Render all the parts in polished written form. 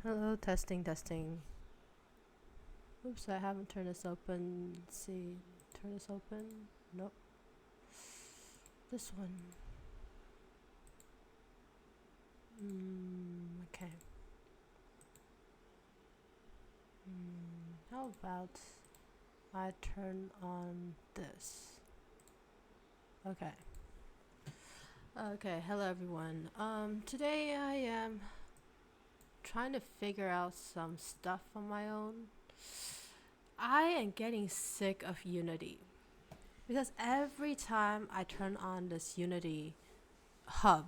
Hello, testing, testing. Oops, I haven't turned this open. Let's see. Turn this open. Nope. This one. Okay. How about I turn on this? Okay. Okay, hello everyone. Today I am trying to figure out some stuff on my own. I am getting sick of Unity because every time I turn on this Unity hub,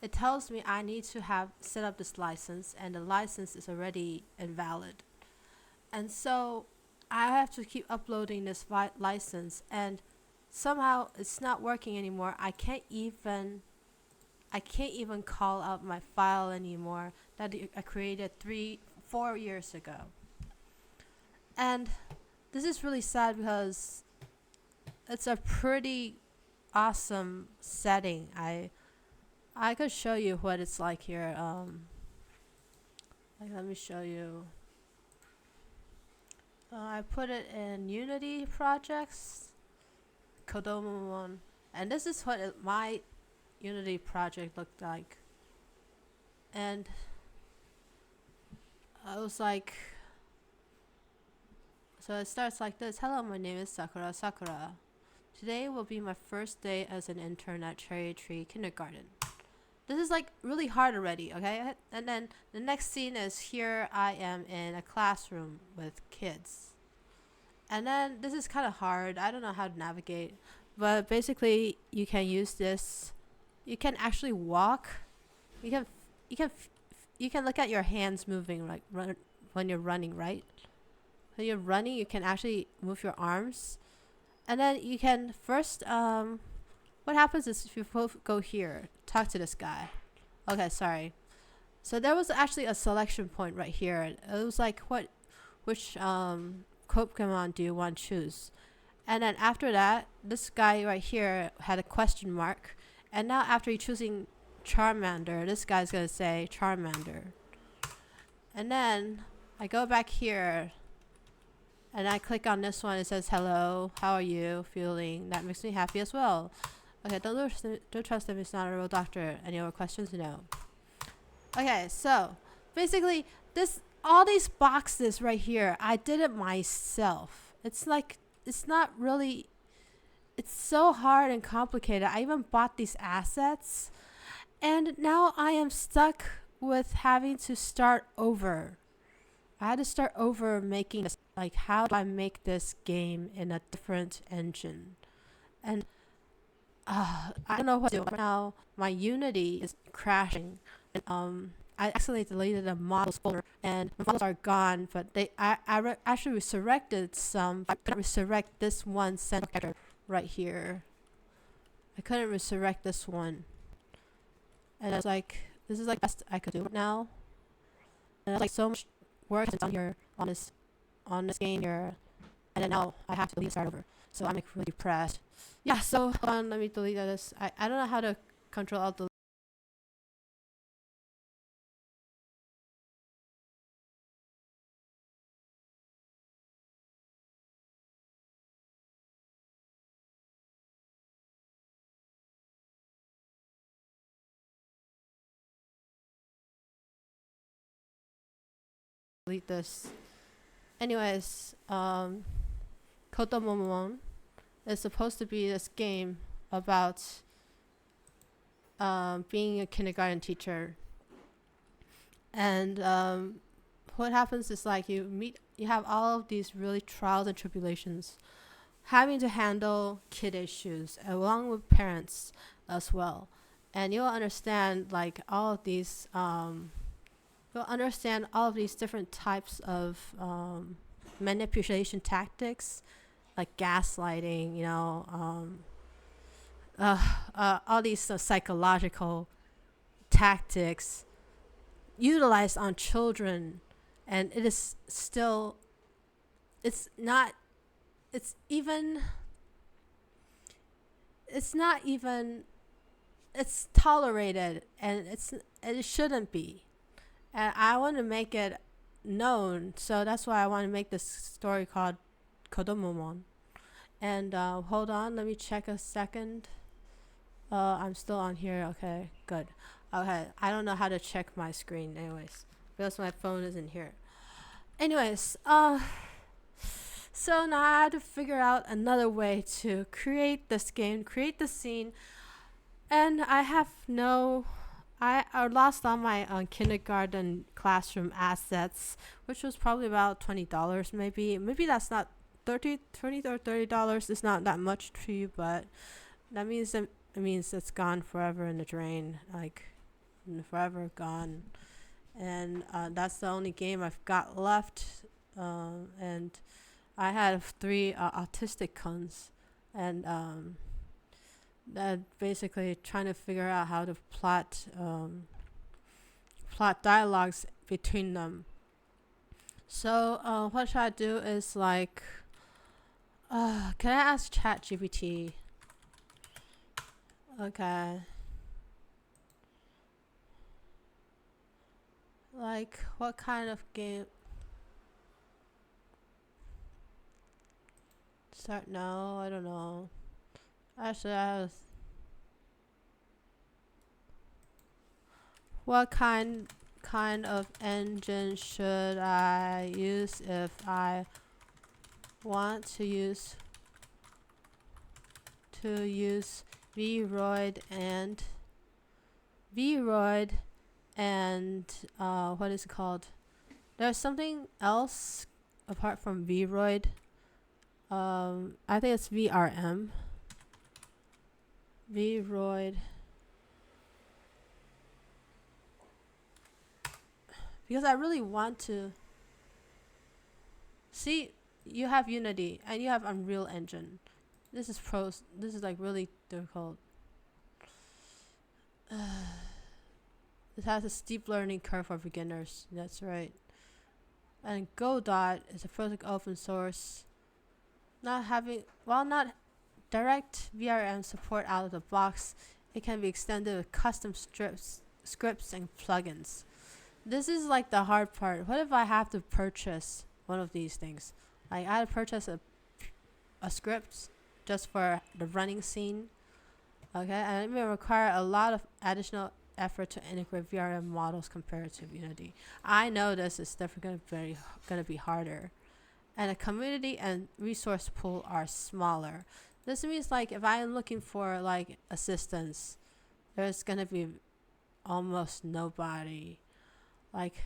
it tells me I need to have set up this license and the license is already invalid. And so I have to keep uploading this license and somehow it's not working anymore. I can't even call out my file anymore that I created 4 years ago. And this is really sad because it's a pretty awesome setting. I could show you what it's like here. Let me show you. I put it in Unity projects, Kodomo one, and this is what my Unity project looked like. And I was like, so it starts like this. Hello, my name is Sakura Sakura. Today will be my first day as an intern at Cherry Tree Kindergarten. This is like really hard already, okay? And then the next scene is here I am in a classroom with kids. And then this is kind of hard. I don't know how to navigate. But basically, you can use this. You can actually walk. You can you can you can look at your hands moving like when you're running, right? When you're running, you can actually move your arms. And then you can first what happens is if you both go here, talk to this guy. Okay, sorry. So there was actually a selection point right here. It was like which Pokemon do you want to choose? And then after that, this guy right here had a question mark. And now after you choosing Charmander, this guy's gonna say Charmander. And then I go back here and I click on this one. It says hello, how are you feeling? That makes me happy as well. Okay, don't trust him. He's not a real doctor. Any other questions? No. Okay, so basically, all these boxes right here, I did it myself. It's not really. It's so hard and complicated. I even bought these assets, and now I am stuck with having to start over. I had to start over making this. Like, how do I make this game in a different engine? And I don't know what to do. Right now, my Unity is crashing. And, I accidentally deleted the models folder, and my models are gone. But I actually resurrected some. I couldn't resurrect this one central character right here. I couldn't resurrect this one, and I was like, this is like best I could do right now. And it's like so much work has been done here on this game here, and then now I have to start over. So I'm like really depressed. Yeah, so hold on, let me delete this. I don't know how to control alt delete this. Anyways, Kotomomon is supposed to be this game about being a kindergarten teacher. And what happens is like you have all of these really trials and tribulations having to handle kid issues along with parents as well. And you'll understand like all of these you'll understand all of these different types of manipulation tactics like gaslighting, all these psychological tactics utilized on children. And it is still, it's not, it's even, it's not even, it's tolerated, and it shouldn't be. and I want to make it known. So that's why I want to make this story called Kodomomon. And hold on, let me check a second. I'm still on here. Okay, good. Okay, I don't know how to check my screen, anyways, because my phone isn't here. Anyways, so now I had to figure out another way to create this game, create the scene, and I lost all my kindergarten classroom assets, which was probably about $20 maybe. Maybe that's not 20 or $30. It's not that much to you, but it means it's gone forever in the drain, like forever gone. And that's the only game I've got left. And I had three autistic cons, and that basically trying to figure out how to plot dialogues between them. So what should I do is like, can I ask ChatGPT? Okay. Like, what kind of game? Start now? I don't know. Actually, what kind of engine should I use if I want to use Vroid and what is it called? There's something else apart from Vroid. I think it's VRM. Vroid. Because I really want to see. You have Unity and you have Unreal Engine. This is like really difficult. It has a steep learning curve for beginners. That's right. And Godot is a perfect open source. Not direct VRM support out of the box, it can be extended with custom scripts, and plugins. This is like the hard part. What if I have to purchase one of these things? Like I had to purchase a script just for the running scene. Okay, and it may require a lot of additional effort to integrate VRM models compared to Unity. I know this is definitely gonna be harder. And the community and resource pool are smaller. This means like if I am looking for like assistance, there's gonna be almost nobody. Like,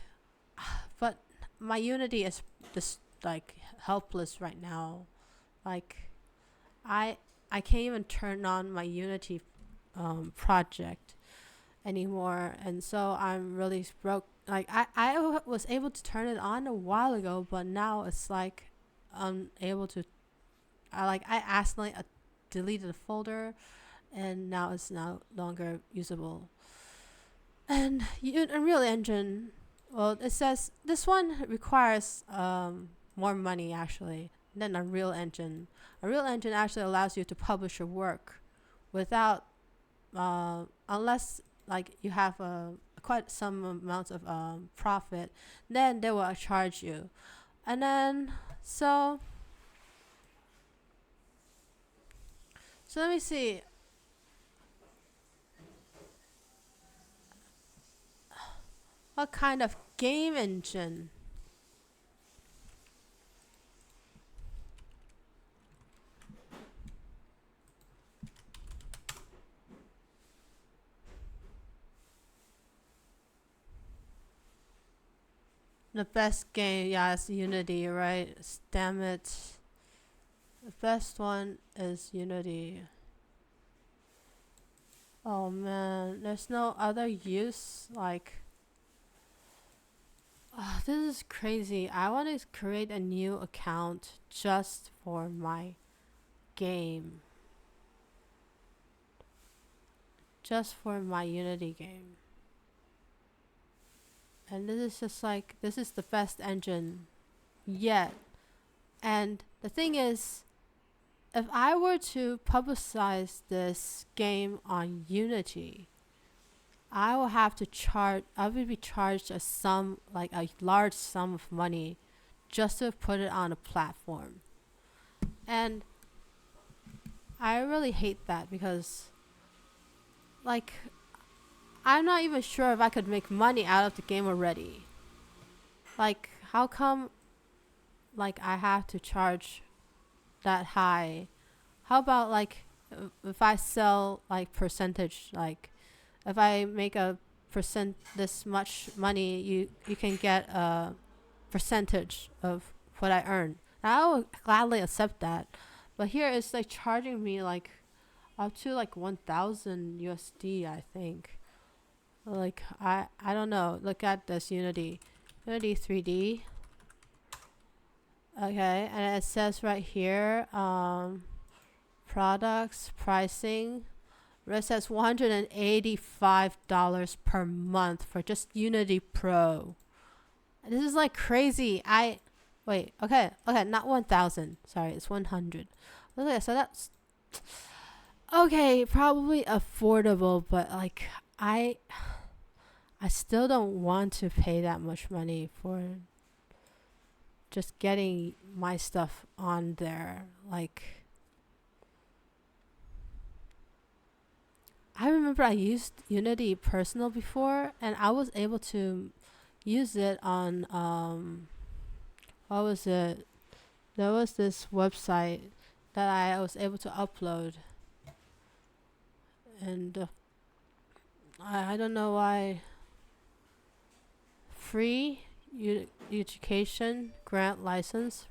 but my Unity is just like helpless right now. Like, I can't even turn on my Unity project anymore, and so I'm really broke. Like I was able to turn it on a while ago, but now it's like unable to. I accidentally deleted the folder, and now it's no longer usable. And Unreal Engine, well, it says this one requires more money actually than Unreal Engine. Unreal Engine actually allows you to publish your work without, unless like you have quite some amount of profit, then they will charge you. And then so let me see. What kind of game engine? The best game, yeah, it's Unity, right? Damn it. The best one is Unity. Oh man, there's no other use. Like, this is crazy. I want to create a new account just for my game. Just for my Unity game. And this is just like, this is the best engine yet. And the thing is, if I were to publicize this game on Unity, I will have to charge. I would be charged a sum, like a large sum of money, just to put it on a platform. And I really hate that because, like, I'm not even sure if I could make money out of the game already. Like, how come, like, I have to charge that high? How about, like, if I sell, like, percentage, like, if I make a percent this much money, you can get a percentage of what I earn. I will gladly accept that. But here it's like charging me like up to like 1,000 USD, I think. Like I don't know. Look at this Unity 3D. Okay, and it says right here, products pricing. It says $185 per month for just Unity Pro. This is like crazy. Okay, not 1,000. Sorry, it's 100. Okay, so that's okay, probably affordable, but like I still don't want to pay that much money for just getting my stuff on there. Like, I remember I used Unity Personal before, and I was able to use it on what was it? There was this website that I was able to upload, and I don't know why. Free education grant license.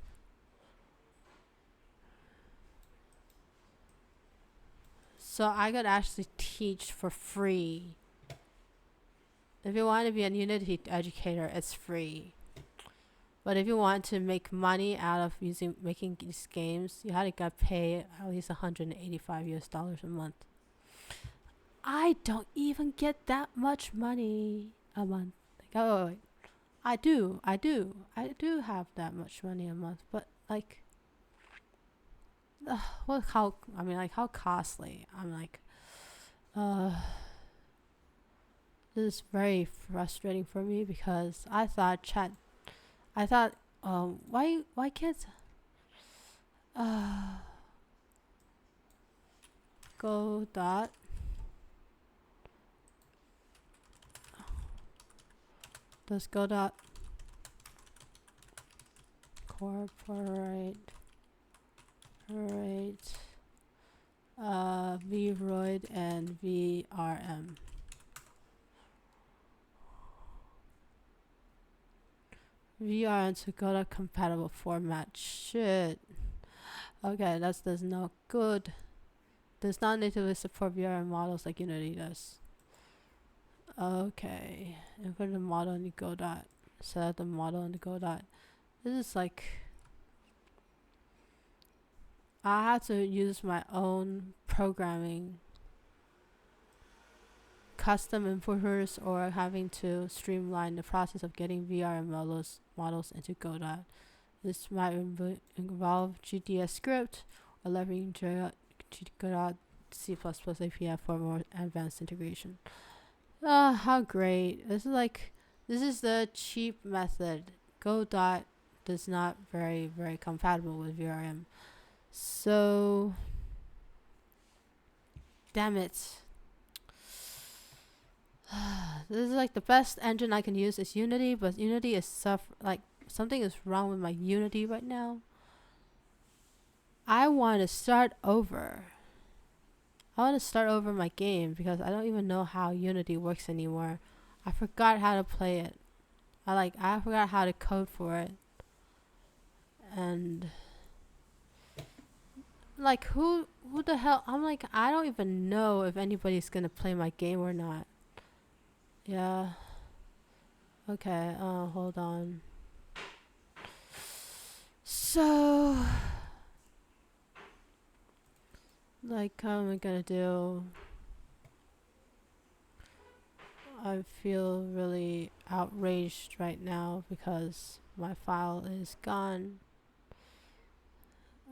So I could actually teach for free. If you want to be a Unity educator, it's free. But if you want to make money out of making these games, you had to pay at least 185 US dollars a month. I don't even get that much money a month. Like, oh wait. I do have that much money a month, but like, how costly? I'm like, this is very frustrating for me because I thought, why can't, go dot, does go dot corporate vroid and vrm. VRM to go to compatible format. Shit. Okay, does not good. Does not natively support VRM models like Unity does. Okay, import the model in the go dot. Select the model in the go dot. This is like, I had to use my own programming, custom importers, or having to streamline the process of getting VRM models into Godot. This might involve GDS script or leveraging Godot C++ API for more advanced integration. How great. This is the cheap method. Godot is not very compatible with VRM. So, damn it. This is like the best engine I can use is Unity, but Unity is something is wrong with my Unity right now. I want to start over. I want to start over my game because I don't even know how Unity works anymore. I forgot how to play it. I forgot how to code for it. And like, who the hell? I'm like, I don't even know if anybody's gonna play my game or not. Yeah. Okay, hold on. So, like, how am I gonna do? I feel really outraged right now because my file is gone.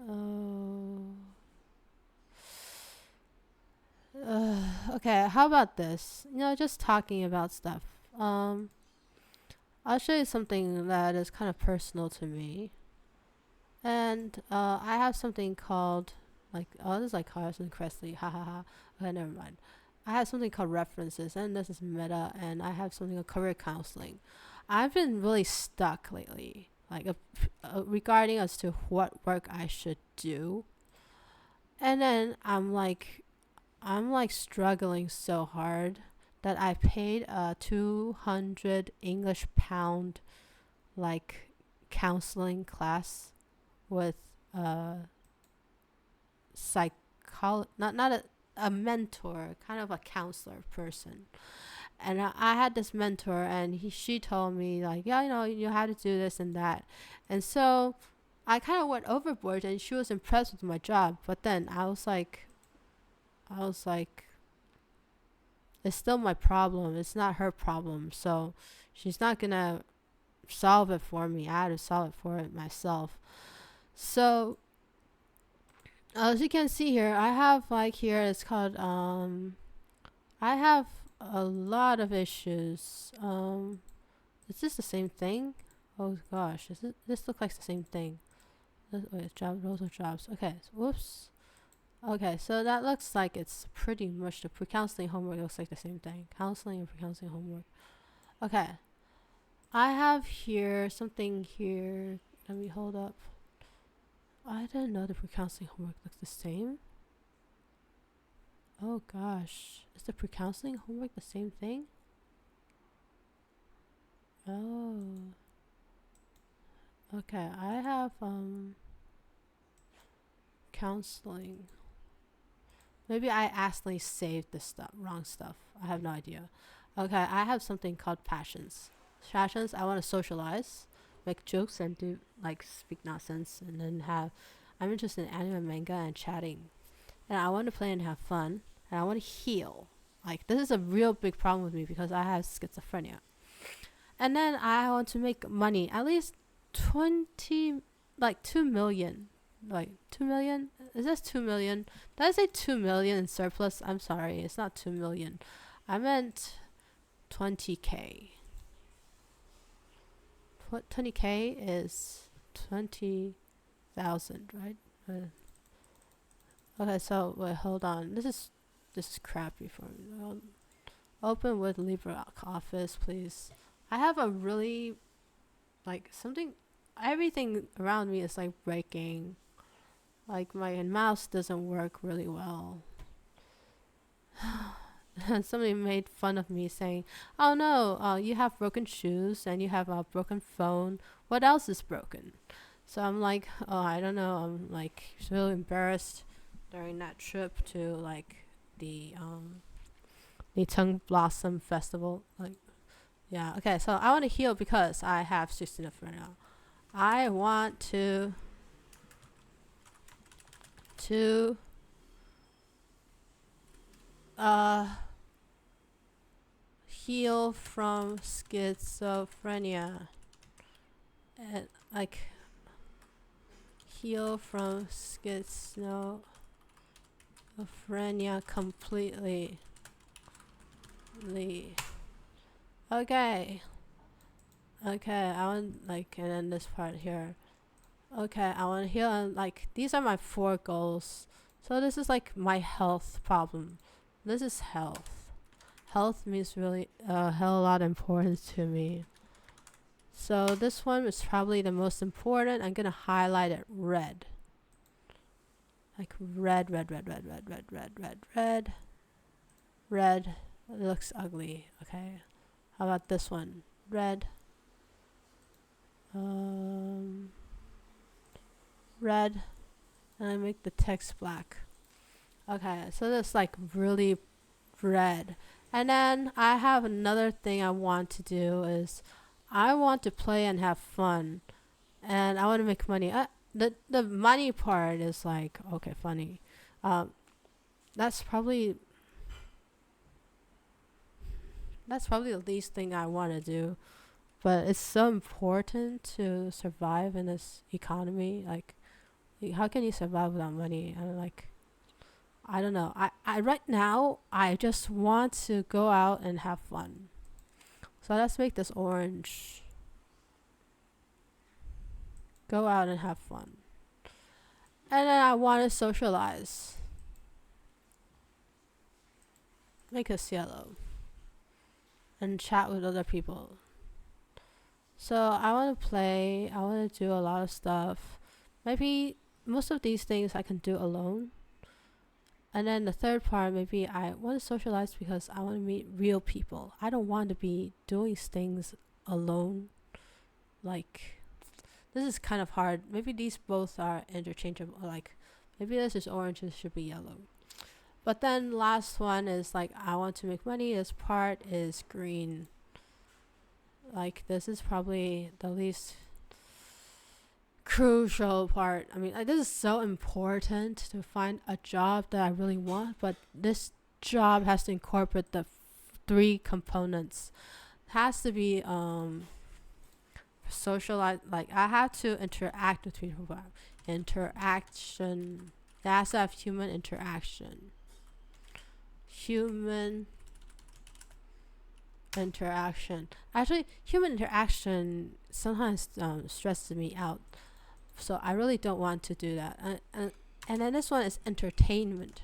Oh. Okay, how about this? Just talking about stuff. Um, I'll show you something that is kind of personal to me. And I have something called, like, oh, this is like Carson Kressley, ha ha ha. Okay, never mind. I have something called references, and this is meta, and I have something called career counseling. I've been really stuck lately, like regarding as to what work I should do, and then I'm like struggling so hard that I paid a 200 English pound like counseling class with a not a mentor, kind of a counselor person. And I had this mentor, and she told me like, yeah, you have to do this and that. And so I kind of went overboard, and she was impressed with my job. But then I was like, it's still my problem. It's not her problem. So she's not gonna solve it for me. I had to solve it for it myself. So as you can see here, I have like here it's called I have a lot of issues. Is this the same thing? Oh gosh, this looks like the same thing. Wait, rows of jobs. Okay, so, whoops. Okay, so that looks like it's pretty much the pre-counseling homework looks like the same thing. Counseling and pre-counseling homework. Okay, I have here something here. Let me hold up. I didn't know the pre-counseling homework looks the same. Oh gosh, is the pre-counseling homework the same thing? Oh, okay. I have counseling. Maybe I accidentally saved this wrong stuff. I have no idea. Okay, I have something called passions. Passions. I want to socialize, make jokes, and do like speak nonsense, and then have. I'm interested in anime, manga, and chatting, and I want to play and have fun, and I want to heal. Like this is a real big problem with me because I have schizophrenia, and then I want to make money at least 20, like 2 million, like 2 million. Is this 2 million? Did I say 2 million in surplus? I'm sorry, it's not 2 million. I meant 20k. What 20k is 20,000, right? Okay, so wait, hold on. This is crappy for me. Open with LibreOffice, please. I have a really like something. Everything around me is like breaking. Like my mouse doesn't work really well. And somebody made fun of me saying, "Oh no, you have broken shoes and you have a broken phone. What else is broken?" So I'm like, "Oh, I don't know." I'm like so embarrassed during that trip to like the Tongue Blossom Festival. Like, yeah, okay. So I want to heal because I have schizophrenia. I want to uh heal from schizophrenia, and like heal from schizophrenia completely. Okay. Okay, I want like, and then this part here. Okay, I want to heal, and like these are my 4 goals. So this is like my health problem. This is health. Health means really a hell of a lot of importance to me. So this one is probably the most important. I'm gonna highlight it red. Like red, red, red, red, red, red, red, red, red, red. It looks ugly. Okay. How about this one? Red. Red. And I make the text black. Okay, so that's like really red. And then I have another thing I want to do is I want to play and have fun, and I want to make money. The money part is like okay, funny. That's probably the least thing I want to do, but it's so important to survive in this economy. Like how can you survive without money? And like I don't know. I right now I just want to go out and have fun. So let's make this orange. Go out and have fun. And then I want to socialize. Make us yellow. And chat with other people. So I want to play. I want to do a lot of stuff. Maybe most of these things I can do alone. And then the third part, maybe I want to socialize because I want to meet real people. I don't want to be doing things alone. Like, this is kind of hard. Maybe these both are interchangeable. Like, maybe this is orange, this should be yellow. But then last one is like, I want to make money. This part is green. Like, this is probably the least crucial part. I mean, this is so important to find a job that I really want, but this job has to incorporate the three components. It has to be socialize. Like, I have to interact with people. Interaction. It has to have human interaction. Human interaction. Actually, human interaction sometimes stresses me out. So I really don't want to do that. And then this one is entertainment.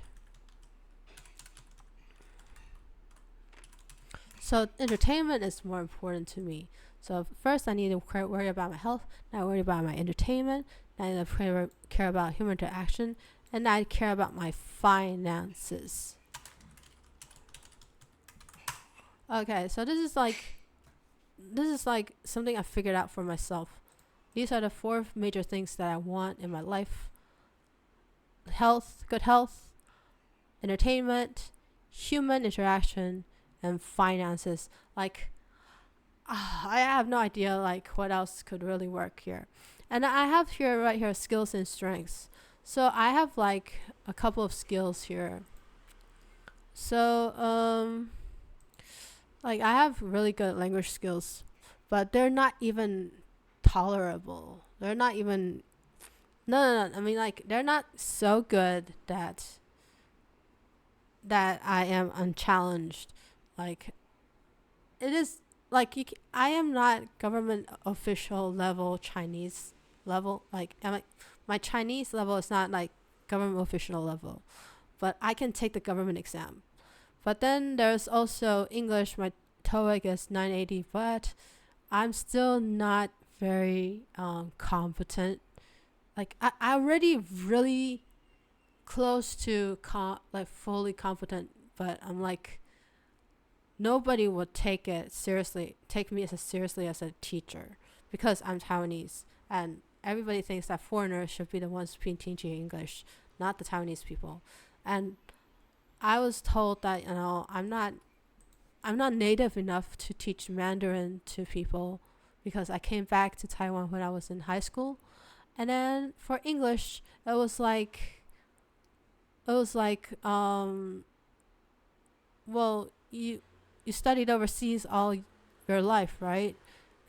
So entertainment is more important to me. So first I need to worry about my health. Now I worry about my entertainment. Now I need to care about human interaction. And now I care about my finances. Okay, so this is like something I figured out for myself. These are the 4 major things that I want in my life. Good health, entertainment, human interaction, and finances. Like, I have no idea like what else could really work here. And I have here right here skills and strengths. So I have like a couple of skills here. So like I have really good language skills, but they're not even tolerable. They're not even no. I mean, like, they're not so good that I am unchallenged. Like, it is like I am not government official level Chinese level. Like, my Chinese level is not like government official level, but I can take the government exam. But then there's also English. My TOEIC is 980, but I'm still not very competent. Like, I already really close to like fully competent, but I'm like, nobody would take me as seriously as a teacher because I'm Taiwanese, and everybody thinks that foreigners should be the ones teaching English, not the Taiwanese people. And I was told that I'm not native enough to teach Mandarin to people because I came back to Taiwan when I was in high school. And then for English, it was like well, you studied overseas all your life, right?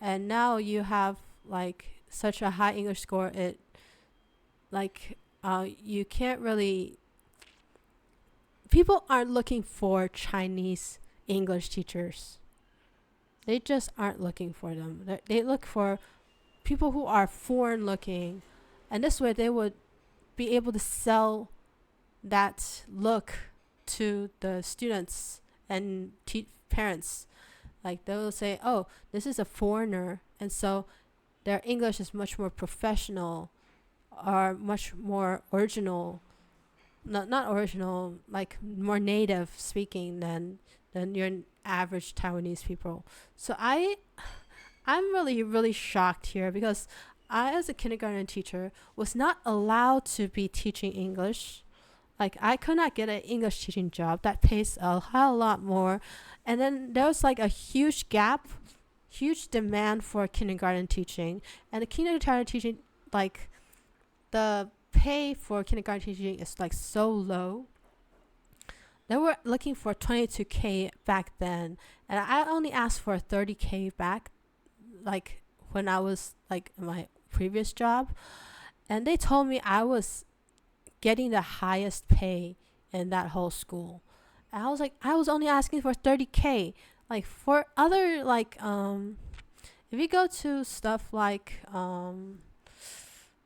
And now you have like such a high English score, it like you can't really, people aren't looking for Chinese English teachers. They just aren't looking for them. They look for people who are foreign looking, and this way they would be able to sell that look to the students and parents. Like, they will say, oh, this is a foreigner, and so their English is much more professional or much more original, not original, like more native speaking than your average Taiwanese people. So I'm really, really shocked here because I, as a kindergarten teacher, was not allowed to be teaching English. Like, I could not get an English teaching job that pays a hell lot more. And then there was like a huge gap, huge demand for kindergarten teaching. And the kindergarten teaching, like, the pay for kindergarten teaching is like so low. They were looking for 22K back then, and I only asked for 30K back, like when I was like in my previous job, and they told me I was getting the highest pay in that whole school. And I was like, I was only asking for 30K. Like for other if you go to stuff like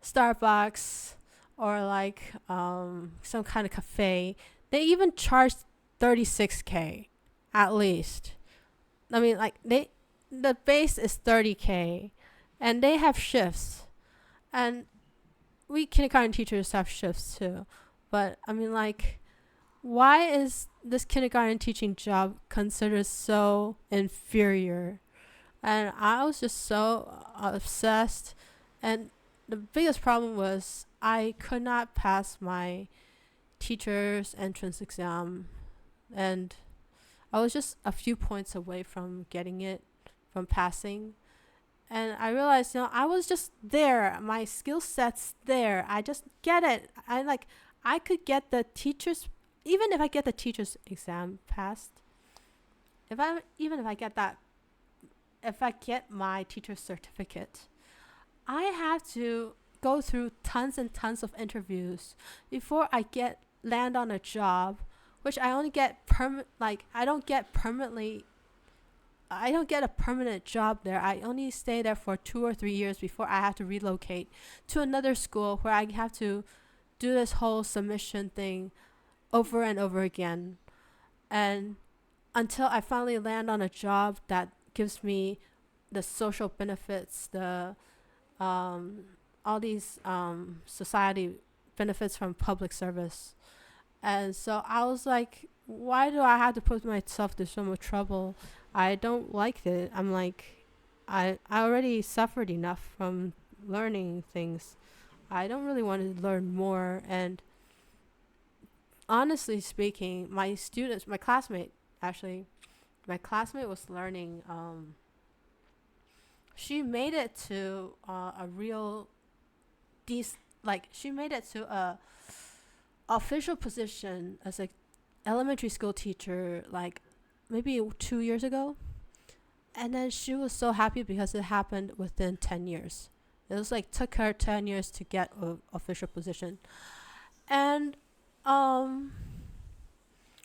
Starbucks or like some kind of cafe, they even charge 36K at least. I mean, like the base is 30K, and they have shifts, and we kindergarten teachers have shifts too. But I mean, like, why is this kindergarten teaching job considered so inferior? And I was just so obsessed. And the biggest problem was I could not pass my teacher's entrance exam. And I was just a few points away from getting it, from passing. And I realized, I was just there. My skill set's there. I just get it. I could get the teacher's, even if I get the teacher's exam passed, if I get that, if I get my teacher's certificate, I have to go through tons and tons of interviews before I land on a job, which I only get I don't get permanently. I don't get a permanent job there. I only stay there for 2 or 3 years before I have to relocate to another school where I have to do this whole submission thing over and over again. And until I finally land on a job that gives me the social benefits, the all these society benefits from public service. And so I was like, why do I have to put myself through so much trouble? I don't like it. I'm like, I already suffered enough from learning things. I don't really want to learn more. And honestly speaking, my classmate was learning. She made it to a real, she made it to a official position as a elementary school teacher, like maybe 2 years ago. And then she was so happy because it happened within 10 years. It was like took her 10 years to get an official position. And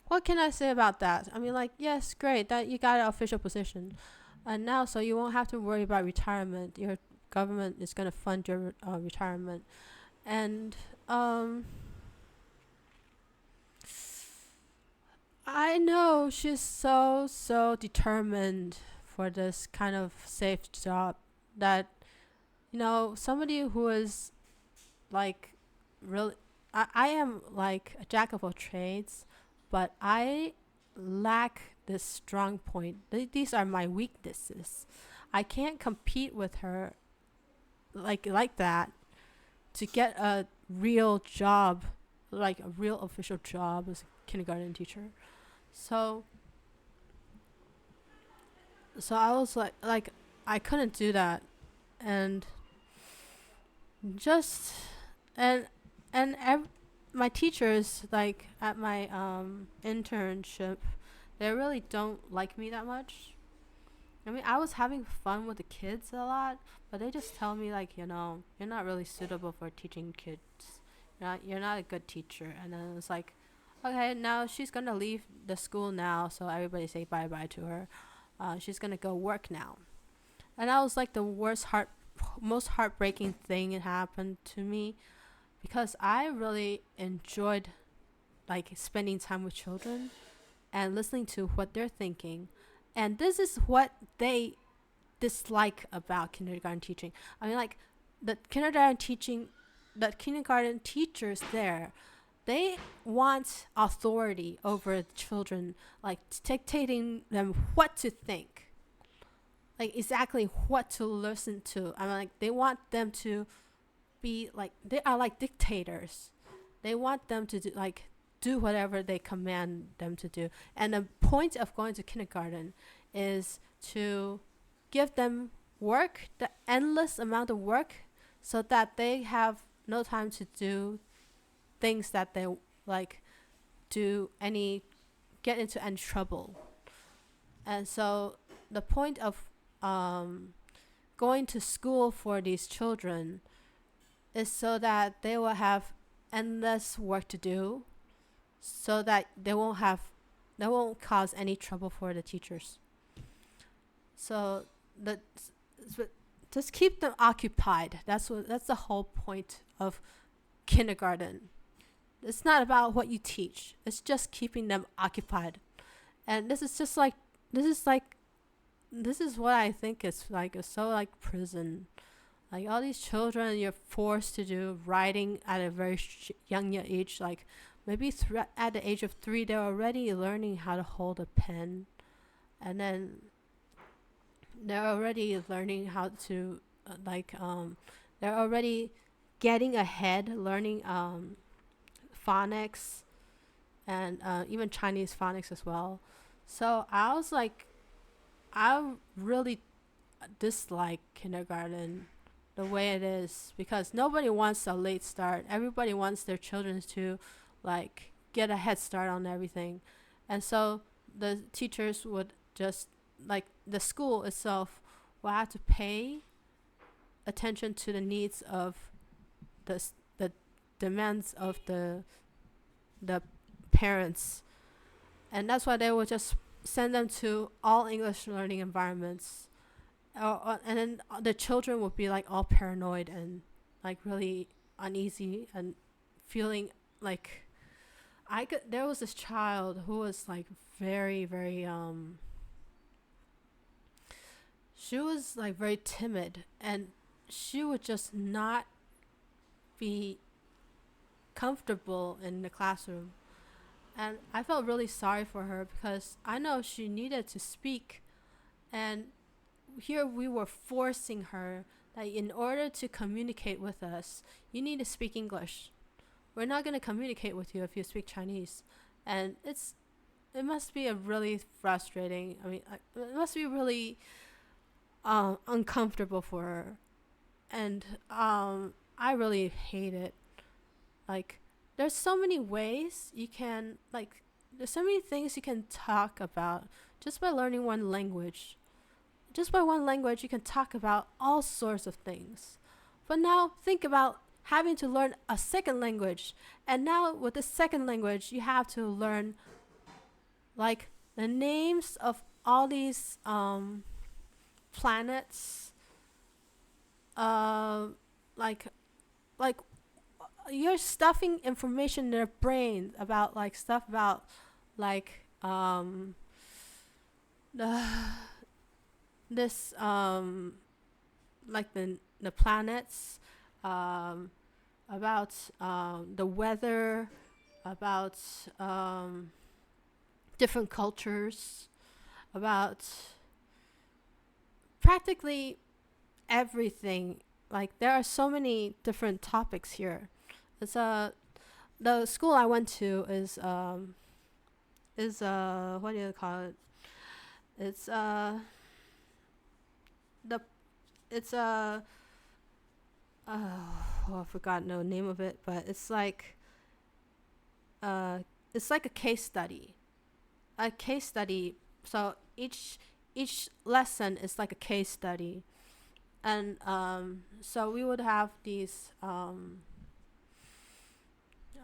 what can I say about that? I mean, like, yes, great that you got an official position. And now, so you won't have to worry about retirement. Your government is going to fund your retirement. And I know she's so determined for this kind of safe job that, somebody who is like really, I am like a jack of all trades, but I lack this strong point. These are my weaknesses. I can't compete with her like that to get a real job, like a real official job as a kindergarten teacher. So I was like I couldn't do that. And just and my teachers, like at my internship, they really don't like me that much. I mean, I was having fun with the kids a lot, but they just tell me, like, you're not really suitable for teaching kids. You're not a good teacher. And then it's like, okay, now she's gonna leave the school now, so everybody say bye bye to her. She's gonna go work now. And that was like the most heartbreaking thing that happened to me, because I really enjoyed like spending time with children and listening to what they're thinking. And this is what they dislike about kindergarten teaching. I mean, like the kindergarten teachers there, they want authority over the children, like dictating them what to think, like exactly what to listen to. I mean, like they want them to be like, they are like dictators. They want them to do whatever they command them to do. And the point of going to kindergarten is to give them work, the endless amount of work, so that they have no time to do things that they like get into any trouble. And so the point of going to school for these children is so that they will have endless work to do, so that they won't cause any trouble for the teachers. So the just keep them occupied. That's the whole point of kindergarten. It's not about what you teach. It's just keeping them occupied. And this is like this is what I think is like it's so like prison. Like all these children, you're forced to do writing at a very young age. Like maybe at the age of 3, they're already learning how to hold a pen, and then they're already learning how to they're already getting ahead, learning phonics and even Chinese phonics as well. So I was like, I really dislike kindergarten the way it is because nobody wants a late start. Everybody wants their children to like get a head start on everything. And so the teachers would just like the school itself will have to pay attention to the needs of the demands of the parents. And that's why they will just send them to all English learning environments. And then the children will be like all paranoid and like really uneasy and feeling like there was this child who was like very she was like very timid, and she would just not be comfortable in the classroom. And I felt really sorry for her because I know she needed to speak, and here we were forcing her that in order to communicate with us, you need to speak English. We're not going to communicate with you if you speak Chinese. And it must be a really frustrating, it must be really uncomfortable for her. And I really hate it. Like, there's so many ways you can, like, there's so many things you can talk about just by learning one language. Just by one language, you can talk about all sorts of things. But now, think about having to learn a second language. And now, with the second language, you have to learn, like, the names of all these planets. Like you're stuffing information in their brain about like stuff about like this like the planets, about the weather, about different cultures, about practically everything. Like there are so many different topics here. It's the school I went to is what do you call it? It's the it's I forgot the name of it, but it's like a case study. A case study. So each lesson is like a case study. And so we would have these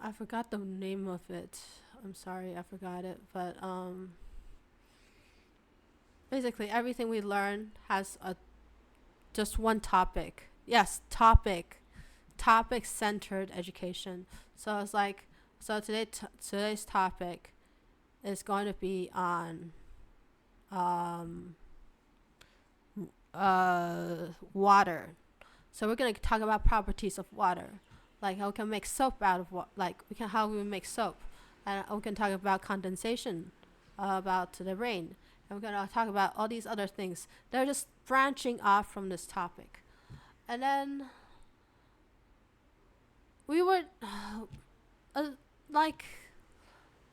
I forgot the name of it. I'm sorry, I forgot it. But basically everything we learn has just one topic. Yes, topic centered education. So it's like today's topic is going to be on water. So we're going to talk about properties of water, like how we can make soap out of how we make soap, and we can talk about condensation, about the rain, and we're going to talk about all these other things. They're just branching off from this topic. And then we were like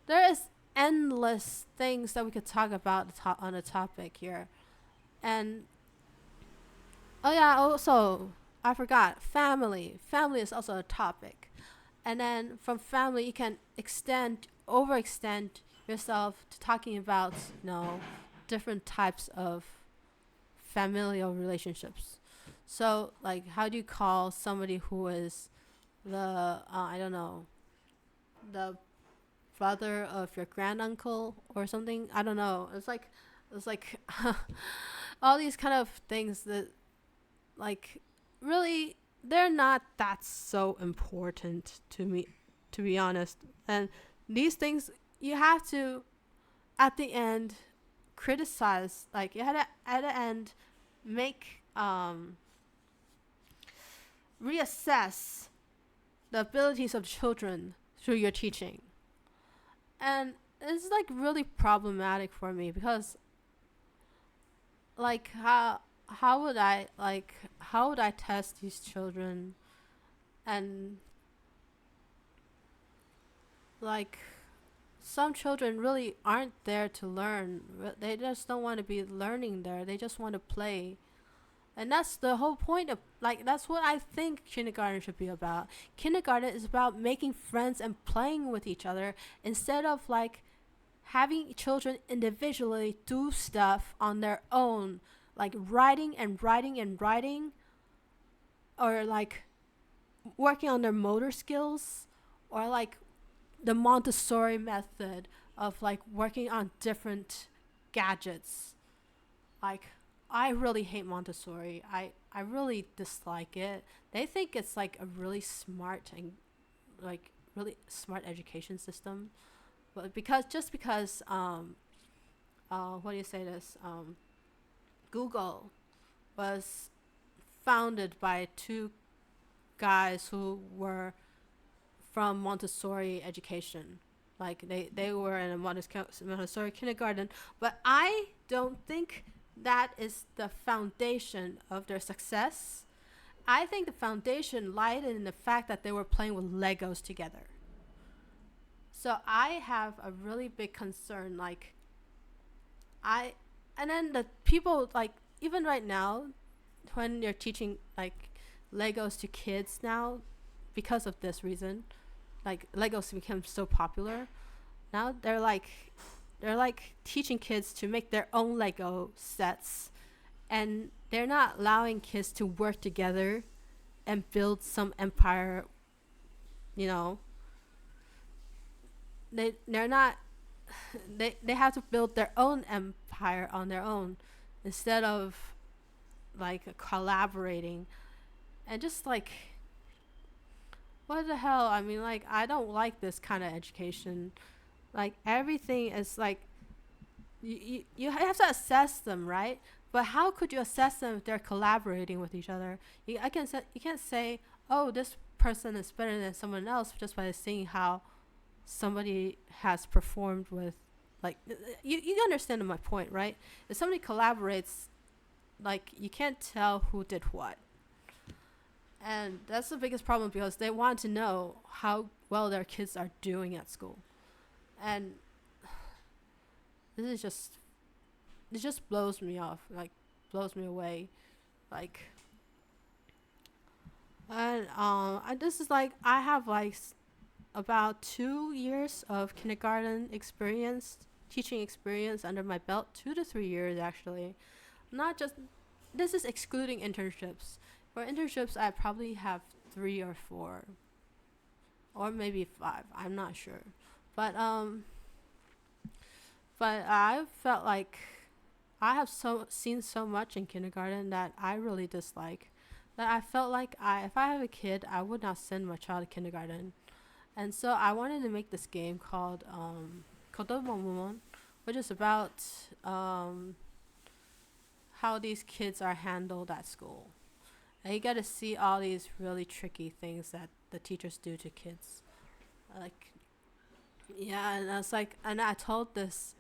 there is endless things that we could talk about on a topic here. And oh yeah, also I forgot family. Family is also a topic. And then from family you can overextend yourself to talking about, different types of familial relationships. So like how do you call somebody who is the brother of your granduncle or something. I don't know. It's like all these kind of things that like really they're not that so important to me, to be honest. And these things you have to at the end criticize, like you had to at the end make reassess the abilities of children through your teaching. And it's like really problematic for me because like how would I test these children, and like some children really aren't there to learn. They just don't want to be learning there. They just want to play. And that's the whole point of, like, that's what I think kindergarten should be about. Kindergarten is about making friends and playing with each other instead of like having children individually do stuff on their own, like writing and writing and writing, or like working on their motor skills, or like the Montessori method of like working on different gadgets. Like, I really hate Montessori. I really dislike it. They think it's like a really smart and like really smart education system. But because what do you say this? Google was founded by two guys who were from Montessori education. Like they were in a Montessori kindergarten, but I don't think that is the foundation of their success. I think the foundation lied in the fact that they were playing with Legos together. So I have a really big concern. Like and then the people, like, even right now, when you're teaching like Legos to kids now, because of this reason, like Legos became so popular. Now they're like teaching kids to make their own Lego sets, and they're not allowing kids to work together and build some empire. You know, they're not they have to build their own empire on their own instead of like collaborating. And just like, what the hell? I mean, like, I don't like this kind of education. Like, everything is like, you have to assess them, right? But how could you assess them if they're collaborating with each other? You can't say, oh, this person is better than someone else just by seeing how somebody has performed with, like, you understand my point, right? If somebody collaborates, like, you can't tell who did what. And that's the biggest problem because they want to know how well their kids are doing at school. And this is it just blows me off, like blows me away. Like, and this is like, I have like about 2 years of kindergarten experience, teaching experience under my belt, 2 to 3 years actually. Not just, this is excluding internships. For internships, I probably have 3 or 4, or maybe 5. I'm not sure, but I felt like I have seen so much in kindergarten that I really dislike. That I felt like if I have a kid, I would not send my child to kindergarten. And so I wanted to make this game called Kodomomon, which is about how these kids are handled at school. And you get to see all these really tricky things that the teachers do to kids. Like, yeah, and I was like, and I told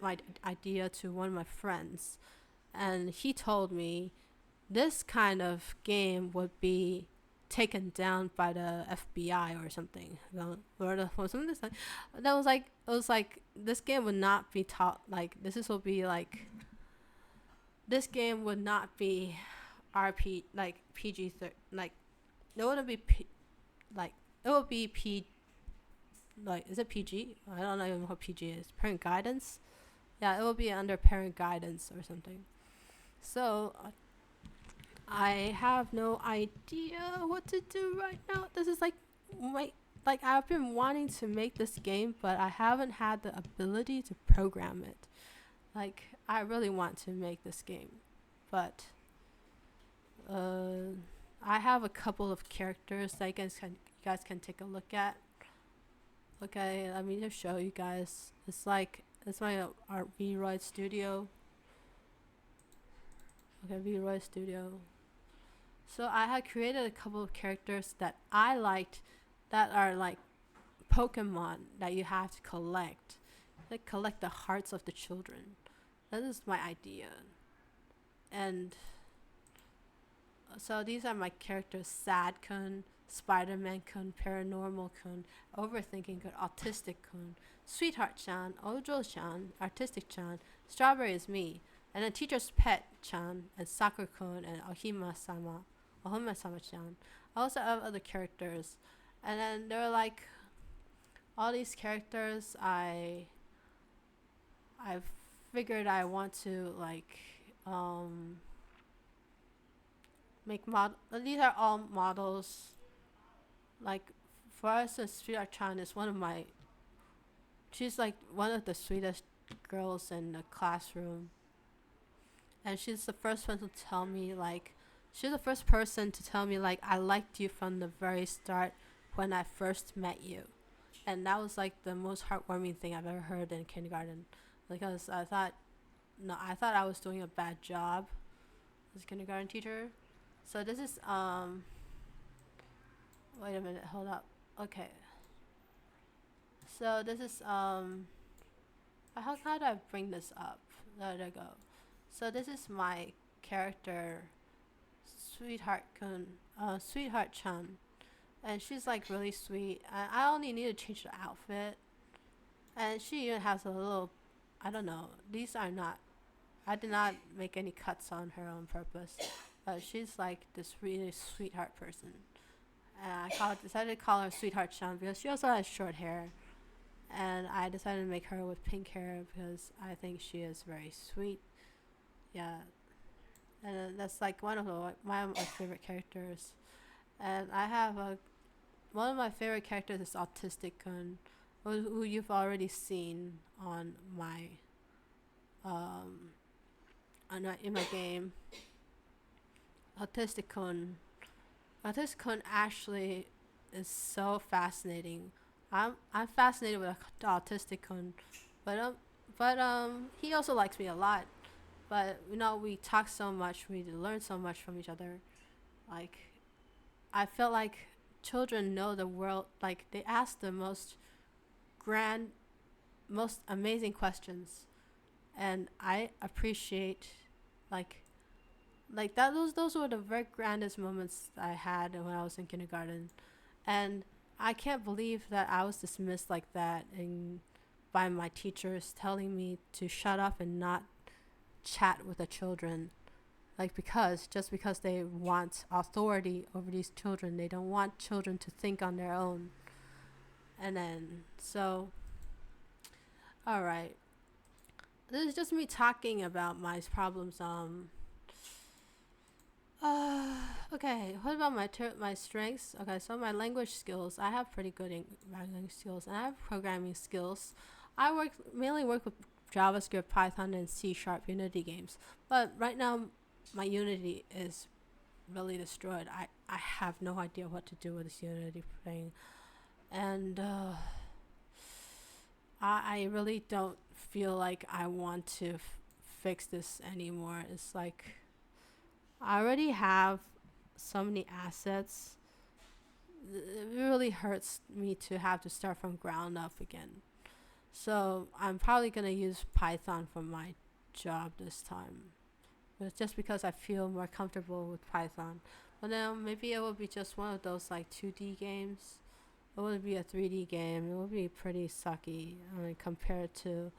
my idea to one of my friends, and he told me this kind of game would be taken down by the FBI or something. Or something like that. Was like, it was like, this game would not be taught, like, will be like, this game would not be RP, like PG, like, it wouldn't be like, it would be like, is it PG? I don't know even what PG is. Parent guidance? Yeah, it will be under parent guidance or something. So I have no idea what to do right now. This is like like I've been wanting to make this game, but I haven't had the ability to program it. Like I really want to make this game, but uh, I have a couple of characters that you guys can take a look at. Okay, let me just show you guys. It's my art V-Roy Studio. Okay, V-Roy Studio. So I had created a couple of characters that I liked, that are like Pokemon that you have to collect, like collect the hearts of the children. That is my idea, and so these are my characters: Sad Kun, Spider-Man Kun, Paranormal Kun, Overthinking Kun, Autistic Kun, Sweetheart Chan, Ojo Chan, Artistic Chan, Strawberry is me, and then Teacher's Pet Chan, and Sakura Kun, and Ohima Sama Chan. I also have other characters, and then there are like all these characters. I figured I want to like um make mod. These are all models. Like for us, Sweetheart Chan is one of my. She's like one of the sweetest girls in the classroom, and she's the first one to tell me like. She's the first person to tell me like I liked you from the very start when I first met you, and that was like the most heartwarming thing I've ever heard in kindergarten, because I thought I was doing a bad job as a kindergarten teacher. So this is wait a minute, hold up. Okay. So this is how do I bring this up? There we go. So this is my character, Sweetheart Chan, and she's like really sweet. And I only need to change the outfit, and she even has a little. I don't know. These are not. I did not make any cuts on her on purpose. She's like this really sweetheart person. And decided to call her Sweetheart Chan because she also has short hair. And I decided to make her with pink hair because I think she is very sweet. Yeah. And that's like one of my favorite characters. And I have one of my favorite characters is Autistic Kun, who you've already seen on my in my game. Autistic Kun. Autistic Kun actually is so fascinating. I'm fascinated with Autistic Kun, but he also likes me a lot. But we talk so much, we learn so much from each other. Like I felt like children know the world. Like they ask the most grand, most amazing questions, and I appreciate like that. Those were the very grandest moments I had when I was in kindergarten, and I can't believe that I was dismissed like that and by my teachers telling me to shut up and not chat with the children. Like just because they want authority over these children, they don't want children to think on their own. And then all right, this is just me talking about my problems. Okay, what about my strengths? Okay, so my language skills, I have pretty good language skills, and I have programming skills. I mainly work with JavaScript, Python, and C# Unity games. But right now, my Unity is really destroyed. I have no idea what to do with this Unity thing, and I really don't feel like I want to fix this anymore. It's like I already have so many assets. It really hurts me to have to start from ground up again. So I'm probably gonna use Python for my job this time. But just because I feel more comfortable with Python. But then maybe it will be just one of those like 2D games. It would be a 3D game. It would be pretty sucky. I mean, compared to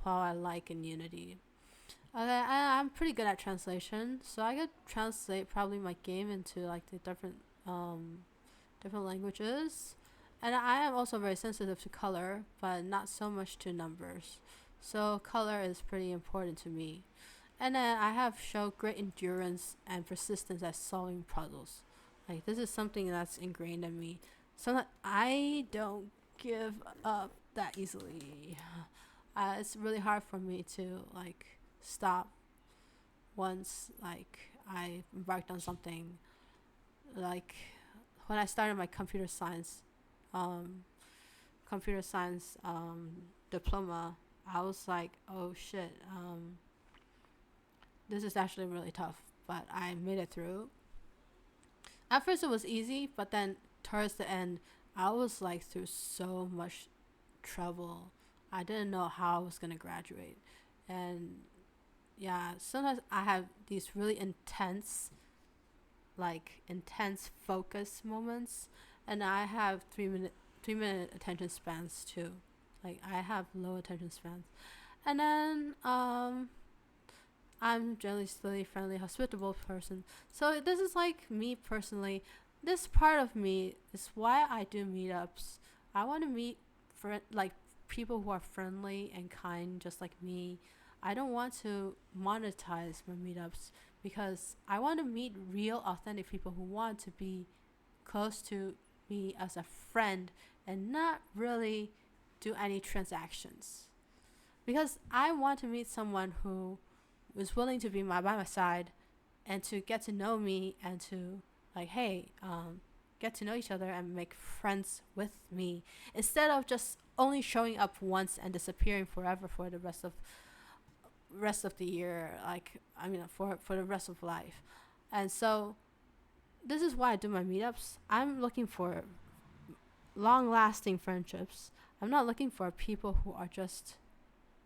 how I like in Unity. Okay, I'm pretty good at translation, so I could translate probably my game into like the different languages. And I am also very sensitive to color, but not so much to numbers. So color is pretty important to me. And then I have shown great endurance and persistence at solving puzzles. Like this is something that's ingrained in me. So I don't give up that easily. It's really hard for me to like stop once like I embarked on something. Like when I started my um, computer science diploma, I was like, oh shit, this is actually really tough. But I made it through. At first it was easy, but then towards the end, I was like through so much trouble. I didn't know how I was gonna graduate, and yeah, sometimes I have these really intense focus moments, and I have 3 minute attention spans too. Like I have low attention spans, and then I'm generally still a friendly, hospitable person. So this is like me personally. This part of me is why I do meetups. I want to meet like people who are friendly and kind, just like me. I don't want to monetize my meetups because I want to meet real, authentic people who want to be close to me as a friend and not really do any transactions. Because I want to meet someone who was willing to be by my side and to get to know me and to like, hey, get to know each other and make friends with me instead of just only showing up once and disappearing forever for the rest of the year, like I mean for the rest of life. And so this is why I do my meetups. I'm looking for long lasting friendships. I'm not looking for people who are just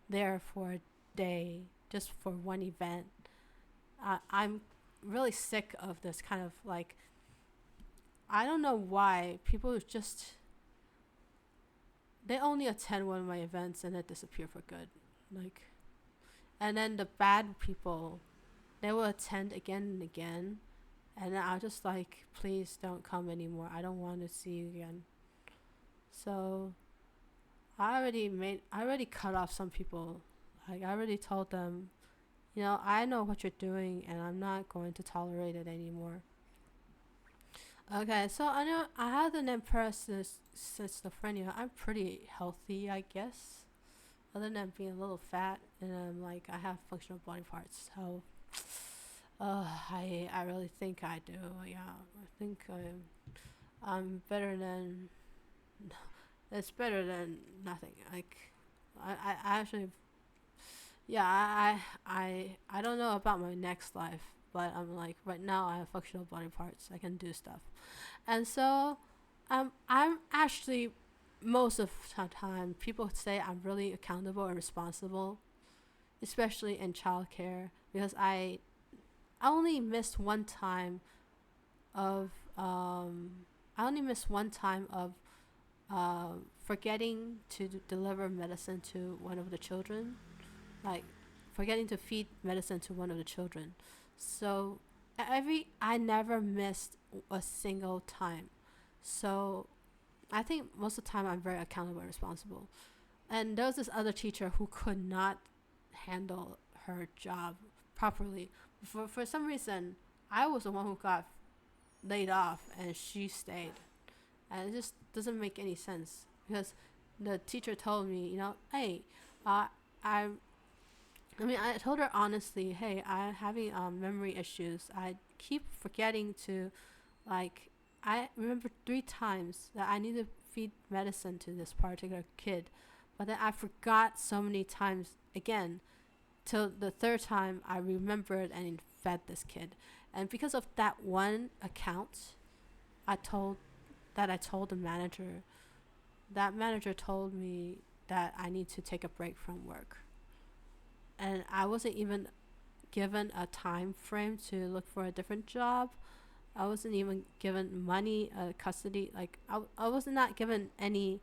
there for a day, just for one event. I'm really sick of this kind of like, I don't know why people just, they only attend one of my events and then disappear for good. Like, and then the bad people, they will attend again and again, and then I'll just like, please don't come anymore. I don't want to see you again. So I already cut off some people. Like I already told them, I know what you're doing and I'm not going to tolerate it anymore. Okay, so I know I have an impressive schizophrenia. I'm pretty healthy, I guess. Other than being a little fat and like I have functional body parts. So I really think I do. Yeah, I think I'm better than, it's better than nothing. Like I actually, yeah, I don't know about my next life, but I'm like right now I have functional body parts. I can do stuff, and so I'm actually, most of the time people say I'm really accountable and responsible, especially in childcare, because I only missed one time of I only missed one time of forgetting to deliver medicine to one of the children, like forgetting to feed medicine to one of the children. So I never missed a single time. So I think most of the time I'm very accountable and responsible. And there was this other teacher who could not handle her job properly. For some reason, I was the one who got laid off and she stayed. And it just doesn't make any sense because the teacher told me, hey, uh, I I mean, I told her honestly, hey, I'm having memory issues. I keep forgetting to, like, I remember 3 times that I need to feed medicine to this particular kid, but then I forgot so many times again, till the third time I remembered and fed this kid. And because of that one account, I told I told the manager. That manager told me that I need to take a break from work, and I wasn't even given a time frame to look for a different job. I wasn't even given money, custody. Like I was not given any.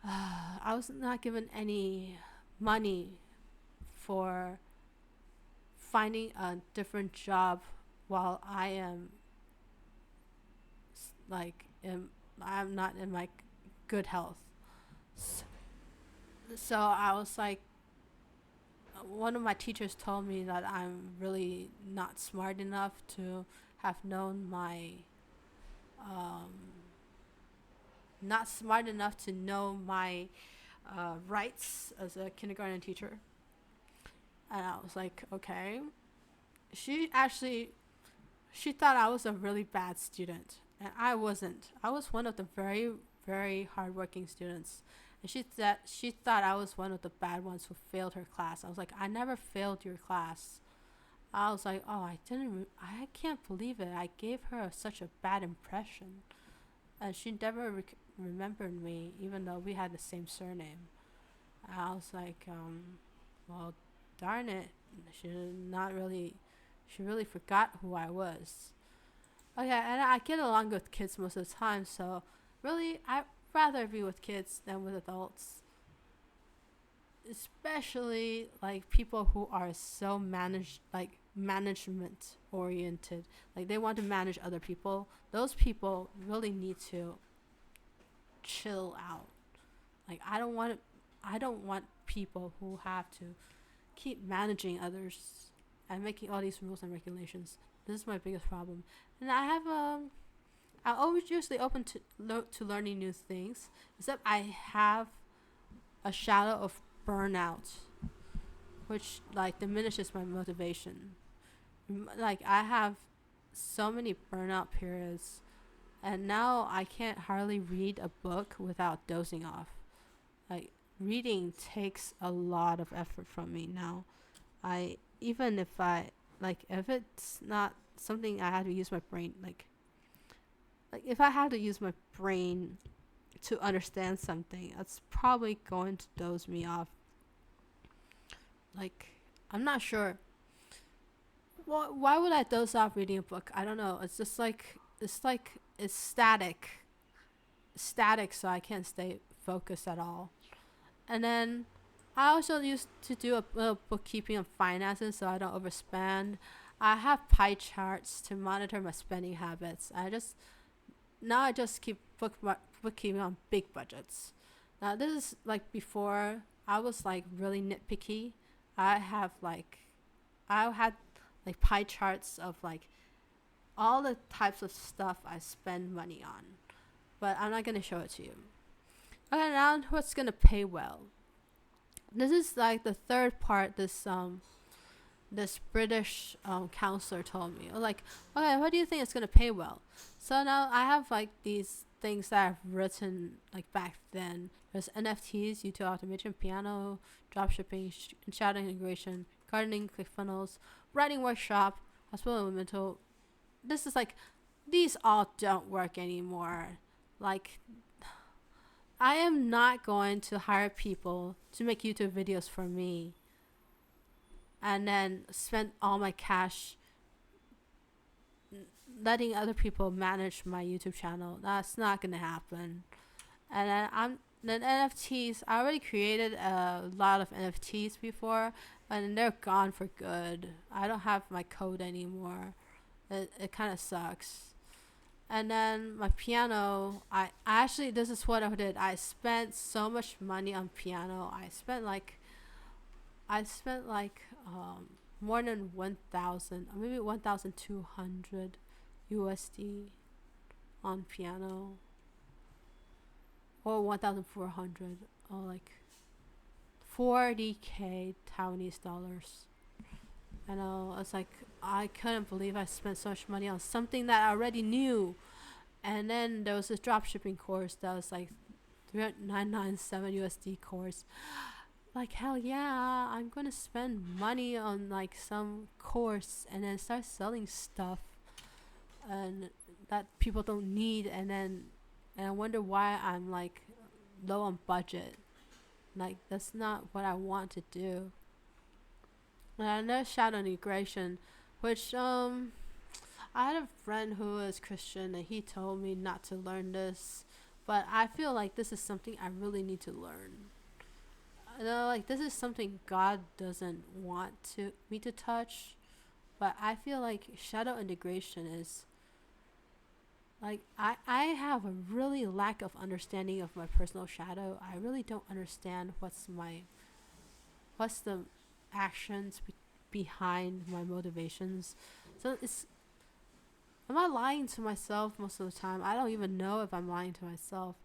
I was not given any money for finding a different job while I am like I'm not in my good health. So, so I was like, one of my teachers told me that I'm really not smart enough to have known my not smart enough to know my rights as a kindergarten teacher. And I was like, okay. She actually she thought I was a really bad student, and I wasn't. I was one of the very, very hardworking students, and she thought I was one of the bad ones who failed her class. I was like, I never failed your class. I was like, oh, I can't believe it. I gave her such a bad impression, and she never remembered me, even though we had the same surname. And I was like, well, darn it, she not really, she really forgot who I was. Okay, and I get along with kids most of the time, so really, I'd rather be with kids than with adults. Especially like people who are so management oriented, like they want to manage other people. Those people really need to chill out. Like I don't want people who have to keep managing others and making all these rules and regulations. This is my biggest problem. And I have I'm always usually open to learning new things, except I have a shadow of burnout, which like diminishes my motivation. Like I have so many burnout periods, and now I can't hardly read a book without dozing off. Like reading takes a lot of effort from me now. I even if I like if it's not something I have to use my brain, like if I have to use my brain to understand something, that's probably going to doze me off. Like I'm not sure. Well, why would I doze off reading a book? I don't know. It's just like it's static, so I can't stay focused at all. And then I also used to do a little bookkeeping of finances so I don't overspend. I have pie charts to monitor my spending habits. I just keep bookkeeping on big budgets. Now this is like before I was like really nitpicky. I have like I had like pie charts of like all the types of stuff I spend money on, but I'm not gonna show it to you. Okay, now what's gonna pay well? This is like the third part. This British counselor told me. I was like, okay, what do you think is gonna pay well? So now I have like these things that I've written like back then. There's NFTs, YouTube automation, piano, dropshipping, shadow integration, gardening, ClickFunnels, writing workshop, hospital and mental. This is like these all don't work anymore. Like I am not going to hire people to make YouTube videos for me and then spend all my cash letting other people manage my YouTube channel. That's not gonna happen. And then NFTs. I already created a lot of NFTs before, and they're gone for good. I don't have my code anymore. It kind of sucks. And then my piano. I actually this is what I did. I spent so much money on piano. I spent like more than 1,000 or maybe 1,200 USD on piano, or 1,400, or like 40k Taiwanese dollars. I know, it's like I couldn't believe I spent so much money on something that I already knew. And then there was this drop shipping course that was like 997 USD course. Like hell yeah, I'm gonna spend money on like some course and then start selling stuff and that people don't need, and I wonder why I'm like low on budget. Like that's not what I want to do. And another shadow integration, which I had a friend who is Christian and he told me not to learn this, but I feel like this is something I really need to learn. Like this is something God doesn't want me to touch, but I feel like shadow integration is like I have a really lack of understanding of my personal shadow. I really don't understand what's the actions behind my motivations. So am I lying to myself most of the time? I don't even know if I'm lying to myself.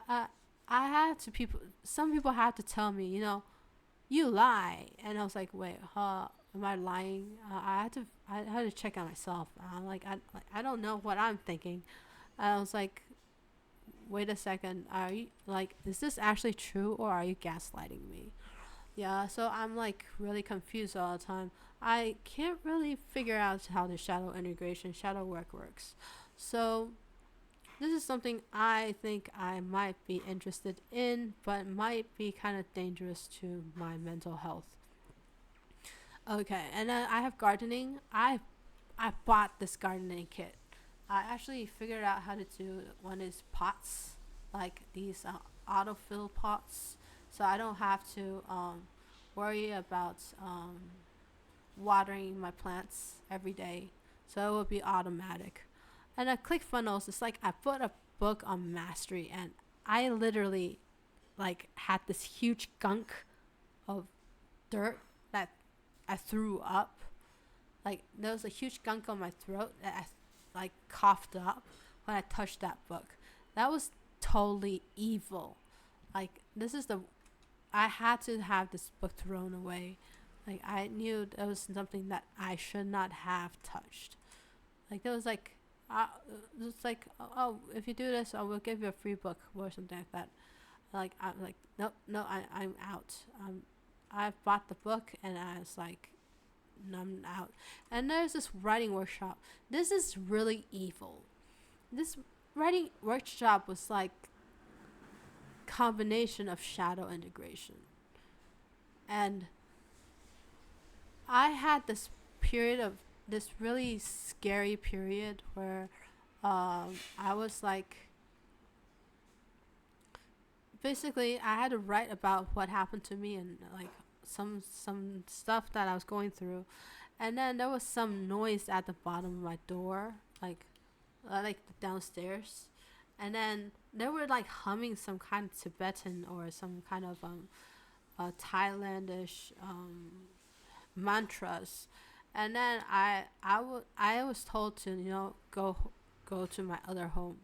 I I had to people. Some people had to tell me, you lie, and I was like, wait, am I lying? I had to check on myself. I don't know what I'm thinking. I was like, wait a second, are you like, is this actually true or are you gaslighting me? Yeah, so I'm like really confused all the time. I can't really figure out how the shadow integration, shadow work works. So this is something I think I might be interested in, but might be kind of dangerous to my mental health. Okay, and then I have gardening. I bought this gardening kit. I actually figured out how to do one is pots, like these autofill pots, so I don't have to worry about watering my plants every day. So it will be automatic. And ClickFunnels, it's like I put a book on mastery, and I literally like had this huge gunk of dirt that I threw up. Like there was a huge gunk on my throat that I like coughed up when I touched that book. That was totally evil. Like this is the I had to have this book thrown away. Like I knew that was something that I should not have touched. Like there was like it was like, oh, if you do this, I will give you a free book or something like that. Like I'm like, nope, no, I'm out. I bought the book and I was like, no, I'm out. And there's this writing workshop. This is really evil. This writing workshop was like combination of shadow integration. And I had this period of this really scary period where I was like, basically I had to write about what happened to me and like some stuff that I was going through, and then there was some noise at the bottom of my door, like downstairs, and then they were like humming some kind of Tibetan or some kind of Thailandish mantras, and then I was told to go to my other home,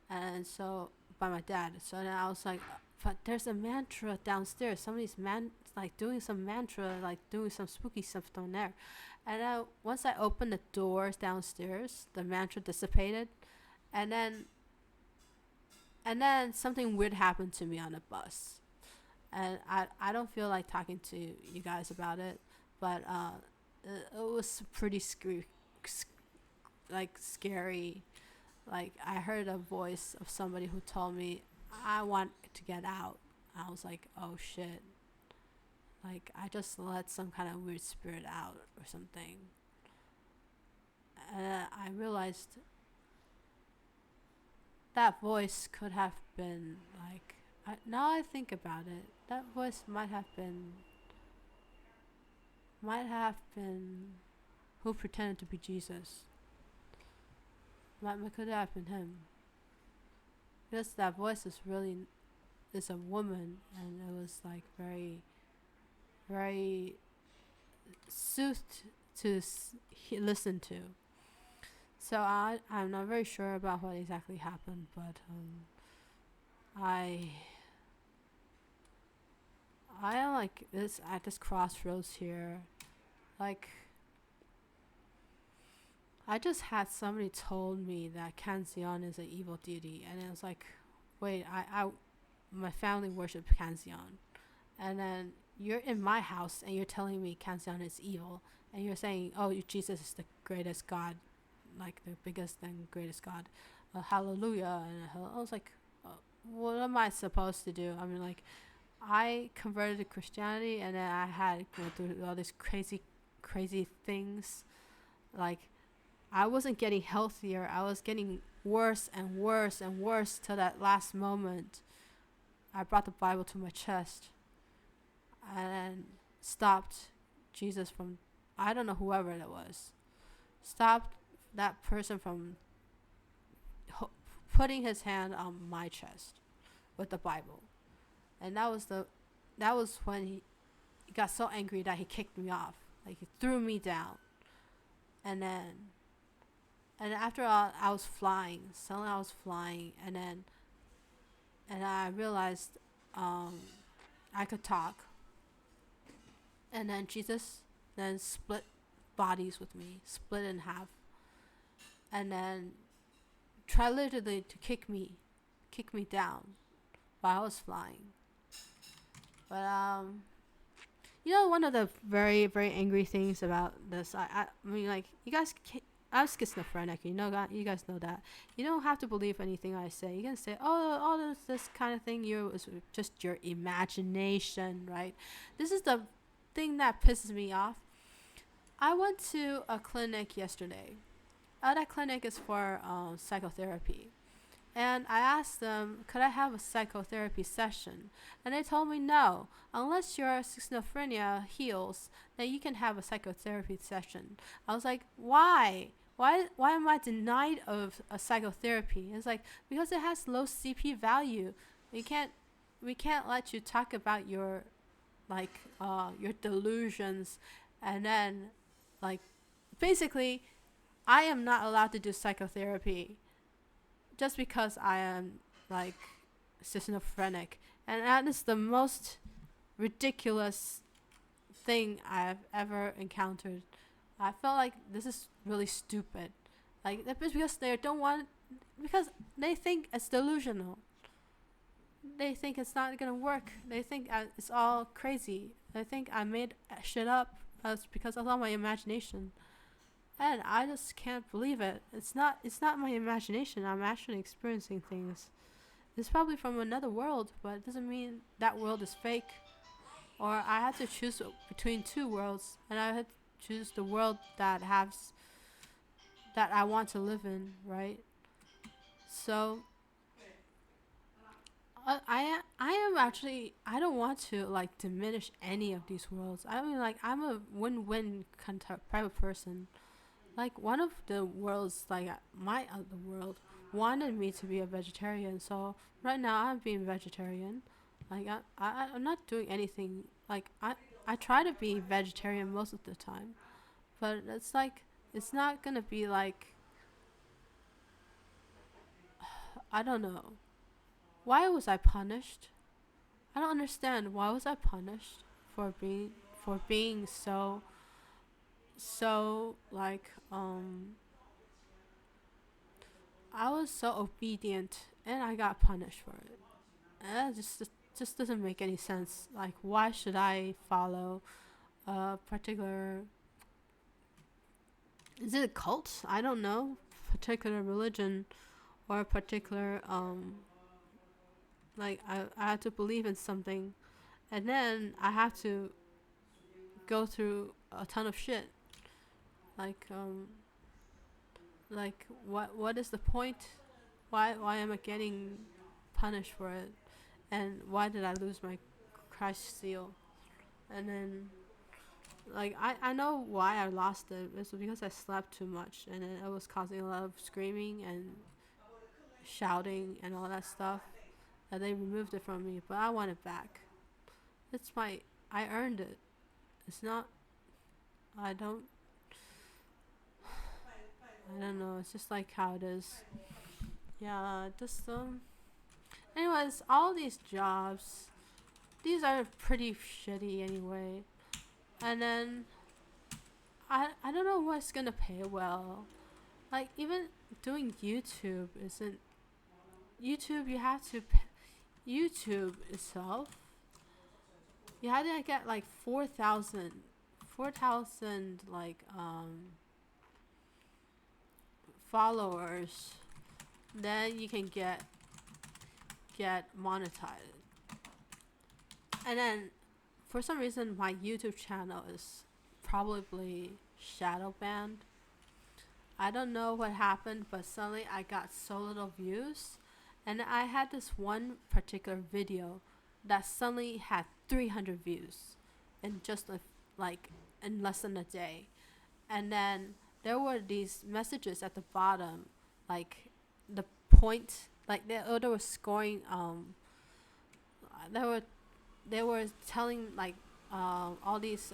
and so by my dad. So then I was like, but there's a mantra downstairs. Somebody's like doing some mantra, like doing some spooky stuff down there. And then once I opened the doors downstairs, the mantra dissipated, and then something weird happened to me on the bus. And I don't feel like talking to you guys about it, but it was pretty scary. Like I heard a voice of somebody who told me I want to get out. I was like, oh shit. Like I just let some kind of weird spirit out or something. And I realized that voice could have been like, now I think about it, that voice might have been who pretended to be Jesus. Might could have been him. Because that voice is a woman, and it was like very, very soothed to listen to. So I'm not very sure about what exactly happened, but I am like this at this crossroads here, like. I just had somebody told me that Kanzeon is an evil deity, and it was like, wait, my family worshipped Kanzeon, and then you're in my house and you're telling me Kanzeon is evil, and you're saying, oh, Jesus is the greatest God, like the biggest and greatest God, hallelujah, and I was like, what am I supposed to do? I mean, like, I converted to Christianity, and then I had to go through all these crazy things, like. I wasn't getting healthier. I was getting worse and worse and worse till that last moment. I brought the Bible to my chest and stopped Jesus from, I don't know, whoever it was, stopped that person from putting his hand on my chest with the Bible. And that was when he got so angry that he kicked me off. Like he threw me down. And after all, I was flying. Suddenly I was flying, and then and I realized um, I could talk. And then Jesus then split bodies with me, split in half, and then tried literally to kick me down while I was flying. But one of the very very angry things about this, I mean, like, you guys, I'm schizophrenic. You guys know that. You don't have to believe anything I say. You can say, oh, all this kind of thing. It's just your imagination, right? This is the thing that pisses me off. I went to a clinic yesterday. That clinic is for psychotherapy. And I asked them, could I have a psychotherapy session? And they told me no. Unless your schizophrenia heals, then you can have a psychotherapy session. I was like, why? Why am I denied of a psychotherapy? It's like, because it has low CP value. We can't let you talk about your your delusions, and then, like, basically, I am not allowed to do psychotherapy just because I am, like, schizophrenic. And that is the most ridiculous thing I've ever encountered. I felt like this is really stupid. Like, because they don't want, because they think it's delusional. They think it's not gonna work. They think it's all crazy. They think I made shit up because of all my imagination. And I just can't believe it. It's not my imagination. I'm actually experiencing things. It's probably from another world, but it doesn't mean that world is fake. Or I had to choose between two worlds, and I had to choose the world that I want to live in, right? So I am actually, I don't want to, like, diminish any of these worlds. I mean, like, I'm a win-win type of person. Like, one of the worlds, like, my other world wanted me to be a vegetarian, so right now I'm being vegetarian. Like, I'm not doing anything. Like, I try to be vegetarian most of the time, but it's like, it's not gonna be like, I don't know. Why was I punished? I don't understand. Why was I punished for being so, like, I was so obedient, and I got punished for it. And that just doesn't make any sense. Like, why should I follow a particular, is it a cult? I don't know. Particular religion, or a particular like, I had to believe in something, and then I have to go through a ton of shit. Like, what is the point? Why am I getting punished for it? And why did I lose my crash seal? And then, like, I know why I lost it. It's because I slept too much, and it was causing a lot of screaming and shouting and all that stuff. And they removed it from me, but I want it back. I earned it. It's not, I don't, I don't know. It's just like how it is. Yeah, just anyways, all these jobs, these are pretty shitty anyway. And then I don't know what's gonna pay well. Like, even doing YouTube isn't, YouTube, you have to YouTube itself, you had to get like 4,000 like followers, then you can get monetized. And then, for some reason, my YouTube channel is probably shadow banned. I don't know what happened, but suddenly I got so little views, and I had this one particular video that suddenly had 300 views in just like in less than a day. And then there were these messages at the bottom, like the point, like they were scoring. They were telling, like, all these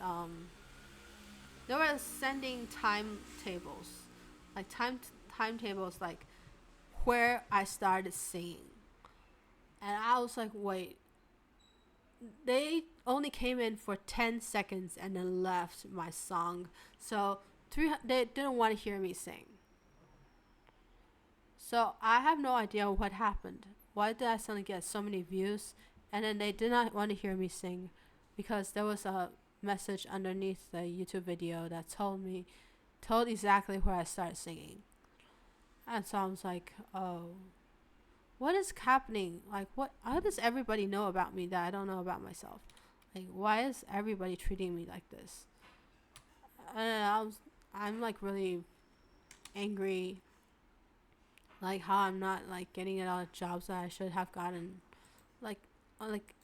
they were sending timetables, like timetables, like where I started singing. And I was like, wait, they only came in for 10 seconds and then left my song. So they didn't want to hear me sing. So I have no idea what happened. Why did I suddenly get so many views? And then they did not want to hear me sing because there was a message underneath the YouTube video that told exactly where I started singing. And so I was like, oh, what is happening? Like, how does everybody know about me that I don't know about myself? Like, why is everybody treating me like this? And I'm like really angry, like how I'm not like getting a lot of jobs that I should have gotten. Like,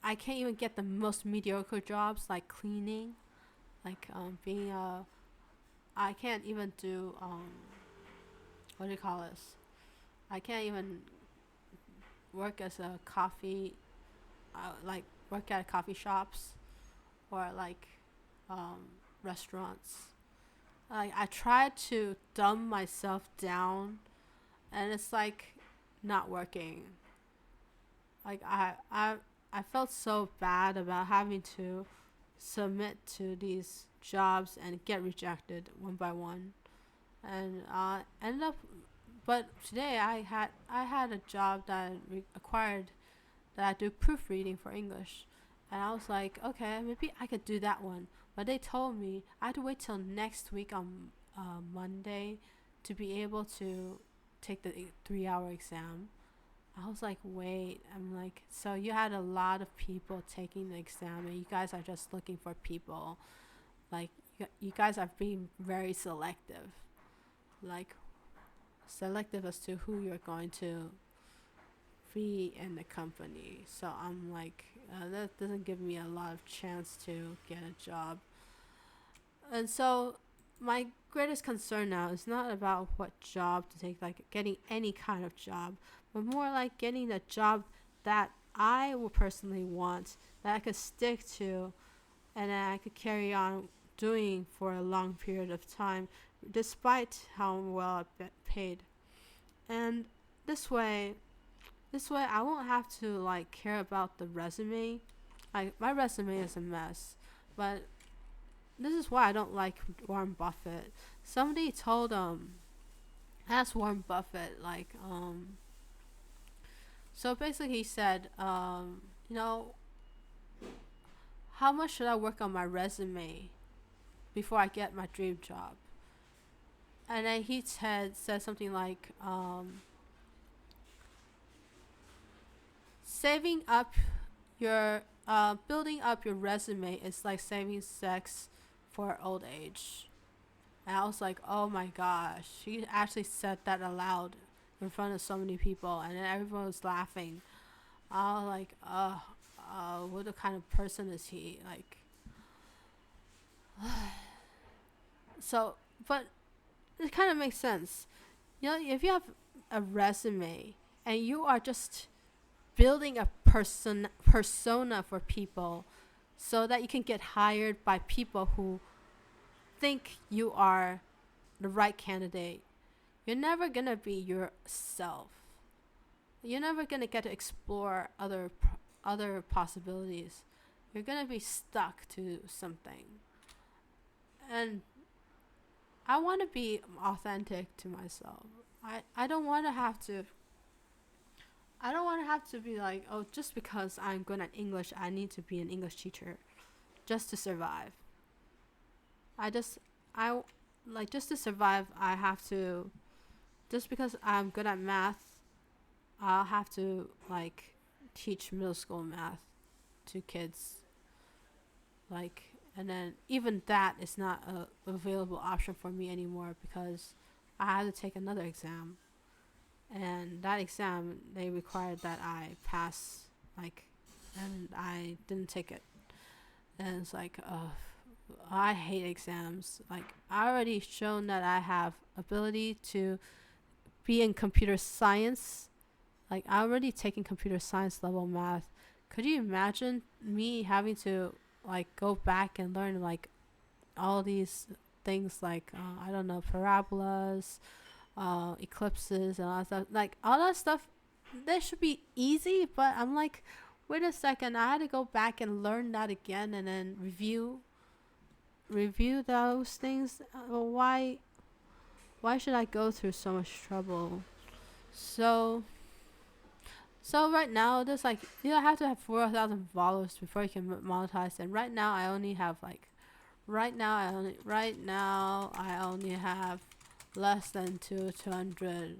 I can't even get the most mediocre jobs like cleaning, like being a. I can't even do what do you call this? I can't even work as a coffee, like work at coffee shops or like restaurants. Like I tried to dumb myself down, and it's like not working. Like I felt so bad about having to submit to these jobs and get rejected one by one, and ended up. But today I had a job that required that I do proofreading for English, and I was like, okay, maybe I could do that one. But they told me I had to wait till next week on Monday to be able to take the 3 hour exam. I was like, wait, I'm like, so you had a lot of people taking the exam, and you guys are just looking for people. Like, you guys are being very selective. Like, selective as to who you're going to be in the company. So I'm like, that doesn't give me a lot of chance to get a job. And so my greatest concern now is not about what job to take, like getting any kind of job, but more like getting the job that I will personally want, that I could stick to, and that I could carry on doing for a long period of time, despite how well I paid. And this way, I won't have to like care about the resume. Like my resume is a mess, but this is why I don't like Warren Buffett. Somebody told asked Warren Buffett like so basically he said you know, how much should I work on my resume before I get my dream job? And then he said something like saving up your building up your resume is like saving sex for old age. And I was like, oh my gosh, she actually said that aloud in front of so many people, and then everyone was laughing. I was like, what kind of person is he? Like, so, but it kind of makes sense. You know, if you have a resume and you are just building a persona for people so that you can get hired by people who think you are the right candidate, you're never gonna be yourself. You're never gonna get to explore other possibilities. You're gonna be stuck to something. And I want to be authentic to myself. I don't want to have to. I don't want to have to be like, oh, just because I'm good at English, I need to be an English teacher, just to survive. I like just to survive. I have to. Just because I'm good at math, I'll have to like teach middle school math to kids. Like, and then even that is not a available option for me anymore because I had to take another exam, and that exam they required that I pass, like, and I didn't take it. And it's like, I hate exams. Like, I already shown that I have ability to be in computer science. Like, I already taken computer science level math. Could you imagine me having to like go back and learn like all these things like I don't know, parabolas, eclipses, and all that stuff? Like all that stuff, that should be easy, but I'm like, wait a second, I had to go back and learn that again and then review those things. Well, why should I go through so much trouble? So right now there's like you have to have 4,000 followers before you can monetize, and right now I only have like right now I only have less than 200.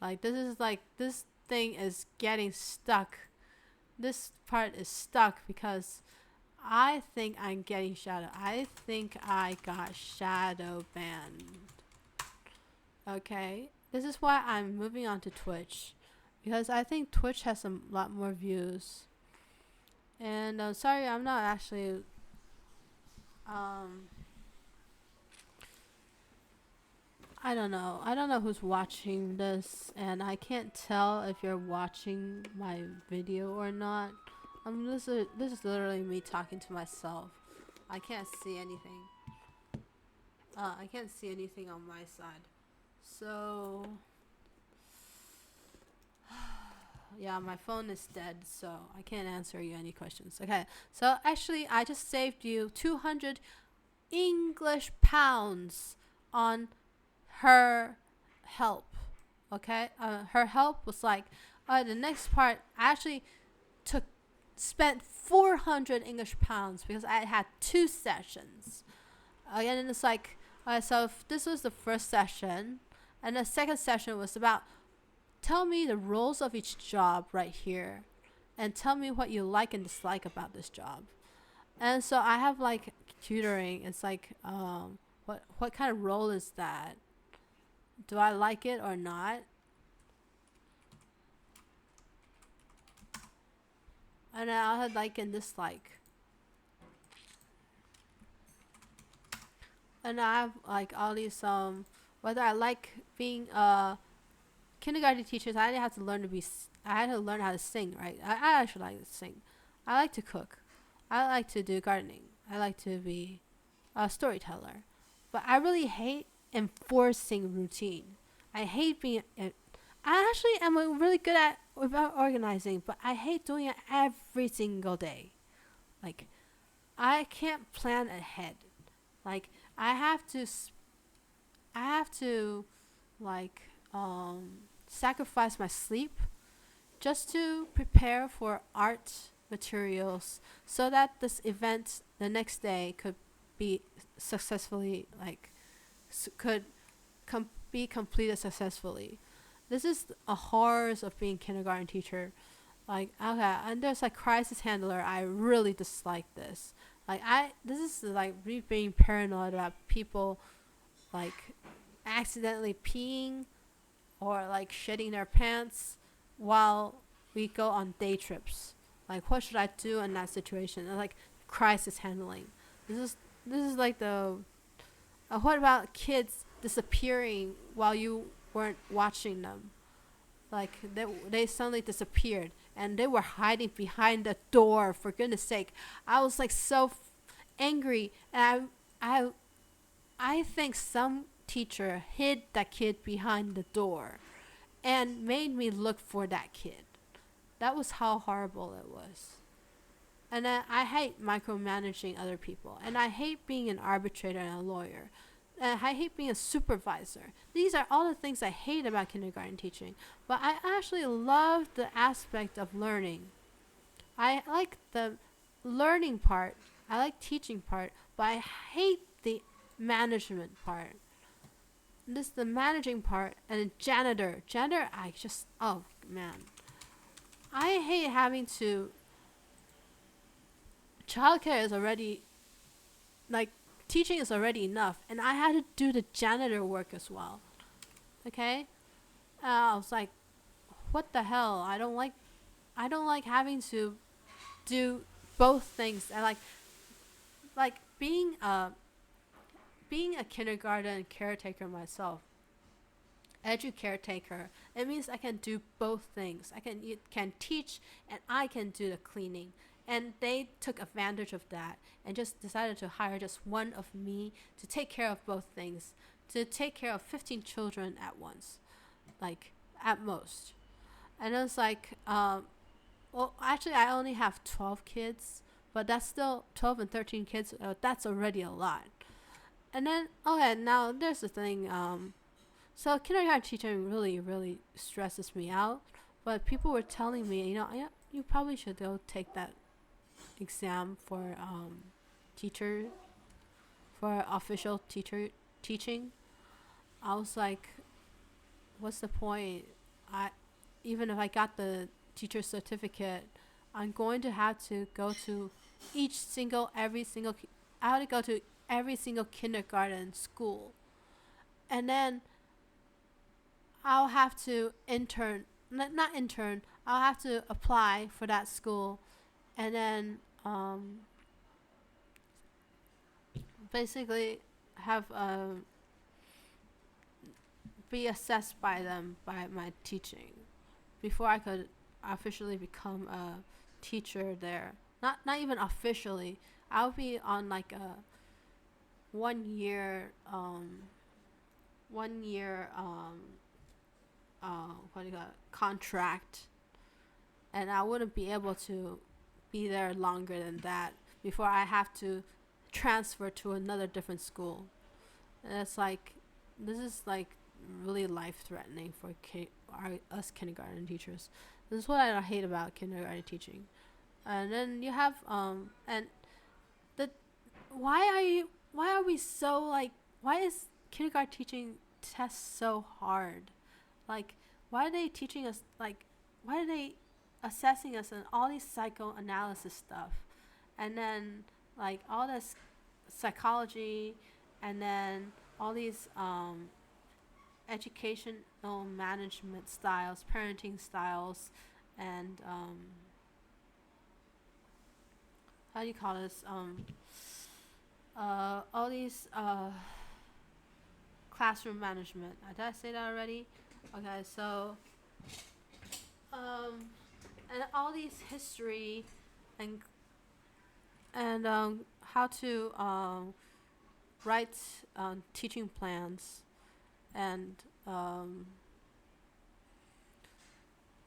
Like this thing is getting stuck. This part is stuck because I think I'm getting shadow. I think I got shadow banned. Okay, this is why I'm moving on to Twitch, because I think Twitch has a lot more views. And sorry, I'm not actually um I don't know. I don't know who's watching this, and I can't tell if you're watching my video or not. This is literally me talking to myself. I can't see anything. I can't see anything on my side. So yeah, my phone is dead, so I can't answer you any questions. Okay, so actually, I just saved you 200 English pounds on her help. Okay, her help was like, the next part I actually took spent 400 English pounds because I had 2 sessions. Again, it's like, so if this was the first session, and the second session was about tell me the roles of each job right here, and tell me what you like and dislike about this job. And so I have like tutoring. It's like, what kind of role is that? Do I like it or not? And I had like and dislike. And I have like all these whether I like being kindergarten teachers. I had to learn to be. I had to learn how to sing. Right. I actually like to sing. I like to cook. I like to do gardening. I like to be a storyteller. But I really hate enforcing routine. I hate being. I actually am really good at without organizing, but I hate doing it every single day. Like, I can't plan ahead. Like, I have to. I have to, like, sacrifice my sleep just to prepare for art materials so that this event the next day could be successfully like could be completed successfully. This is a horrors of being kindergarten teacher. Like, okay, and there's like crisis handler. I really dislike this. Like, this is like me being paranoid about people like accidentally peeing or like shitting their pants while we go on day trips. Like, what should I do in that situation? And, like, crisis handling. This is like the what about kids disappearing while you weren't watching them? Like, they suddenly disappeared and they were hiding behind the door. For goodness sake, I was like so angry, and I think some teacher hid that kid behind the door and made me look for that kid. That was how horrible it was. And I hate micromanaging other people. And I hate being an arbitrator and a lawyer. And I hate being a supervisor. These are all the things I hate about kindergarten teaching. But I actually love the aspect of learning. I like the learning part. I like teaching part. But I hate the management part. This is the managing part. And the janitor. I just, oh man. I hate having to. Childcare is already, like, teaching is already enough, and I had to do the janitor work as well. Okay, I was like, what the hell? I don't like having to do both things. And like being a kindergarten caretaker myself, caretaker, it means I can do both things. I can teach and I can do the cleaning. And they took advantage of that and just decided to hire just one of me to take care of both things, to take care of 15 children at once, like, at most. And it was like, well, actually, I only have 12 kids, but that's still 12 and 13 kids. That's already a lot. And then, okay, now there's the thing. So kindergarten teaching really, really stresses me out. But people were telling me, yeah, you probably should go take that exam for teacher, for official teacher teaching. I was like, what's the point? I Even if I got the teacher certificate, I'm going to have to go to every single. I had to go to every single kindergarten school, and then I'll have to intern. Not intern. I'll have to apply for that school, and then basically have be assessed by them by my teaching before I could officially become a teacher there. Not even officially. I'll be on like a 1 year 1 year what do you call it, contract, and I wouldn't be able to be there longer than that before I have to transfer to another different school. And it's like, this is like really life threatening for us kindergarten teachers. This is what I hate about kindergarten teaching. And then you have and the why are we so like, why is kindergarten teaching tests so hard? Like, why are they teaching us, like, why are they assessing us and all these psychoanalysis stuff, and then like all this psychology, and then all these educational management styles, parenting styles, and how do you call this? All these classroom management. Did I say that already? Okay, so and all these history and how to write teaching plans, and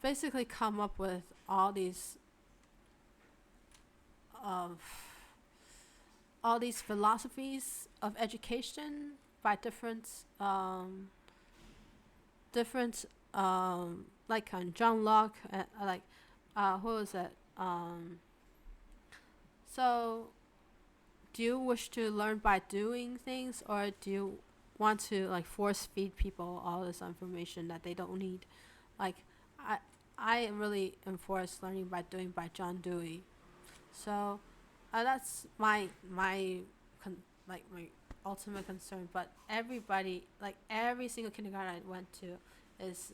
basically come up with of all these philosophies of education by different like John Locke, like who was it? So, do you wish to learn by doing things, or do you want to like force feed people all this information that they don't need? Like, I really enforce learning by doing by John Dewey. So that's like my ultimate concern. But everybody, like every single kindergarten I went to, is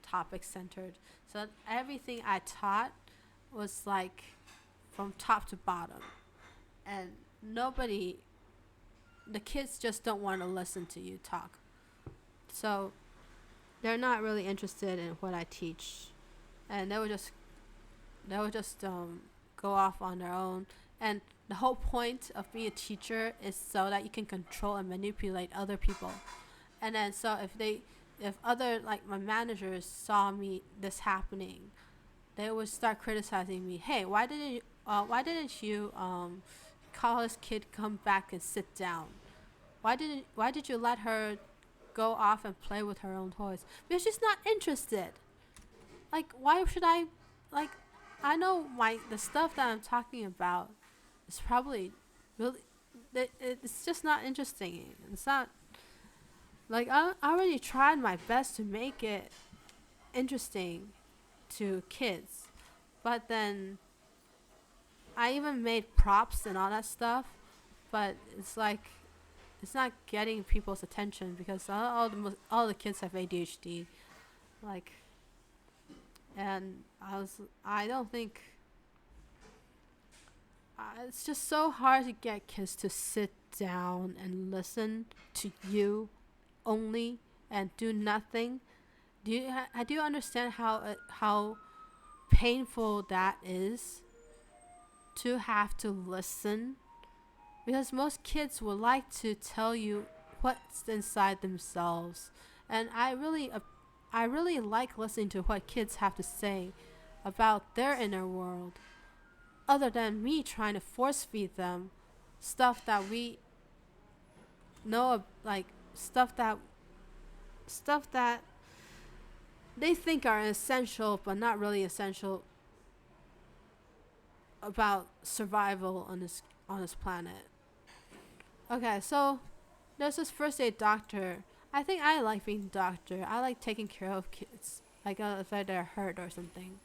topic centered. So everything I taught was like from top to bottom, and the kids just don't want to listen to you talk. So they're not really interested in what I teach, and they would just go off on their own. And the whole point of being a teacher is so that you can control and manipulate other people. And then so if other, like my managers, saw me this happening, they would start criticizing me. Hey, why didn't you call this kid, come back and sit down? Why did you let her go off and play with her own toys? Because she's not interested. Like, why should I, like, I know the stuff that I'm talking about is probably really, it's just not interesting. It's not, like, I already tried my best to make it interesting to kids, but then I even made props and all that stuff, but it's like, it's not getting people's attention because all the kids have ADHD, like, and I don't think, it's just so hard to get kids to sit down and listen to you only and do nothing. Do you understand how painful that is, to have to listen? Because most kids would like to tell you what's inside themselves, and I I really like listening to what kids have to say about their inner world, other than me trying to force feed them stuff that we know, like stuff that they think are essential but not really essential about survival on this planet. Okay, so there's this first aid doctor. I think I like being a doctor. I like taking care of kids, like if they're hurt or something.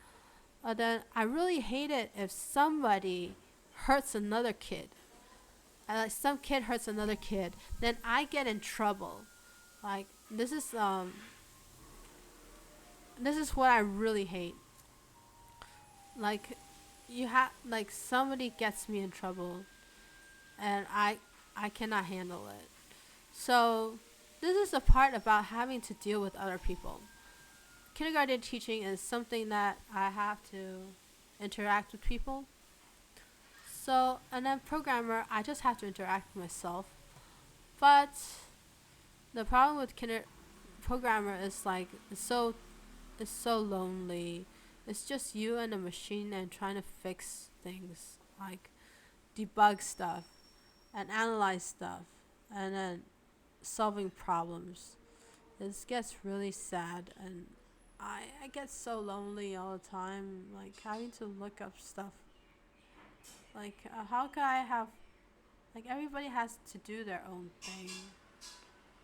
But then I really hate it if somebody hurts another kid. Like some kid hurts another kid, then I get in trouble. Like this is what I really hate. Like like somebody gets me in trouble, and I cannot handle it. So this is the part about having to deal with other people. Kindergarten teaching is something that I have to interact with people. So, and then programmer, I just have to interact with myself. But the problem with programmer is like it's so lonely. It's just you and a machine and trying to fix things, like debug stuff and analyze stuff and then solving problems. This gets really sad, and I get so lonely all the time, like having to look up stuff. Like how could I have, like everybody has to do their own thing.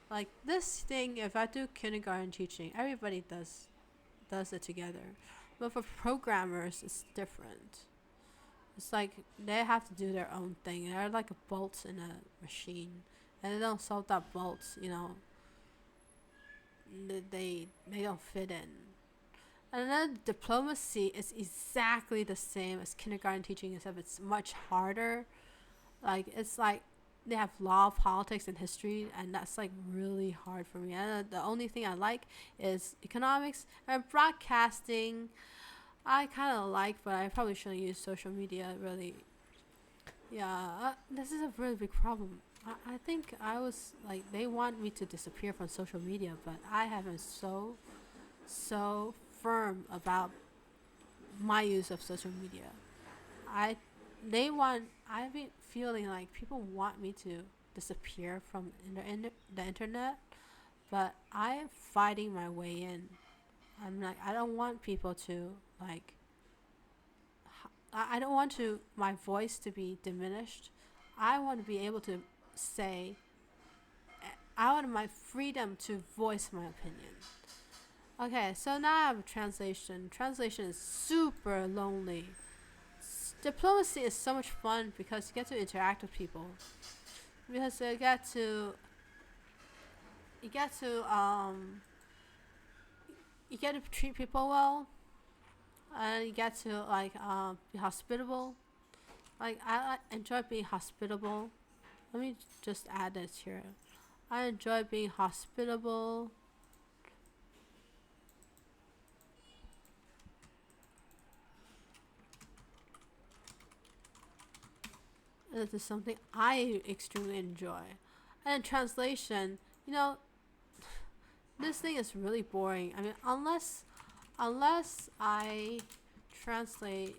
Like this thing, if I do kindergarten teaching, everybody does it together. But for programmers, it's different. It's like they have to do their own thing. They're like a bolt in a machine, and they don't solve that bolt. They don't fit in. And then diplomacy is exactly the same as kindergarten teaching, except it's much harder. Like it's like they have law, politics, and history, and that's like really hard for me. And the only thing I like is economics and broadcasting. I kind of like, but I probably shouldn't use social media really. Yeah, this is a really big problem. I think I was like, they want me to disappear from social media, but I have been so firm about my use of social media. I I've been feeling like people want me to disappear from the internet, but I am fighting my way in. I'm like, I don't want people to like I don't want to my voice to be diminished. I want to be able to say, I want my freedom to voice my opinion. Okay, so now I have a translation. Translation is super lonely. Diplomacy is so much fun because you get to interact with people. Because you get to you get to treat people well, and you get to be hospitable. Like I enjoy being hospitable. Let me just add this here. I enjoy being hospitable. This is something I extremely enjoy. And in translation, this thing is really boring. I mean, unless I translate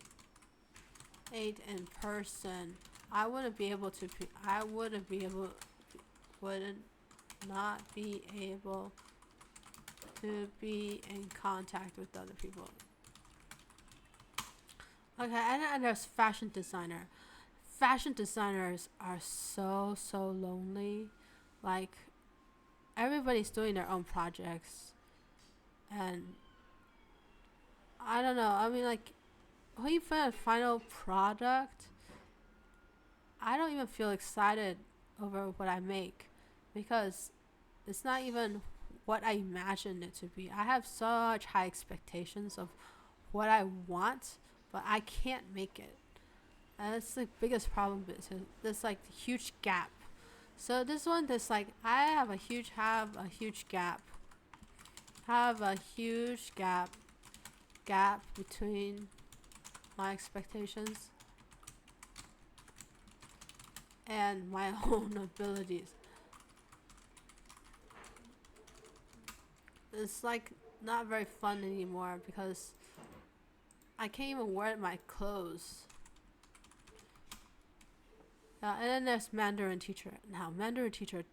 it in person, I wouldn't be able to. I wouldn't be able. Wouldn't not be able to be in contact with other people. Okay, and then there's fashion designer. Fashion designers are so lonely. Like everybody's doing their own projects, and I don't know. I mean, like when you find a final product, I don't even feel excited over what I make because it's not even what I imagined it to be. I have such high expectations of what I want, but I can't make it. And that's the biggest problem. There's like a huge gap. So this one, there's like I have a huge gap. Have a huge gap between my expectations and my own abilities. It's like not very fun anymore because I can't even wear my clothes. And then there's Mandarin teacher. Now Mandarin teacher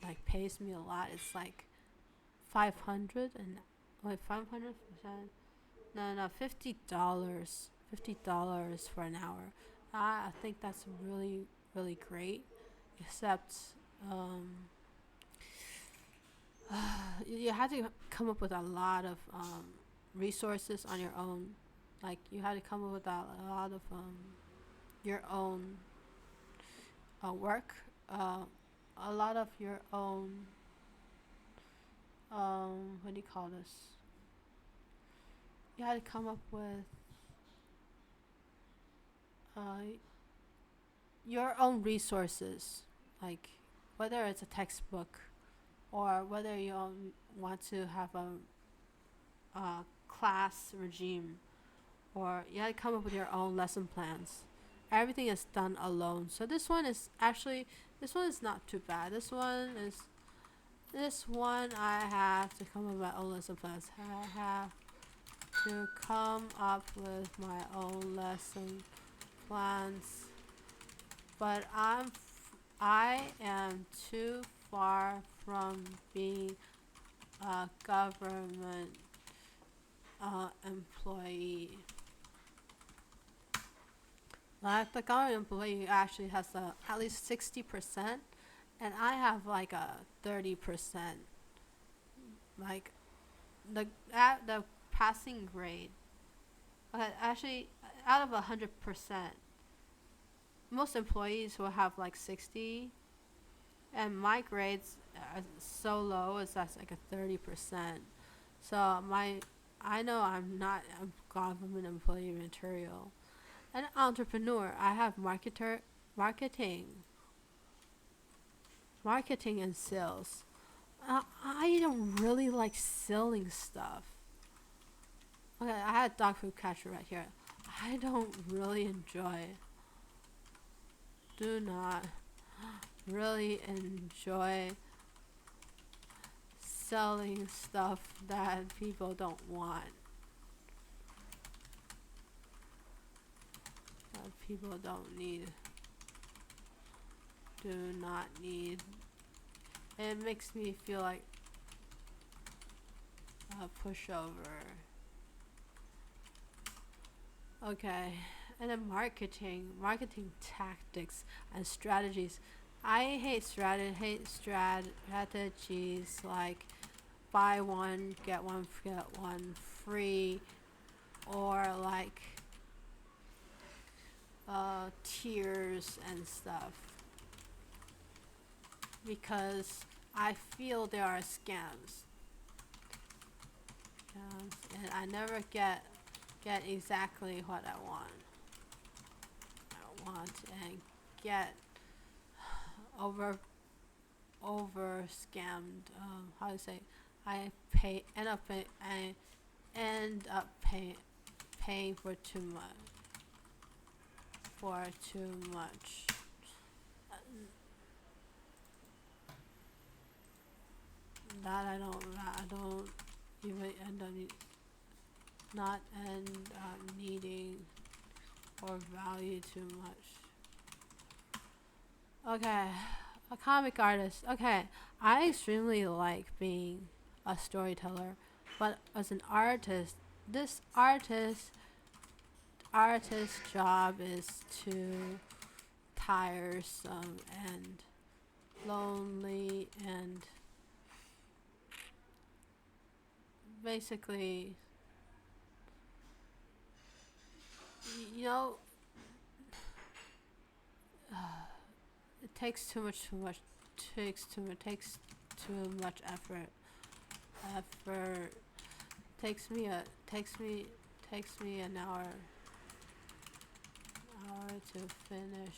like pays me a lot. It's like 500 and wait 500. No, $50. $50 for an hour. I think that's really really great. Except you had to come up with a lot of resources on your own. Like you had to come up with a lot of your own work, a lot of your own what do you call this? You had to come up with your own resources, like whether it's a textbook or whether you want to have a class regime, or you had to come up with your own lesson plans. Everything is done alone. So this one is not too bad. This one I have to come up with my own lesson plans. I have to come up with my own lesson plans. But I am too far from being a government employee. Like the government employee actually has at least 60%, and I have like a 30%. Like the passing grade. Okay, actually, out of 100%, most employees will have like 60, and my grades are so low. It's that's like a 30%. So I know I'm not a government employee material. An entrepreneur. I have marketing and sales. I don't really like selling stuff. Okay, I had dog food catcher right here. I don't really do not really enjoy selling stuff that people don't want. That people don't need. Do not need. It makes me feel like a pushover. Okay, and then marketing tactics and strategies. I hate strategies like buy one get one free, or like tiers and stuff, because I feel there are scams. And I never get exactly what I want. And get over scammed. How to say? I end up paying for too much. That I don't even end up not end up needing or value too much. Okay, a comic artist. Okay, I extremely like being a storyteller, but as an artist, this artist job is too tiresome and lonely, and basically, you know, it takes too much effort. Takes me an hour to finish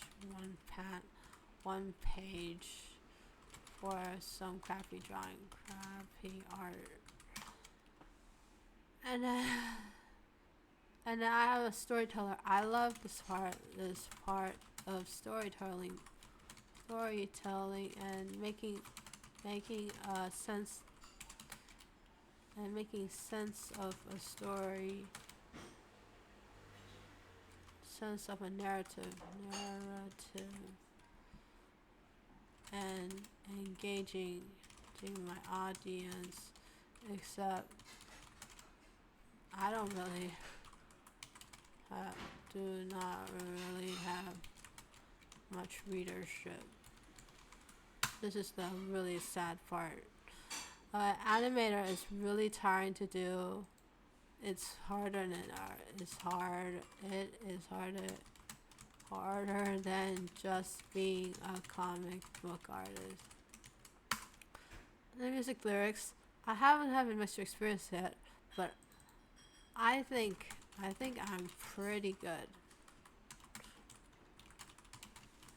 one page for some crappy art. And then I have a storyteller. I love this part of storytelling and making sense and making sense of a story, sense of a narrative, and engaging to my audience. Except I don't really do not really have much readership. This is the really sad part. Animator is really tiring to do. It's harder than art. It's hard. It is harder than just being a comic book artist. The music lyrics, I haven't had much experience yet, but I think I'm pretty good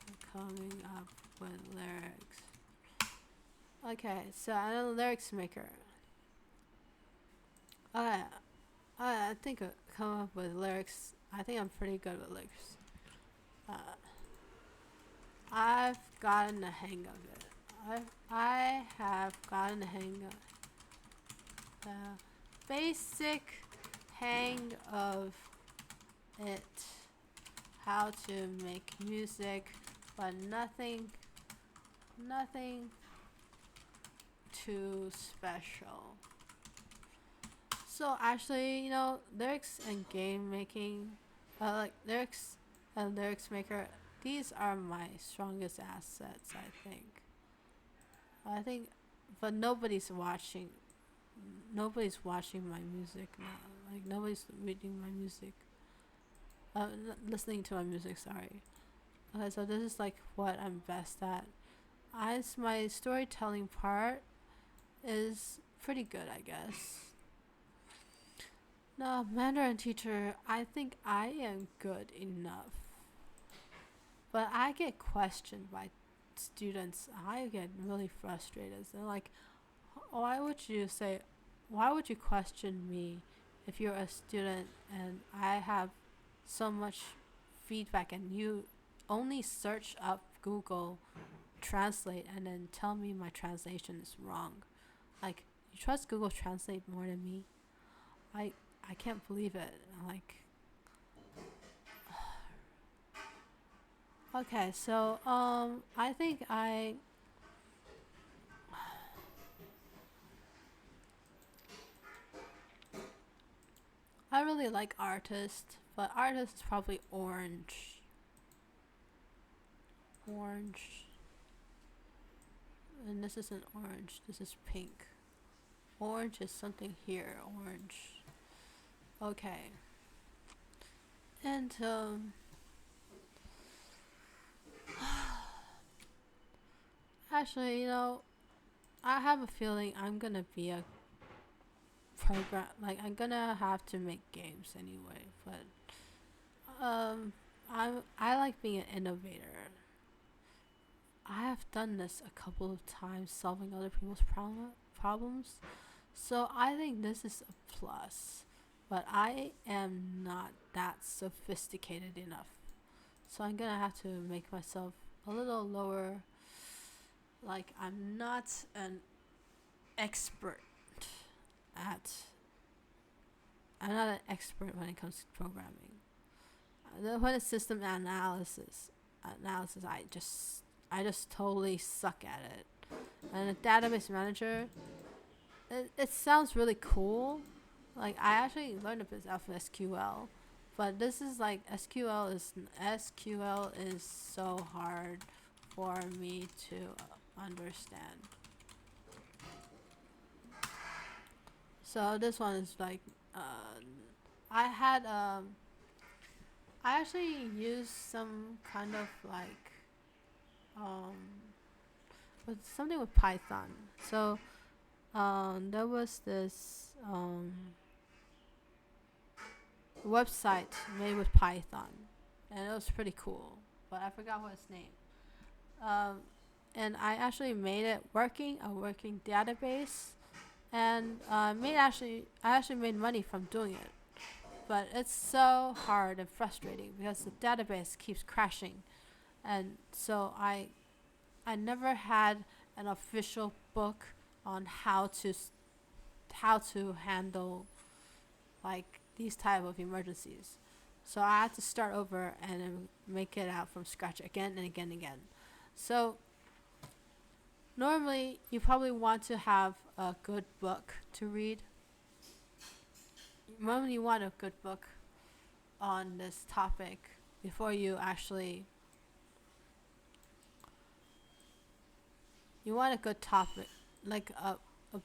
at coming up with lyrics. Okay, so I'm a lyrics maker. I think come up with lyrics. I think I'm pretty good with lyrics. I've gotten the hang of it. I have gotten the hang of the basic hang of it. How to make music, but nothing too special. So actually, lyrics and game making, like lyrics and lyrics maker, these are my strongest assets, I think, but nobody's watching my music now. Like nobody's reading my music, listening to my music. Sorry. Okay, so this is like what I'm best at. My storytelling part is pretty good, I guess. No, Mandarin teacher, I think I am good enough. But I get questioned by students. I get really frustrated. They're like, why would you question me if you're a student and I have so much feedback and you only search up Google Translate and then tell me my translation is wrong? Like, you trust Google Translate more than me? I can't believe it. Like, okay, so I think I really like artist, but artist is probably orange. And this isn't orange, this is pink. Orange is something here, orange. Okay. And actually, I have a feeling I'm gonna be a I'm gonna have to make games anyway, but I like being an innovator. I have done this a couple of times, solving other people's problems, so I think this is a plus. But I am not that sophisticated enough, so I'm gonna have to make myself a little lower. Like, I'm not an expert I'm not an expert when it comes to programming. When it's system analysis, I just totally suck at it. And a database manager, it sounds really cool. Like, I actually learned a bit of SQL, but this is like SQL is so hard for me to understand. So this one is like, I actually used some kind of like, with something with Python. So, there was this website made with Python, and it was pretty cool. But I forgot what its name. And I actually made it a working database, and I actually made money from doing it. But it's so hard and frustrating because the database keeps crashing, and so I never had an official book on how to handle like these type of emergencies. So I had to start over and then make it out from scratch again and again and again. So normally you probably want to have a good book to read. Normally you want a good book on this topic before you actually you want a good topic, like a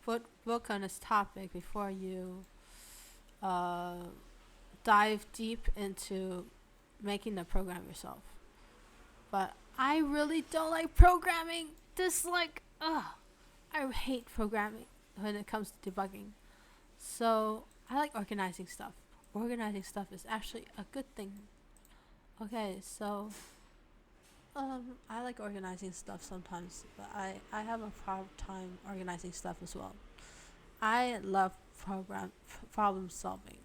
book on this topic before you uh, dive deep into making the program yourself. But I really don't like programming. I hate programming when it comes to debugging. So I like organizing stuff. Organizing stuff is actually a good thing. Okay, so I like organizing stuff sometimes, but I have a time organizing stuff as well. I love problem solving,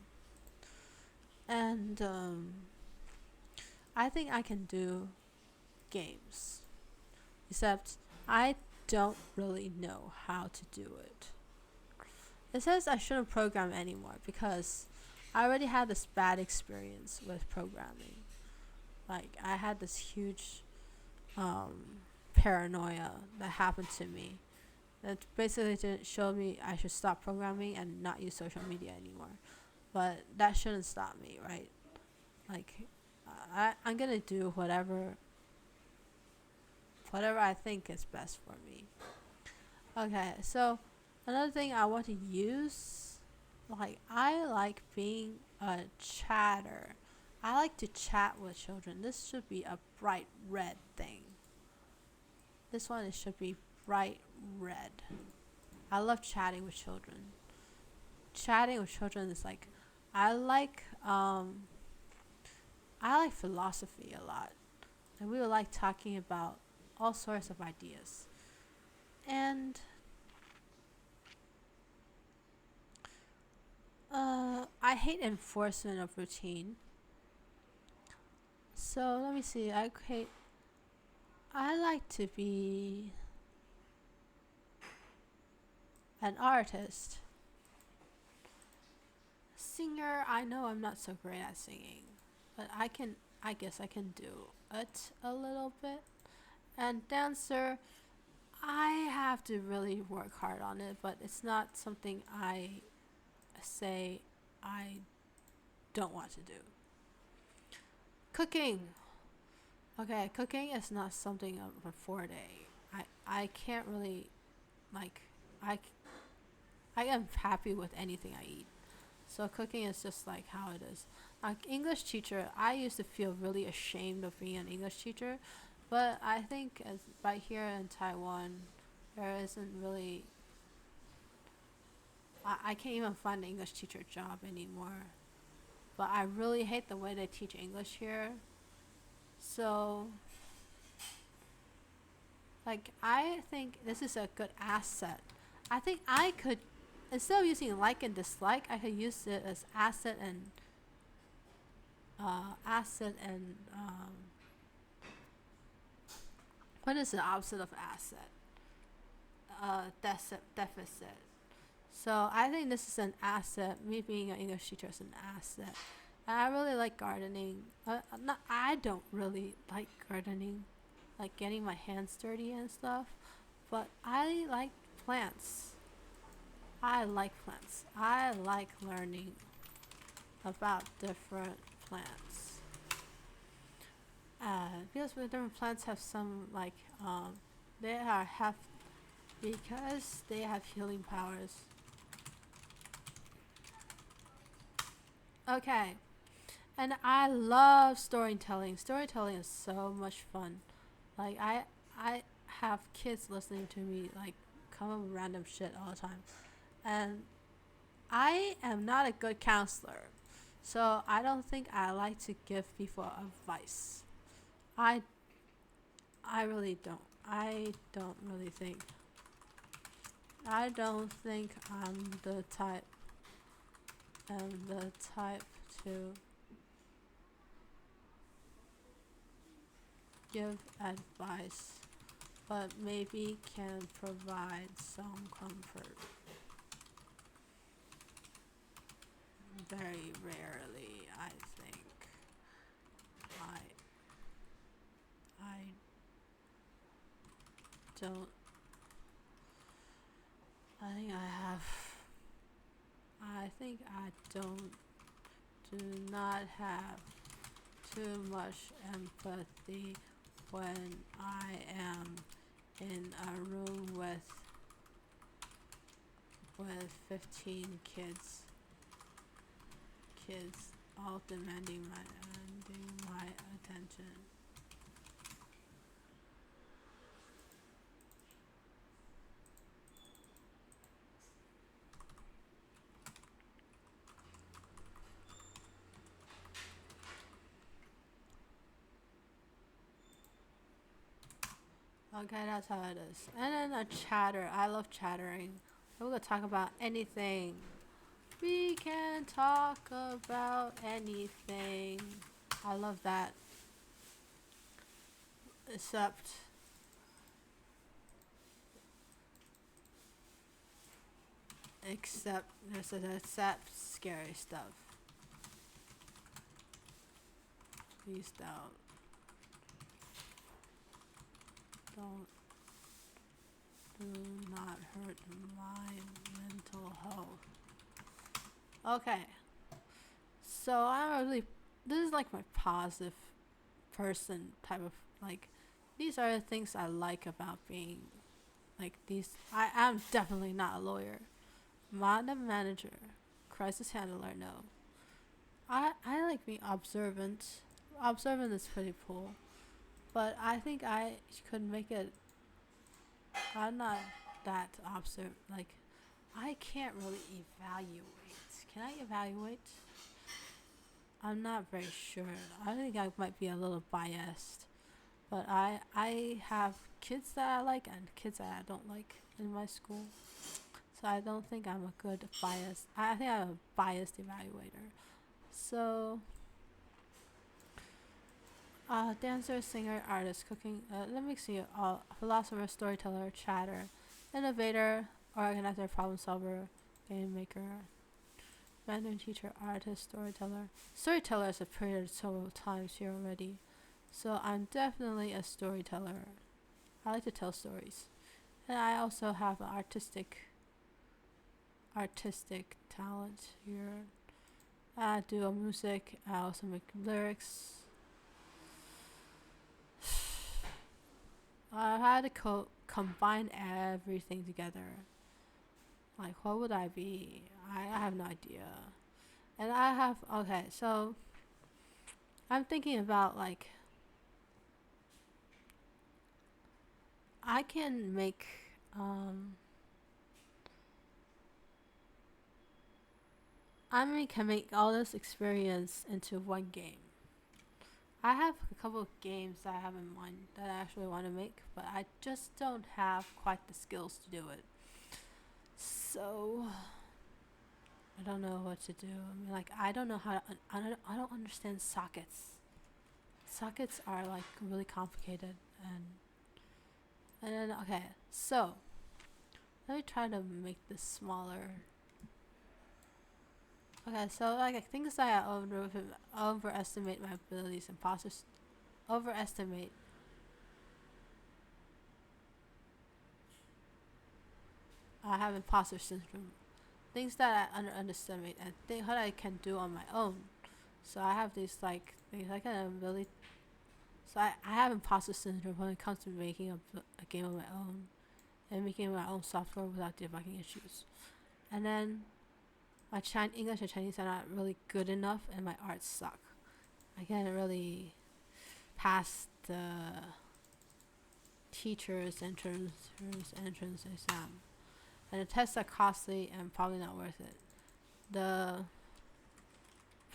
and I think I can do games, except I don't really know how to do it. It says I shouldn't program anymore because I already had this bad experience with programming. Like I had this huge paranoia that happened to me that basically didn't show me I should stop programming and not use social media anymore. But that shouldn't stop me, right? Like I'm gonna do whatever I think is best for me. Okay, so another thing I want to use, like I like being a chatter. I like to chat with children. This should be a bright red thing. This one should be bright red. I love chatting with children. Chatting with children is like, I like philosophy a lot, and we would like talking about all sorts of ideas. And I hate enforcement of routine. So let me see. I like to be an artist. Singer, I know I'm not so great at singing, but I guess I can do it a little bit. And dancer, I have to really work hard on it, but it's not something I say I don't want to do. Cooking. Okay, cooking is not something of a forte. I can't really, like, I, I am happy with anything I eat. So cooking is just like how it is. English teacher, I used to feel really ashamed of being an English teacher, but I think as by here in Taiwan, there isn't really. I can't even find an English teacher job anymore. But I really hate the way they teach English here. So, like, I think this is a good asset. I think I could, instead of using like and dislike, I could use it as asset and what is the opposite of asset? Deficit. So I think this is an asset. Me being an English teacher is an asset. And I really like gardening. I don't really like gardening, like getting my hands dirty and stuff. But I like plants. I like plants. I like learning about different plants. Because different plants have some like they are have because they have healing powers. Okay. And I love storytelling. Storytelling is so much fun. Like I have kids listening to me like come up with random shit all the time. And I am not a good counselor. So I don't think I like to give people advice. I really don't. I don't think I'm the type to give advice, but maybe can provide some comfort. very rarely, I think. I don't. I think I have. I think I don't. Do not have too much empathy when I am in a room with 15 kids all demanding my attention. Okay, that's how it is. And then a chatter. I love chattering. We're gonna talk about anything. We can talk about anything. I love that. Except except scary stuff. Please don't do not hurt my mental health. Okay. So I'm really this is like my positive person type of like these are the things I like about being like these I am definitely not a lawyer. Not a manager. Crisis handler, no. I like being observant. Observant is pretty cool. But I think I could make it I'm not that observant like I can't really evaluate. Can I evaluate? I'm not very sure. I think I might be a little biased. But I have kids that I like and kids that I don't like in my school. So I don't think I'm a good bias. I think I'm a biased evaluator. So, dancer, singer, artist, cooking. Let me see. Philosopher, storyteller, chatter, innovator, organizer, problem solver, game maker, Mandarin teacher, artist, storyteller. Storyteller has appeared several times here already. So I'm definitely a storyteller. I like to tell stories. And I also have an artistic talent here. I do music. I also make lyrics. I had to combine everything together. Like, what would I be? I have no idea. And I have, okay, so I'm thinking about like, I can make, can make all this experience into one game. I have a couple of games that I have in mind that I actually want to make, but I just don't have quite the skills to do it. So I don't know what to do. I mean, like I don't know how to. I don't understand sockets. Sockets are like really complicated, and then okay. So let me try to make this smaller. Okay, so like things that I overestimate my abilities, imposters overestimate. I have imposter syndrome. Things that I underestimate and think what I can do on my own. So I have these like things I can really. So I have imposter syndrome when it comes to making a game of my own and making my own software without debugging issues. And then my English and Chinese are not really good enough, and my arts suck. I can't really pass the teacher's entrance exam, and the tests are costly and probably not worth it. The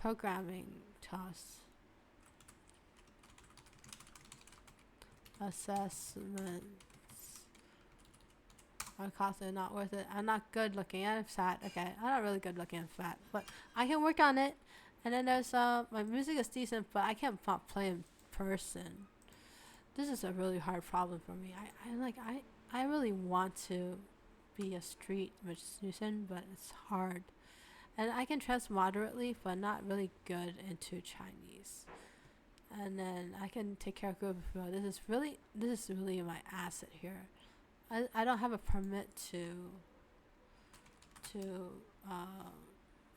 programming tests, assessments are costly and not worth it. I'm not good looking. I'm fat. Okay, I'm not really good looking. I'm fat, but I can work on it. And then there's my music is decent, but I can't play in person. This is a really hard problem for me. I really want to be a street musician, but it's hard. And I can trans moderately, but not really good into Chinese. And then I can take care of group of people. This is really my asset here. I don't have a permit to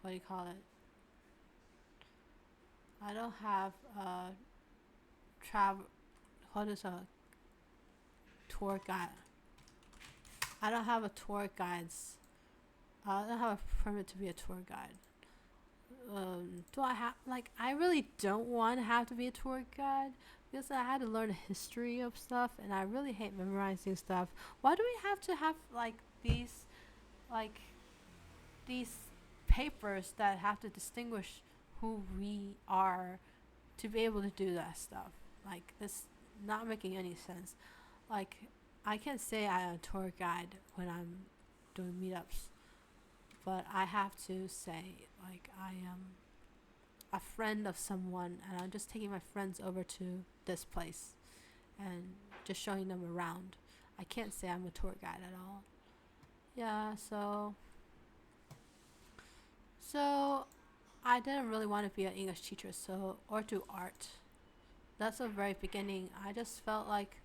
what do you call it? I don't have travel. What is a tour guide? I don't have a tour guide's. I don't have a permit to be a tour guide. Do I have like? I really don't want to have to be a tour guide because I had to learn the history of stuff, and I really hate memorizing stuff. Why do we have to have like these papers that have to distinguish who we are to be able to do that stuff? Like this, not making any sense. Like I can say I'm a tour guide when I'm doing meetups, but I have to say like I am a friend of someone and I'm just taking my friends over to this place and just showing them around. I can't say I'm a tour guide at all. Yeah, so I didn't really want to be an English teacher, so or do art. That's the very beginning. I just felt like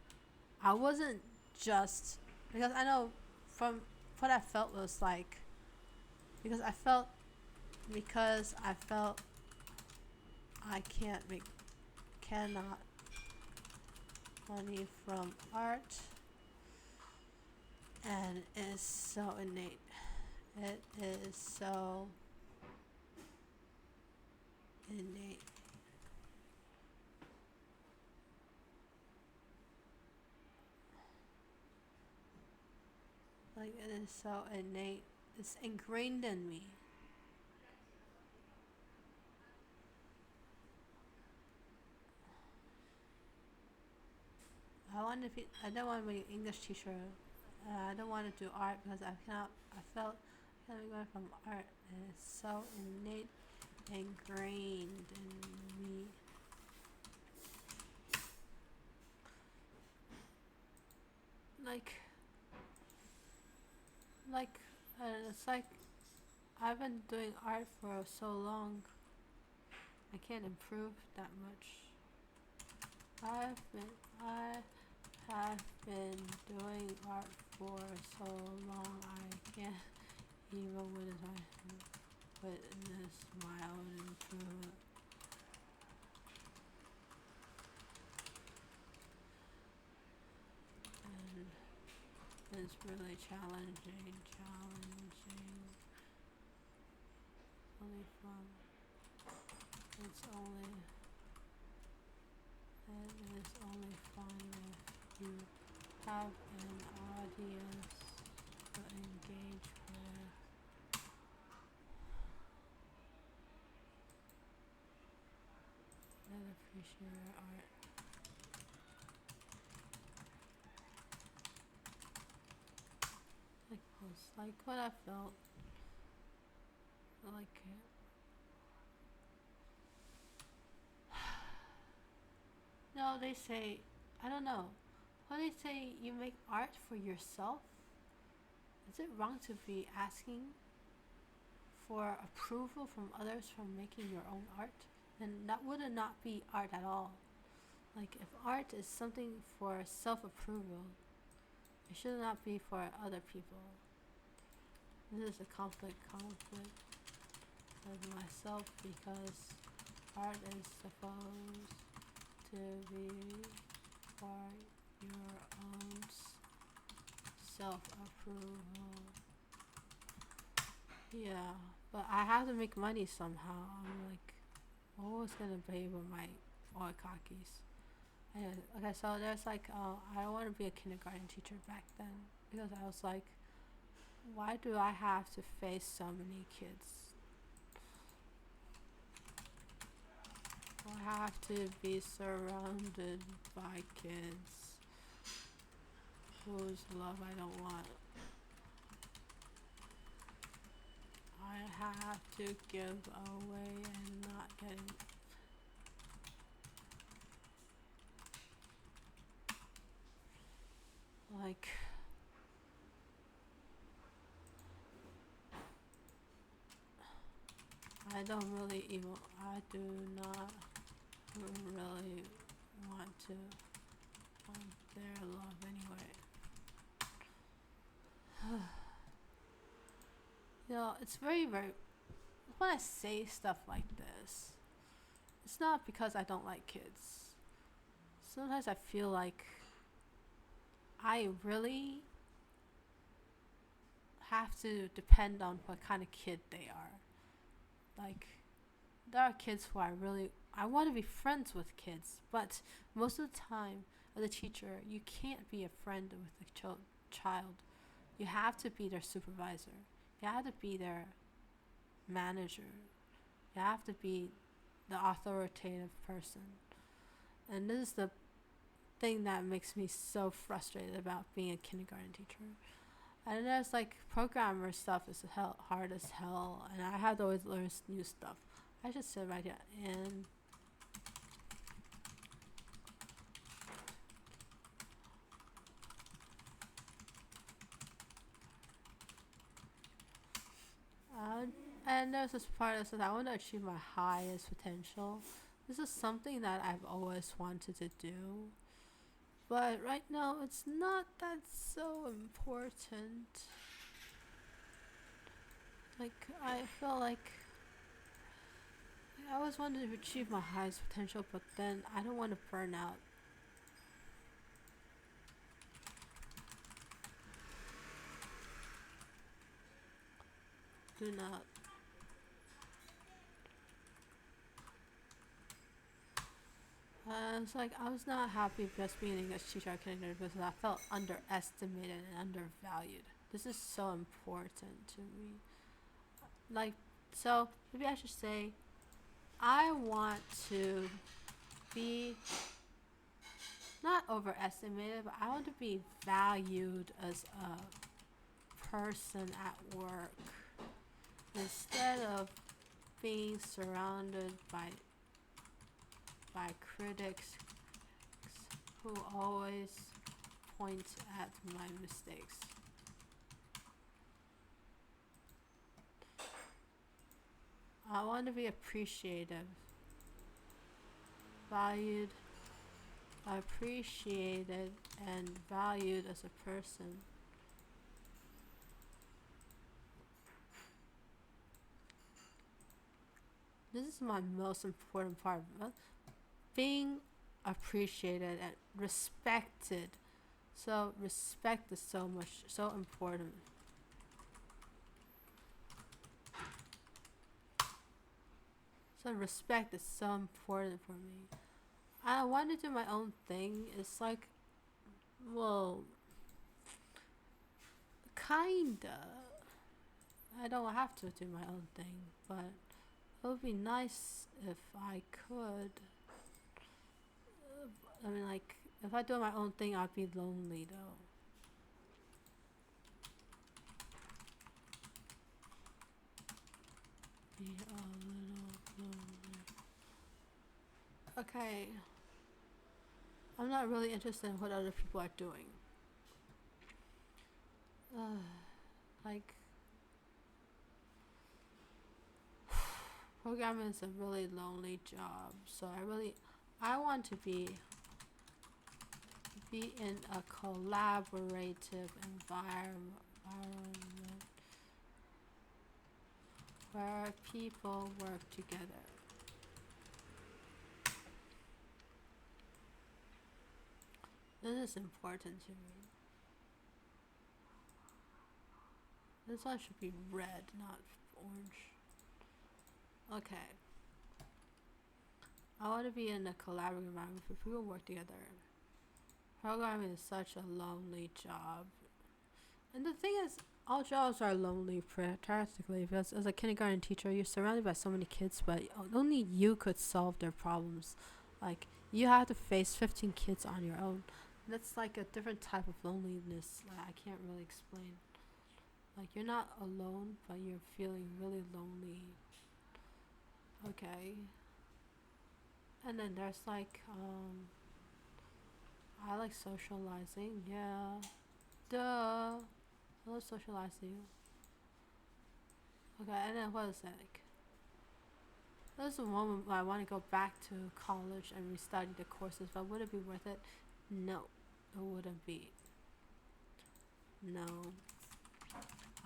I wasn't just because I know from what I felt was like because I felt I cannot money from art, and it's so innate. It is so innate. Like it is so innate. It's ingrained in me. I don't want to be an English teacher. I don't want to do art because I cannot. I felt I cannot go from art, and it's so innate, ingrained in me. Like, like, it's like I've been doing art for so long. I can't improve that much. I've been I have been doing art for so long. I can't even witness my own improvement. And it's really challenging. Only fun. It's only It is only fun if you have an audience to engage with and appreciate your art. Like this, like what I felt like. No, they say, I don't know. When they say you make art for yourself, is it wrong to be asking for approval from others from making your own art? Then that would not be art at all. Like if art is something for self-approval, it should not be for other people. This is a conflict with myself because art is supposed to be for your own self-approval. Yeah, but I have to make money somehow. I'm like always gonna pay for my oikakis. Anyway, okay, so there's like I don't want to be a kindergarten teacher back then because I was like, why do I have to face so many kids? I have to be surrounded by kids whose love I don't want. I have to give away and not get it. Like I don't really even. I do not really want to want their love anyway. It's very, very. When I say stuff like this, it's not because I don't like kids. Sometimes I feel like I really have to depend on what kind of kid they are. Like, there are kids who I want to be friends with kids, but most of the time, as a teacher, you can't be a friend with a child. You have to be their supervisor. You have to be their manager. You have to be the authoritative person. And this is the thing that makes me so frustrated about being a kindergarten teacher. And there's like programmer stuff is hard as hell, and I had to always learn new stuff. I should sit right here and and there's this part that says I want to achieve my highest potential. This is something that I've always wanted to do, but right now it's not that so important. Like, I feel like I always wanted to achieve my highest potential, but then I don't want to burn out. Do not. It's like I was not happy just being an English teacher at kindergarten because I felt underestimated and undervalued. This is so important to me. Like, so maybe I should say, I want to be not overestimated, but I want to be valued as a person at work instead of being surrounded by critics who always point at my mistakes. I want to be appreciative, valued, appreciated, and valued as a person. This is my most important part. Being appreciated and respected. So respect is so important. So respect is so important for me. I want to do my own thing. It's like, well, kinda. I don't have to do my own thing, but it would be nice if I could. I mean, like, if I do my own thing, I'd be lonely though. Be a little lonely. Okay. I'm not really interested in what other people are doing. Like, programming is a really lonely job, so I want to be in a collaborative environment where people work together. This is important to me. This one should be red, not orange. Okay. I want to be in a collaborative environment where people work together. Programming is such a lonely job. And the thing is, all jobs are lonely practically because as a kindergarten teacher, you're surrounded by so many kids, but only you could solve their problems. Like, you have to face 15 kids on your own. That's like a different type of loneliness that I can't really explain. Like, you're not alone, but you're feeling really lonely. Okay. And then there's like, I like socializing, yeah. Duh. I love socializing. Okay, and then what is that like? There's a moment where I want to go back to college and restudy the courses, but would it be worth it? No, it wouldn't be. No,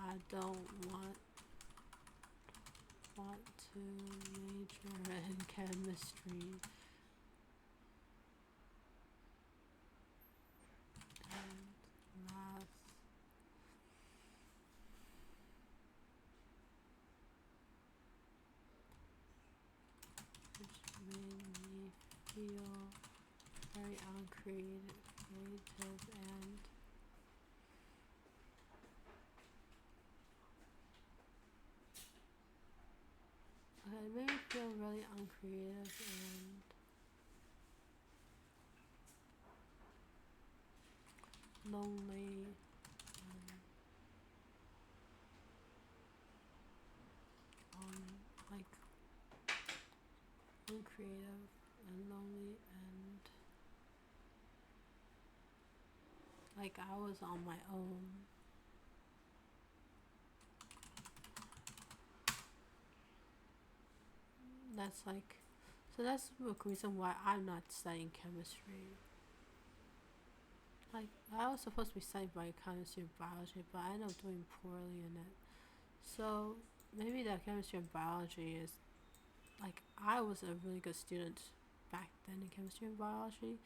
I don't want to major in chemistry and math. Which made me feel very uncreative and it made me feel really uncreative and lonely. Like uncreative and lonely and like I was on my own. That's like, so that's the reason why I'm not studying chemistry. Like I was supposed to be studying biochemistry and biology, but I ended up doing poorly in it. So maybe that chemistry and biology is like I was a really good student back then in chemistry and biology,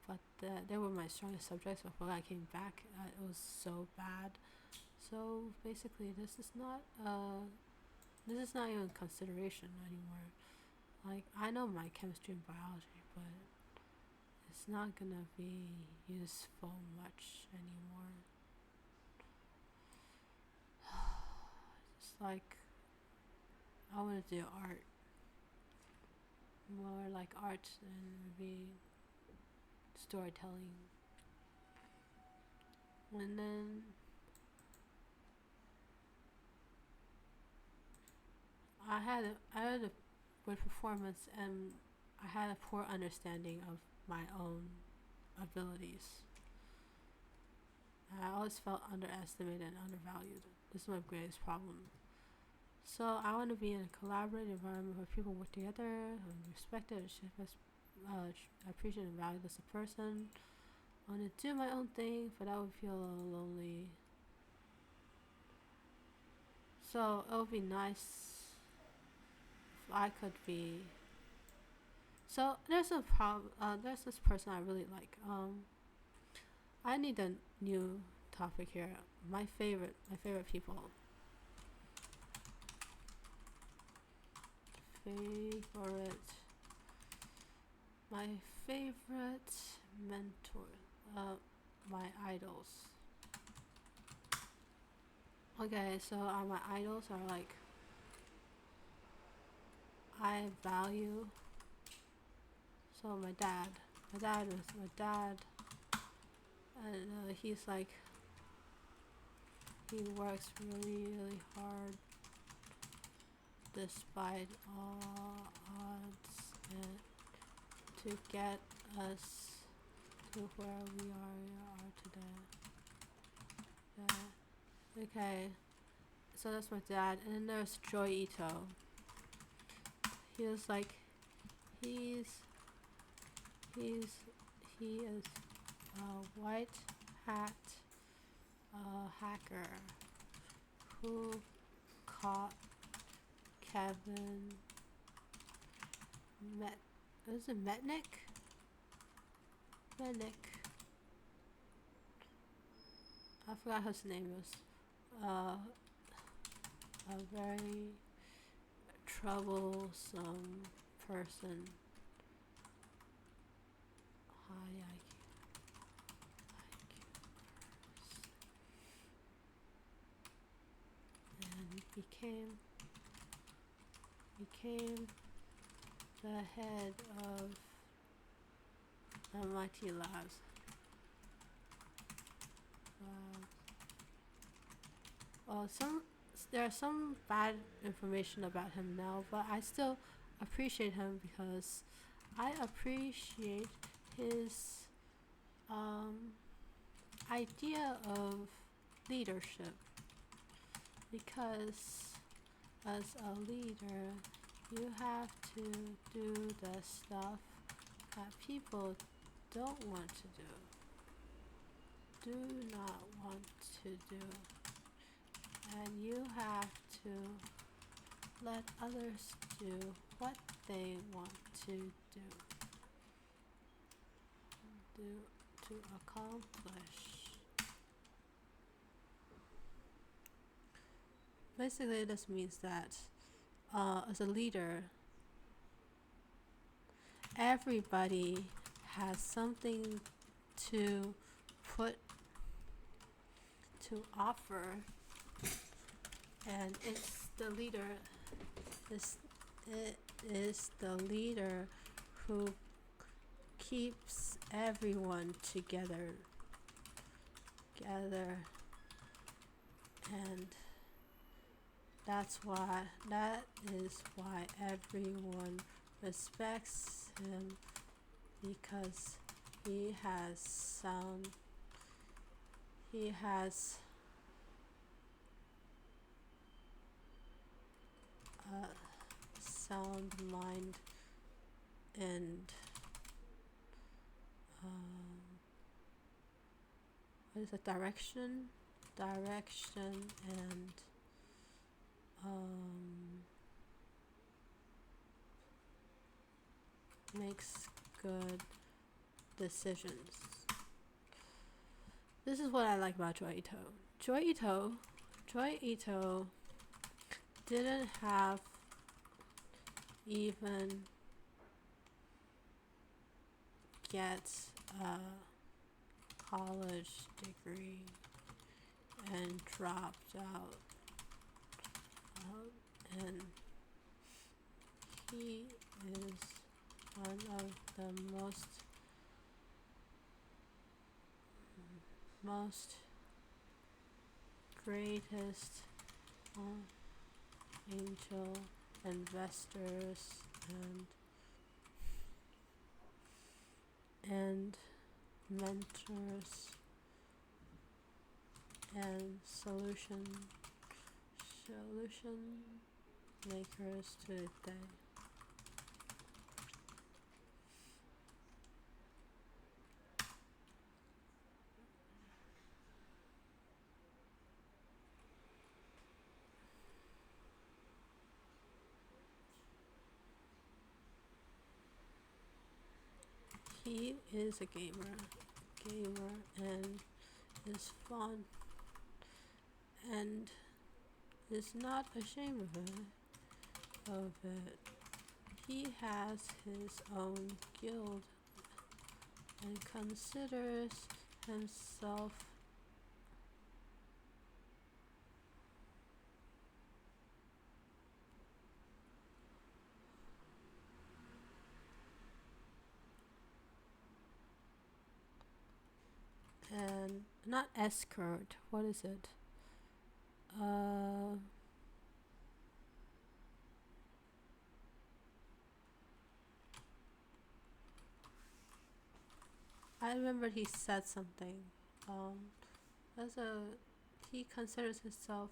but they were my strongest subjects. But when I came back, it was so bad. So basically, this is not even consideration anymore. Like I know my chemistry and biology, but it's not gonna be useful much anymore. It's like I want to do art, more like art and maybe storytelling. And then I had a good performance and I had a poor understanding of my own abilities. I always felt underestimated and undervalued. This is my greatest problem. So I want to be in a collaborative environment where people work together, I'm respected, appreciated and valued as a person. I want to do my own thing, but I would feel a little lonely. So it would be nice if I could be. So there's a problem. There's this person I really like. I need a new topic here. My favorite people. My favorite mentor. My idols. Okay, so my idols are like I value. So my dad, and he's like he works really hard despite all odds and to get us to where we are today. Yeah. Okay, so that's my dad, and then there's Joy Ito. He is like he is a white hat hacker who caught Kevin is it Metnick? I forgot his name was. A very troublesome person. High IQ and became the head of MIT Labs. There's some bad information about him now, but I still appreciate him because I appreciate his idea of leadership. Because as a leader, You have to do the stuff that people don't want to do not want to do, and you have to let others do what they want to do to accomplish. Basically, this means that as a leader, everybody has something to put to offer, and it's the leader. It is the leader who keeps everyone together, and that is why everyone respects him, because he has a sound mind and what is it, direction and makes good decisions. This is what I like about Joy Ito. Joy Ito didn't have even get a college degree and dropped out, and he is one of the most greatest angel investors and mentors and solution makers today. He is a gamer and is fun and is not ashamed of it. He has his own guild and considers himself and not escort. What is it? I remember he said something. He considers himself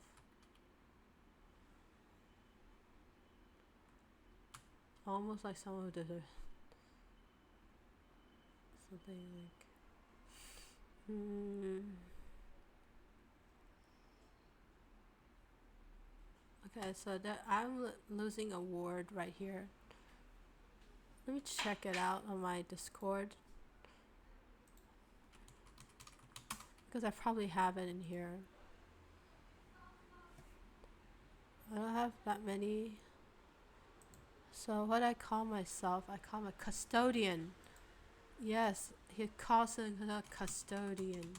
almost like someone who did something like. Okay, so that I'm losing a word right here. Let me check it out on my Discord, because I probably have it in here. I don't have that many. So what I call myself, I call him a custodian. Yes, he calls him a custodian.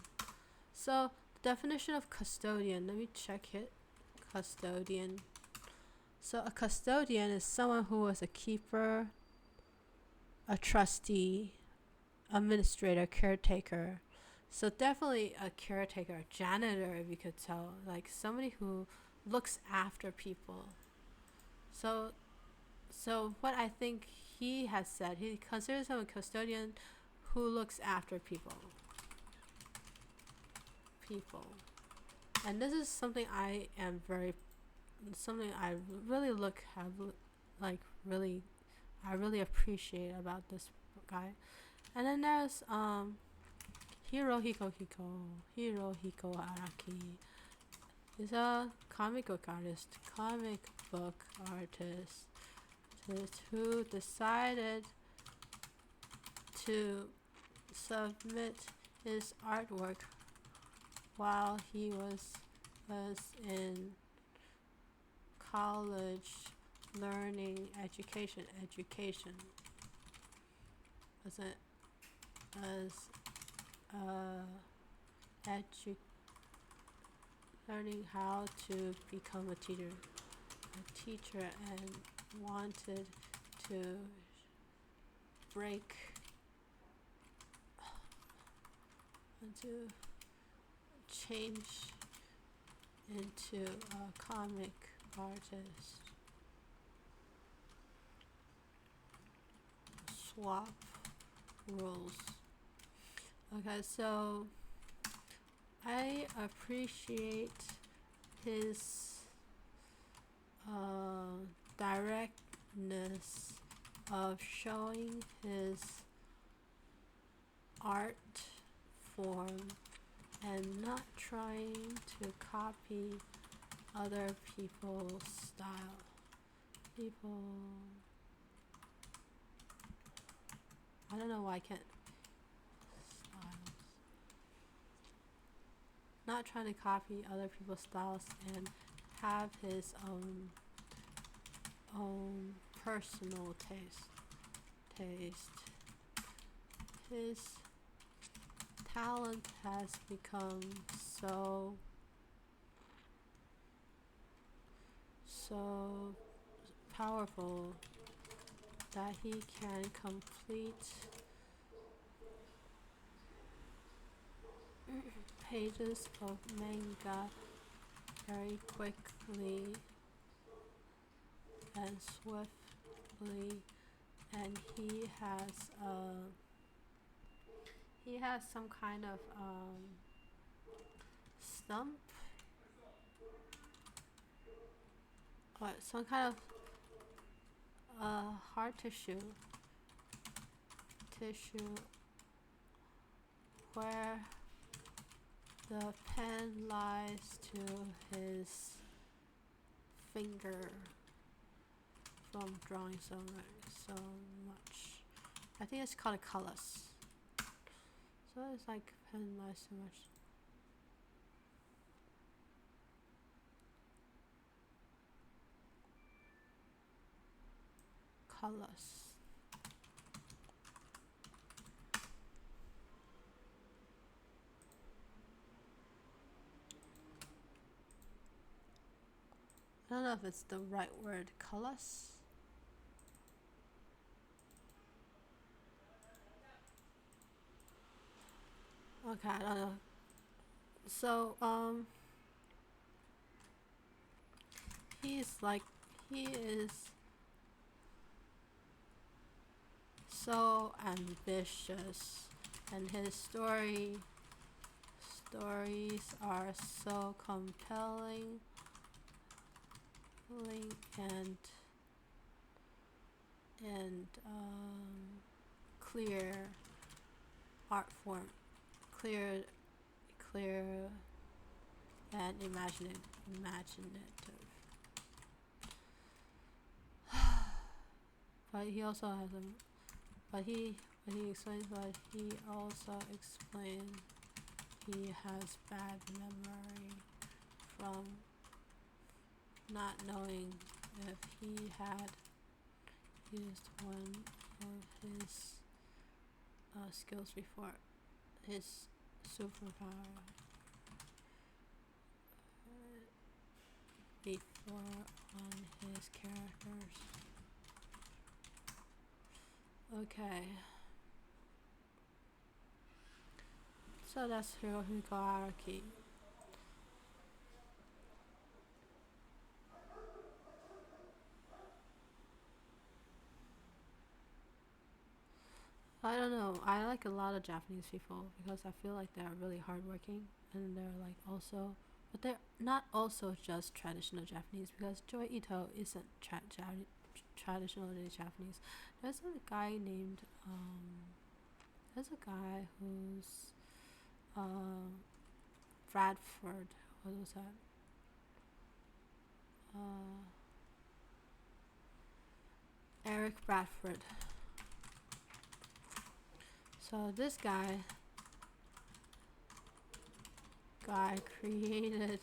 So the definition of custodian, let me check it. Custodian. So a custodian is someone who is a keeper, a trustee, administrator, caretaker. So definitely a caretaker, a janitor, if you could tell, like somebody who looks after people. So what I think he has said, he considers him a custodian who looks after people. And this is something I really really I really appreciate about this guy. And then there's Hirohiko Araki. He's a comic book artist who decided to submit his artwork while he was in college learning education as learning how to become a teacher and wanted to break and to change into a comic artist. Swap rules. Okay, so I appreciate his directness of showing his art form and not trying to copy other people's style. I don't know why I can't. Styles. Not trying to copy other people's styles and have his own personal taste. His talent has become so powerful that he can complete pages of manga very quickly and swiftly, and he has some kind of stump or some kind of hard tissue where the pen lies to his finger from drawing so much. I think it's called a callus. So it's like pen lies so much. Callus. I don't know if it's the right word, callus. Okay, I don't know. So, he is so ambitious, and his stories are so compelling and clear art form, clear and imaginative. But he also has he explains, but he also explained he has bad memory from not knowing if he had used one of his skills before, his superpower before on his characters. Okay. So that's Hirohiko Araki. I don't know. I like a lot of Japanese people because I feel like they're really hardworking and they're like also, but they're not also just traditional Japanese because Joy Ito isn't traditional Japanese. There's a guy named there's a guy who's Bradford. What was that? Eric Bradford. So this guy created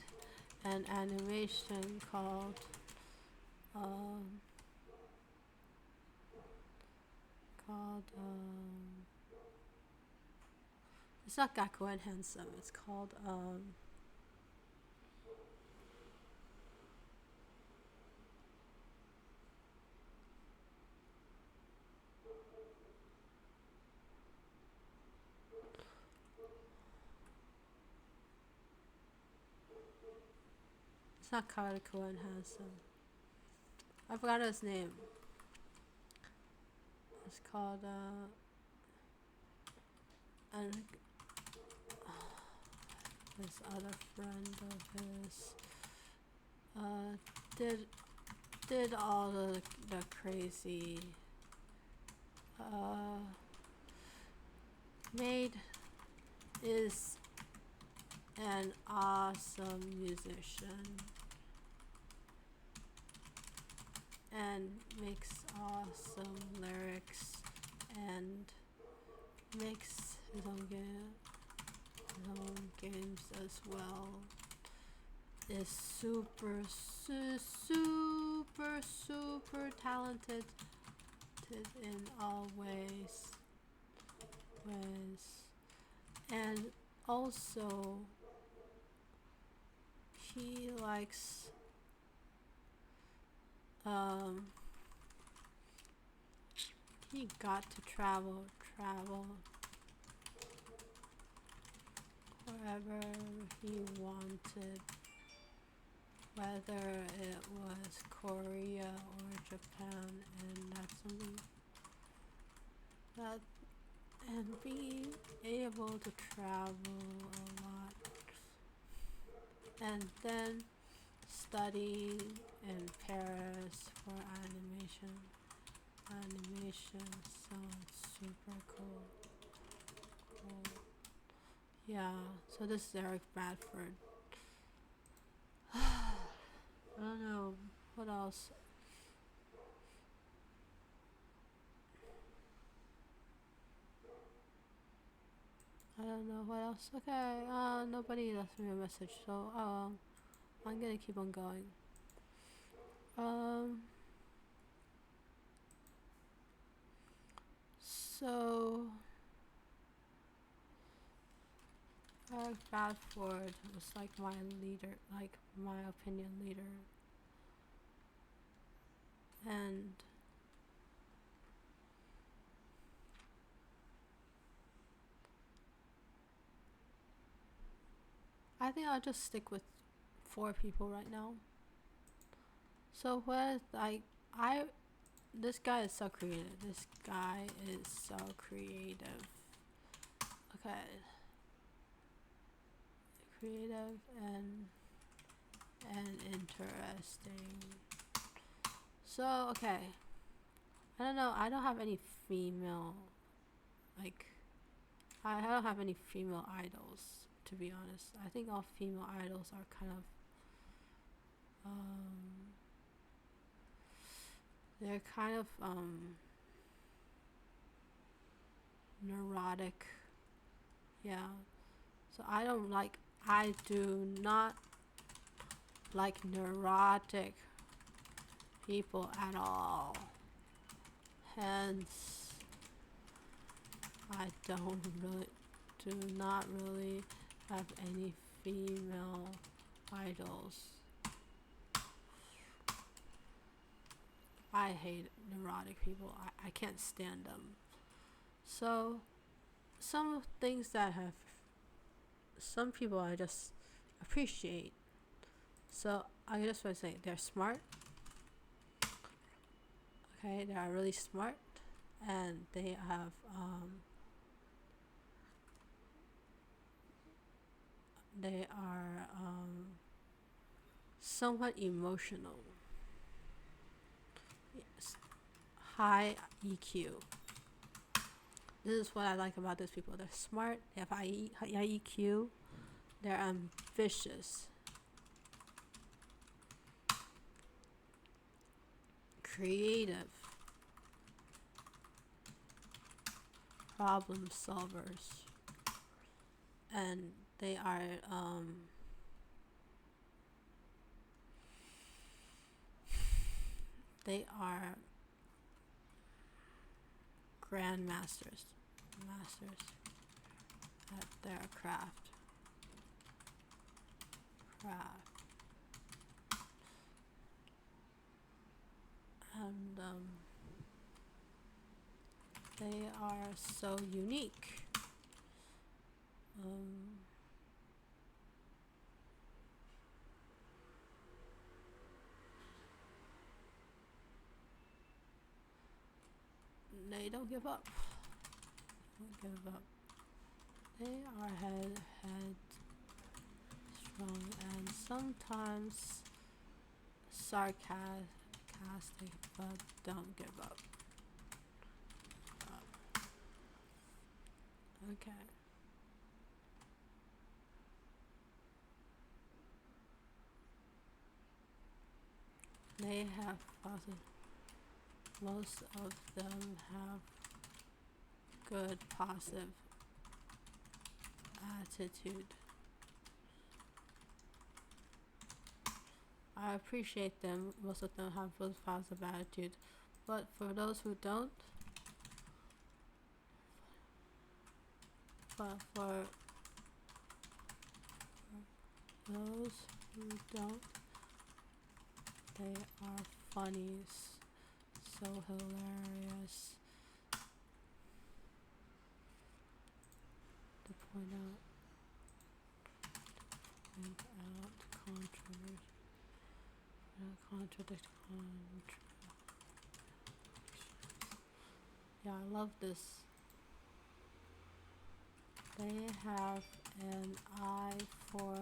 an animation called it's not Gakuen Handsome, it's called it's not Gakuen Handsome. I forgot his name. It's called and this other friend of his did all the crazy is an awesome musician and makes awesome lyrics and makes his own games as well. Is super talented in all ways, and also he likes he got to travel wherever he wanted, whether it was Korea or Japan, and that's something that, and being able to travel a lot and then study in Paris for animation. Animation sounds super cool. Yeah, so this is Eric Bradford. I don't know what else. I don't know what else. Okay, nobody left me a message, so I'm gonna keep on going. So Eric Bradford was like my leader, like my opinion leader, and I think I'll just stick with 4 people right now. So with this guy is so creative. This guy is so creative. Okay. Creative and interesting. So, okay. I don't know. I don't have any female, like, I don't have any female idols, to be honest. I think all female idols are kind of, they're kind of, neurotic. Yeah. So I do not like neurotic people at all. Hence, I do not really have any female idols. I hate neurotic people. I can't stand them. So, some things that have some people I just appreciate. So I just want to say they're smart. Okay, they are really smart, and they have they are somewhat emotional. Yes. high EQ. This is what I like about these people. They're smart, they have high EQ, they're ambitious, creative, problem solvers, and they are grandmasters, masters at their craft. And they are so unique. They don't give up. They are head strong and sometimes sarcastic, but don't give up. Okay. They have positive. Most of them have good positive attitude. I appreciate them. Most of them have good positive attitude, but for those who don't, they are funny, so hilarious. To point out contradict. Yeah, I love this. They have an eye for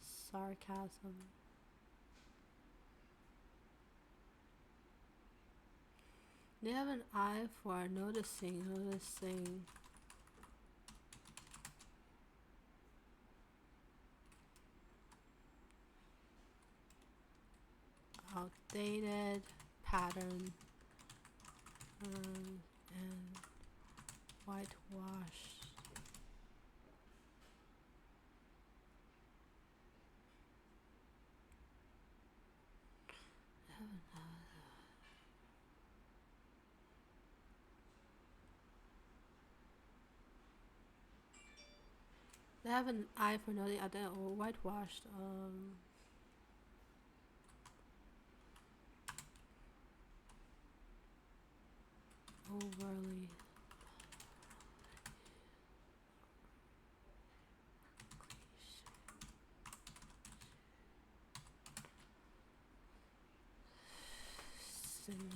sarcasm. They have an eye for noticing outdated pattern and whitewash. They have an eye for noticing outdated or whitewashed. Overly scenarios.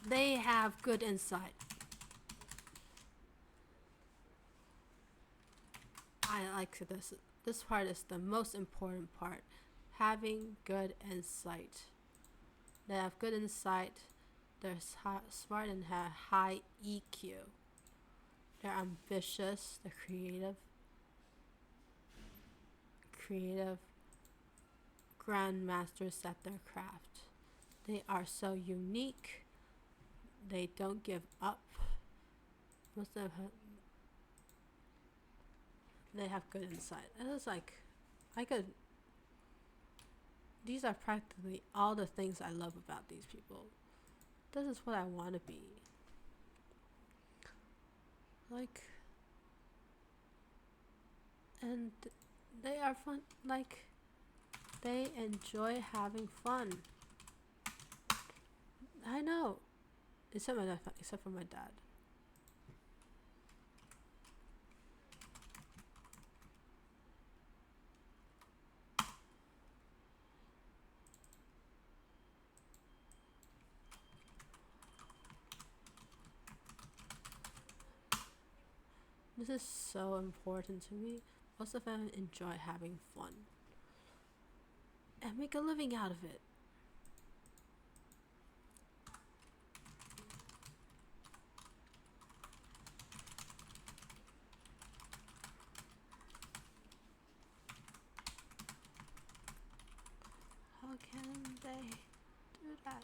They have good insight. I like this. This part is the most important part. Having good insight. They have good insight. They're smart and have high EQ. They're ambitious. They're creative grandmasters at their craft. They are so unique. They don't give up. Most of them they have good insight. And it's like, these are practically all the things I love about these people. This is what I want to be. Like, and they are fun. Like, they enjoy having fun. I know, except for my dad. This is so important to me. Most of them enjoy having fun and make a living out of it. How can they do that?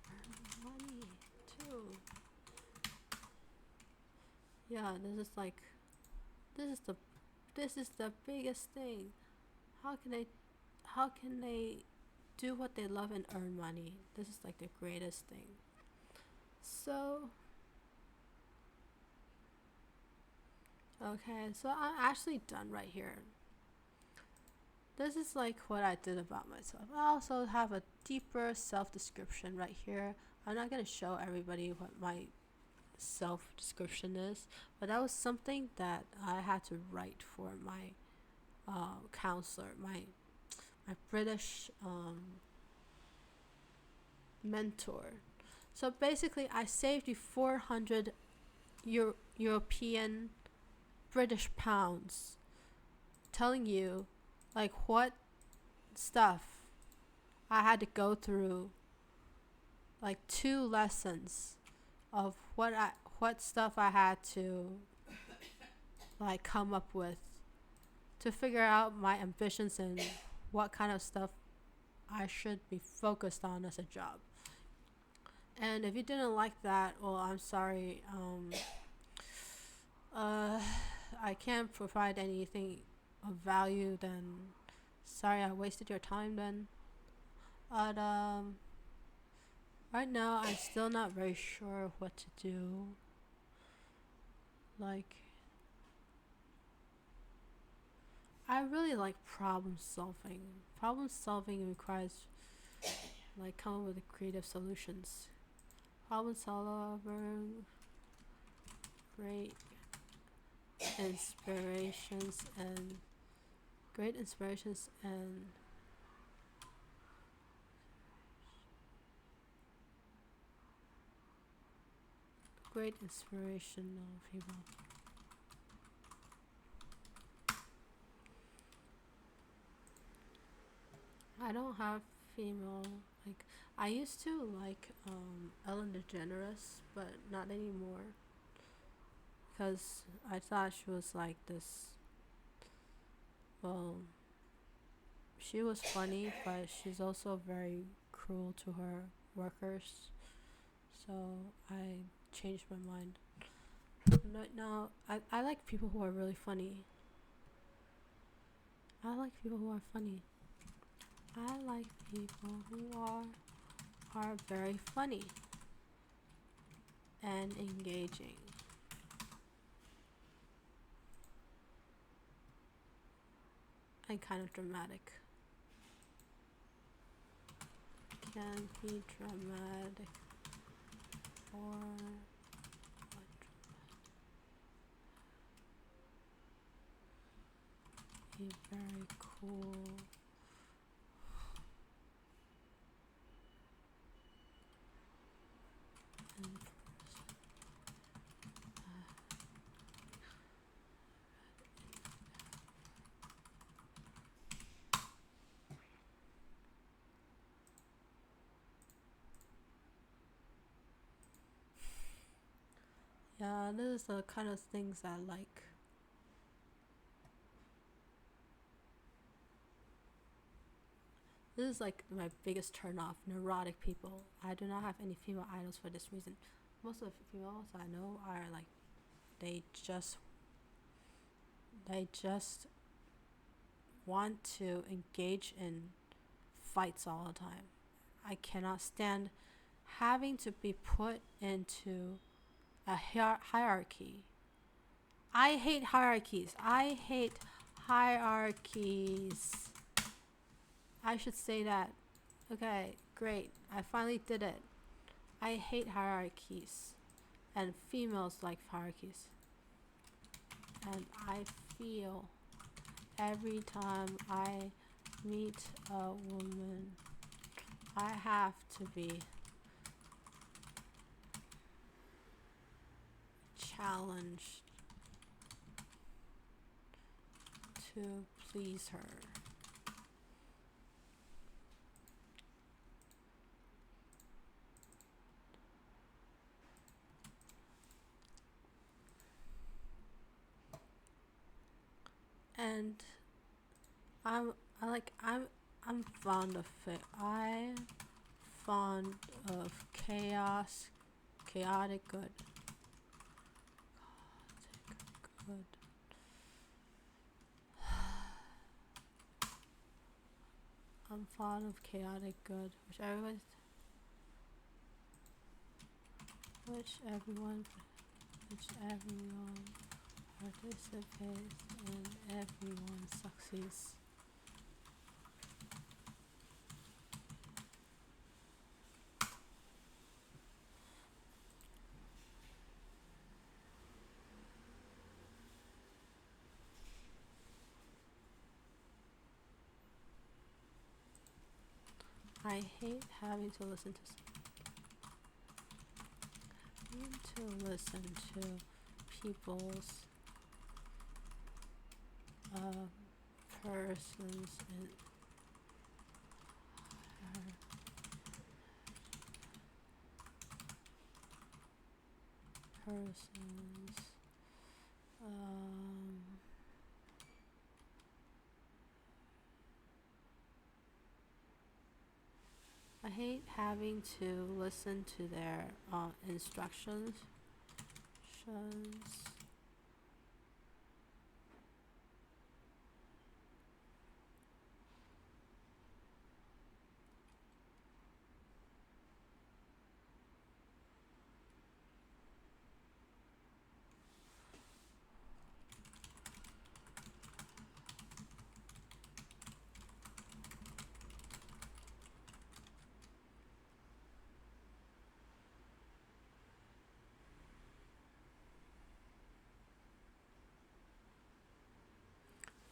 Earn money too. Yeah, this is the biggest thing. How can they do what they love and earn money? This is like the greatest thing. So okay, so I'm actually done right here. This is like what I did about myself. I also have a deeper self description right here. I'm not gonna show everybody what my self description is, but that was something that I had to write for my counselor, my British mentor. So basically, I saved you 400 European British pounds, telling you like what stuff I had to go through, like 2 lessons of what stuff I had to like come up with to figure out my ambitions and what kind of stuff I should be focused on as a job. And if you didn't like that, well, I'm sorry. I can't provide anything of value. Then, sorry, I wasted your time. Then, but right now I'm still not very sure what to do. Like, I really like problem solving. Problem solving requires like come up with creative solutions. Problem solver, great inspirations and great inspirations and great inspirational people. I don't have female like I used to like Ellen DeGeneres, but not anymore because I thought she was like this. Well, she was funny, but she's also very cruel to her workers. So I changed my mind. Right now, I like people who are really funny. I like people who are funny. I like people who are very funny and engaging. And kind of dramatic. Can be dramatic or be very cool. And yeah, this is the kind of things I like. This is like my biggest turn off, neurotic people. I do not have any female idols for this reason. Most of the females I know are like they just want to engage in fights all the time. I cannot stand having to be put into a hierarchy. I hate hierarchies. I hate hierarchies. I should say that. Okay, great. I finally did it. I hate hierarchies. And females like hierarchies. And I feel every time I meet a woman, I have to be challenged to please her. And I'm fond of it. I'm fond of chaos, chaotic good. Chaotic good. I'm fond of chaotic good, which everyone participates and everyone succeeds. I hate having to listen to people's persons and persons I hate having to listen to their instructions.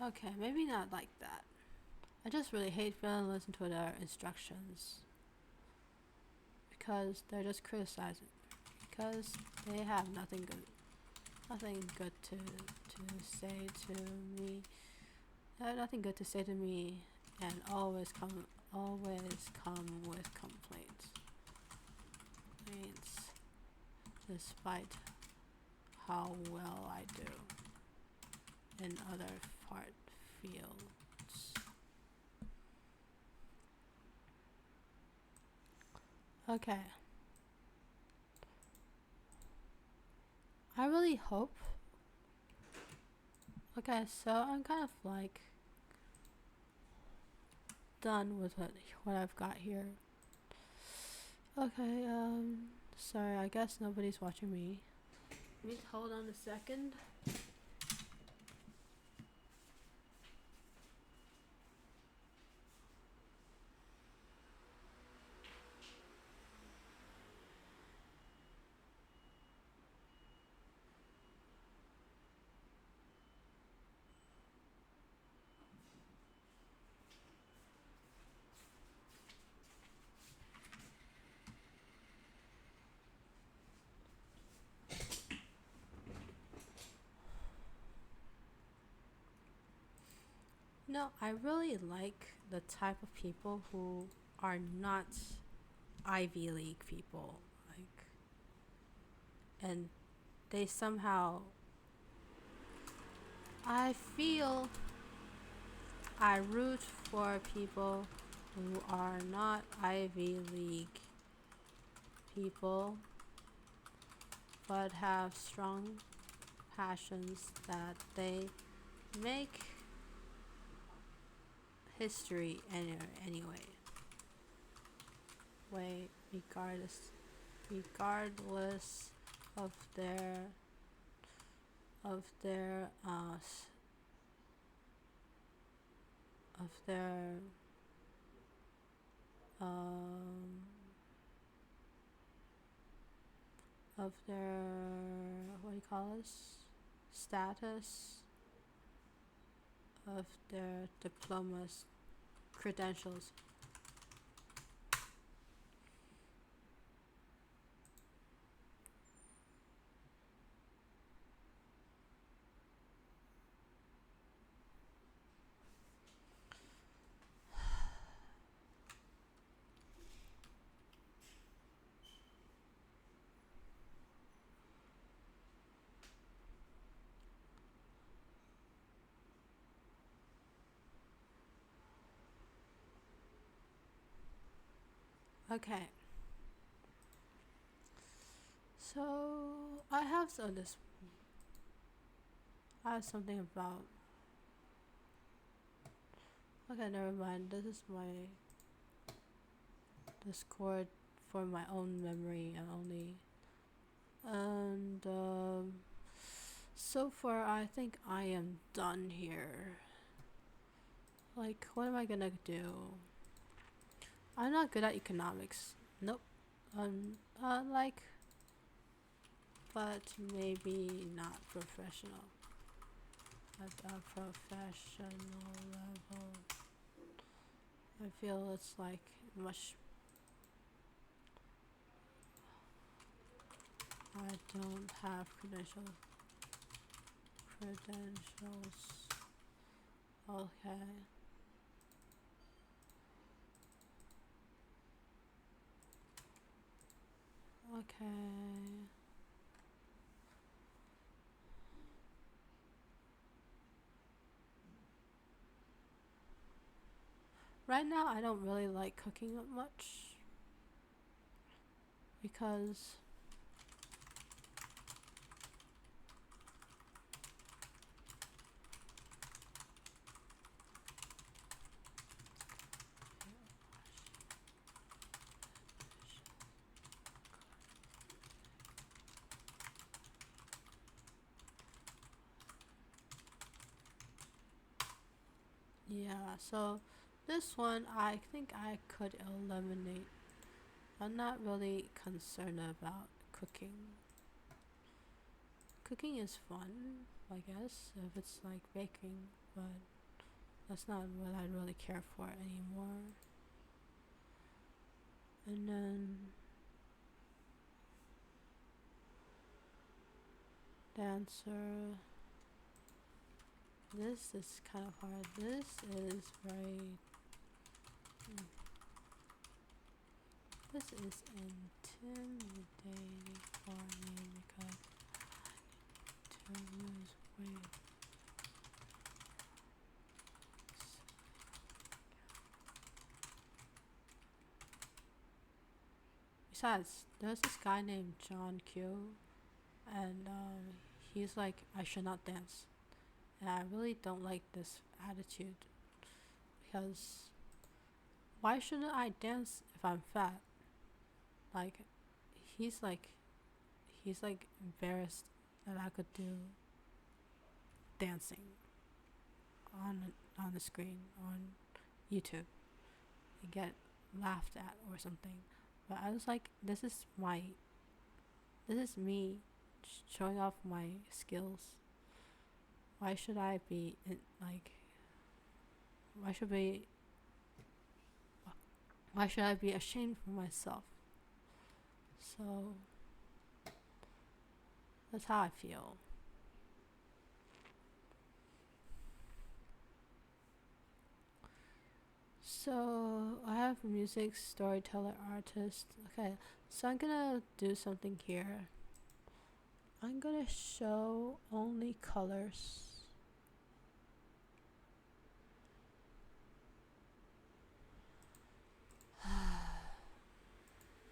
Okay, maybe not like that. I just really hate feeling listen to their instructions because they're just criticizing. Because they have nothing good to say to me. They have nothing good to say to me, and always come with complaints. Despite how well I do in other fields. Okay. I really hope. Okay, so I'm kind of like done with what I've got here. Okay, sorry, I guess nobody's watching me. Let me hold on a second. No, I really like the type of people who are not Ivy League people, and they somehow, I feel I root for people who are not Ivy League people but have strong passions that they make history anyway. Regardless of their of their what do you call this, status, of their diplomas, credentials. Okay. So I have this. I have something about. Okay, never mind. This is my Discord for my own memory and only. And so far, I think I am done here. Like, what am I gonna do? I'm not good at economics. Nope. Like, but maybe not professional. At a professional level, I feel it's like much. I don't have credentials. Okay. Okay. Right now, I don't really like cooking that much because yeah. So this one, I think I could eliminate. I'm not really concerned about cooking. Cooking is fun, I guess, if it's like baking, but that's not what I really care for anymore. And then dancer. This is kind of hard. This is very. This is intimidating for me because I need to lose weight. Besides, there's this guy named John Q, and he's like, I should not dance. And I really don't like this attitude because why shouldn't I dance if I'm fat? Like, he's like, he's like embarrassed that I could do dancing on the screen on YouTube and get laughed at or something. But I was like, this is me showing off my skills. Why should I be like? Why should be? Why should I be ashamed for myself? So that's how I feel. So I have music, storyteller, artist. Okay, so I'm gonna do something here. I'm gonna show only colors.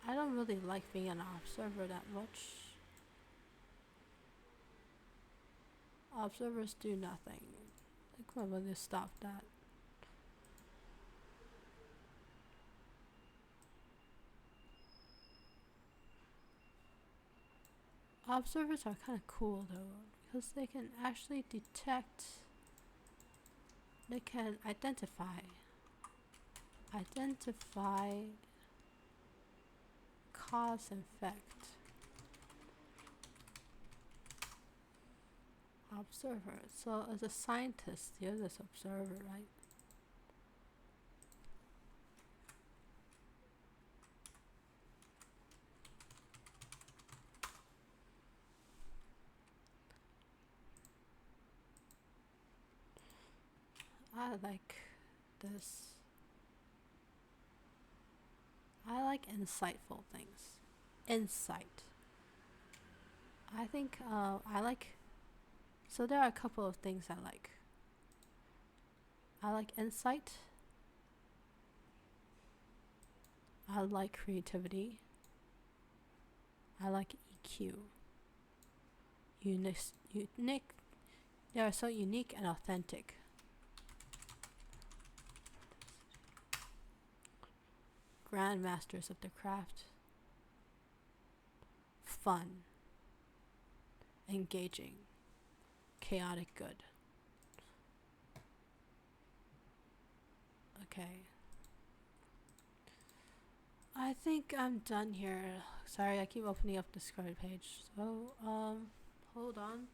I don't really like being an observer that much. Observers do nothing. Like, come on, will you stop that? Observers are kind of cool though, because they can actually detect, they can identify cause and effect. Observer. So as a scientist, you're this observer, right? I like this. I like insightful things. Insight. I think I like. So there are a couple of things I like. I like insight. I like creativity. I like EQ. Unique. They are so unique and authentic. Grandmasters of the craft. Fun. Engaging. Chaotic good. Okay. I think I'm done here. Sorry, I keep opening up the Discord page. So, hold on.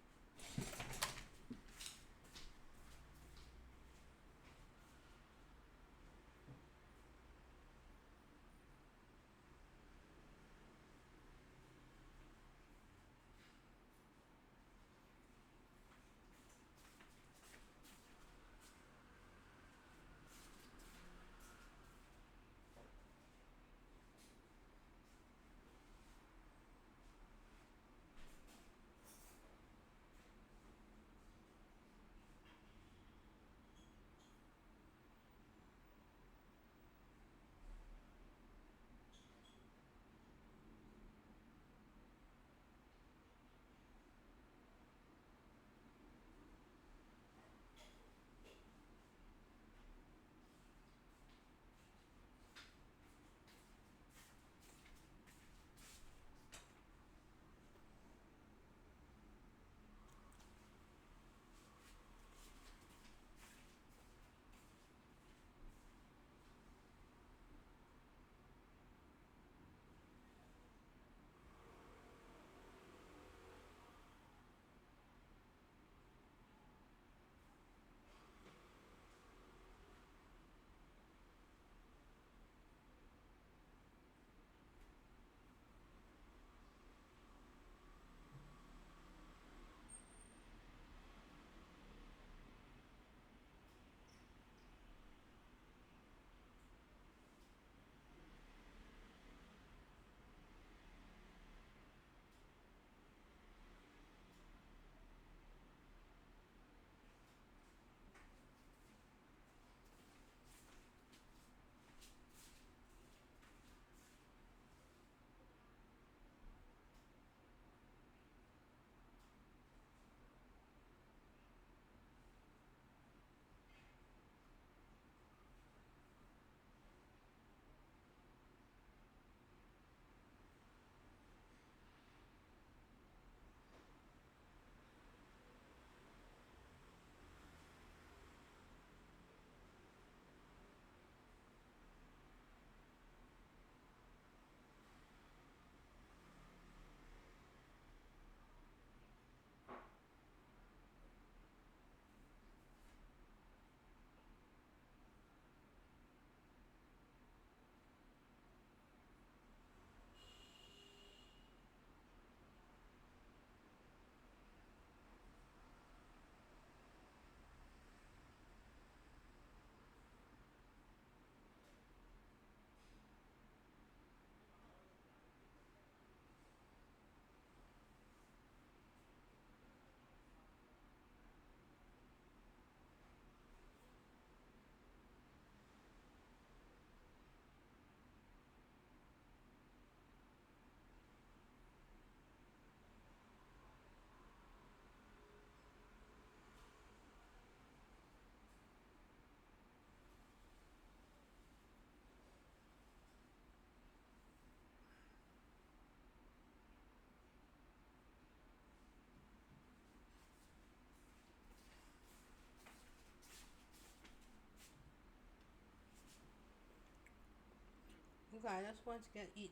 Okay, I just want to eat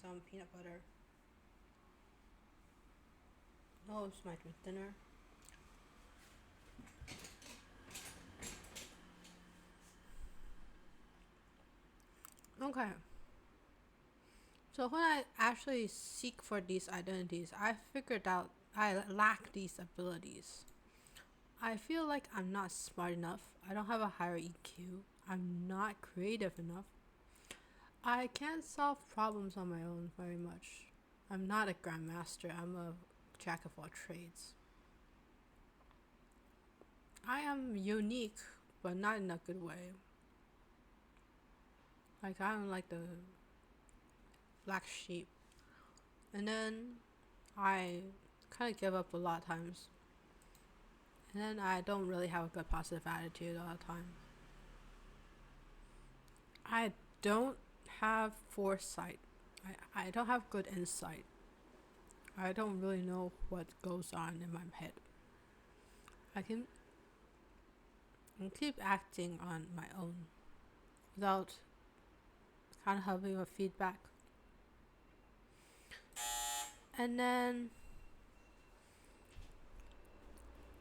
some peanut butter. Oh, it's my dinner. Okay. So when I actually seek for these identities, I figured out I lack these abilities. I feel like I'm not smart enough. I don't have a higher EQ. I'm not creative enough. I can't solve problems on my own very much. I'm not a grandmaster. I'm a jack of all trades. I am unique, but not in a good way. Like, I don't like the black sheep. And then I kind of give up a lot of times. And then I don't really have a good positive attitude all the time. I don't have foresight. I don't have good insight. I don't really know what goes on in my head. I can keep acting on my own without kind of having a feedback. And then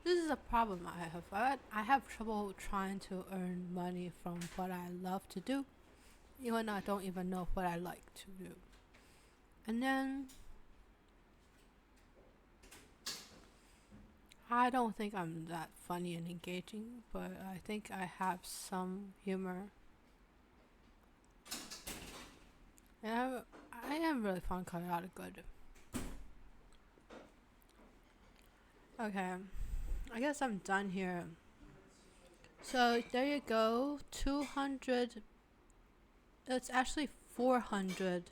this is a problem I have. I have trouble trying to earn money from what I love to do, even though I don't even know what I like to do. And then I don't think I'm that funny and engaging, but I think I have some humor. And I am really fun, chaotic good. Okay, I guess I'm done here. So there you go, 200. It's actually 400.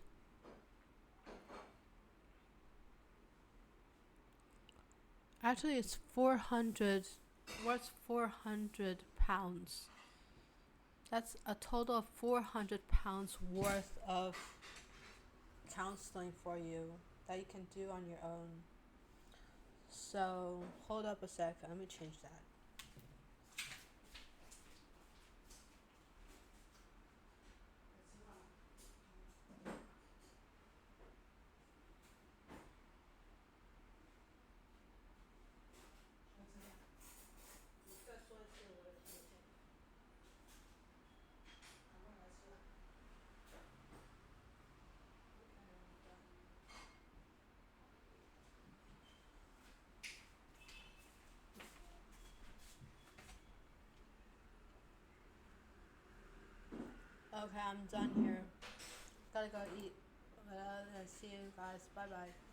Actually, it's 400. What's 400 pounds? That's a total of 400 pounds worth of counseling for you that you can do on your own. So, hold up a second. Let me change that. Okay, I'm done here. Gotta go eat. See you guys. Bye bye.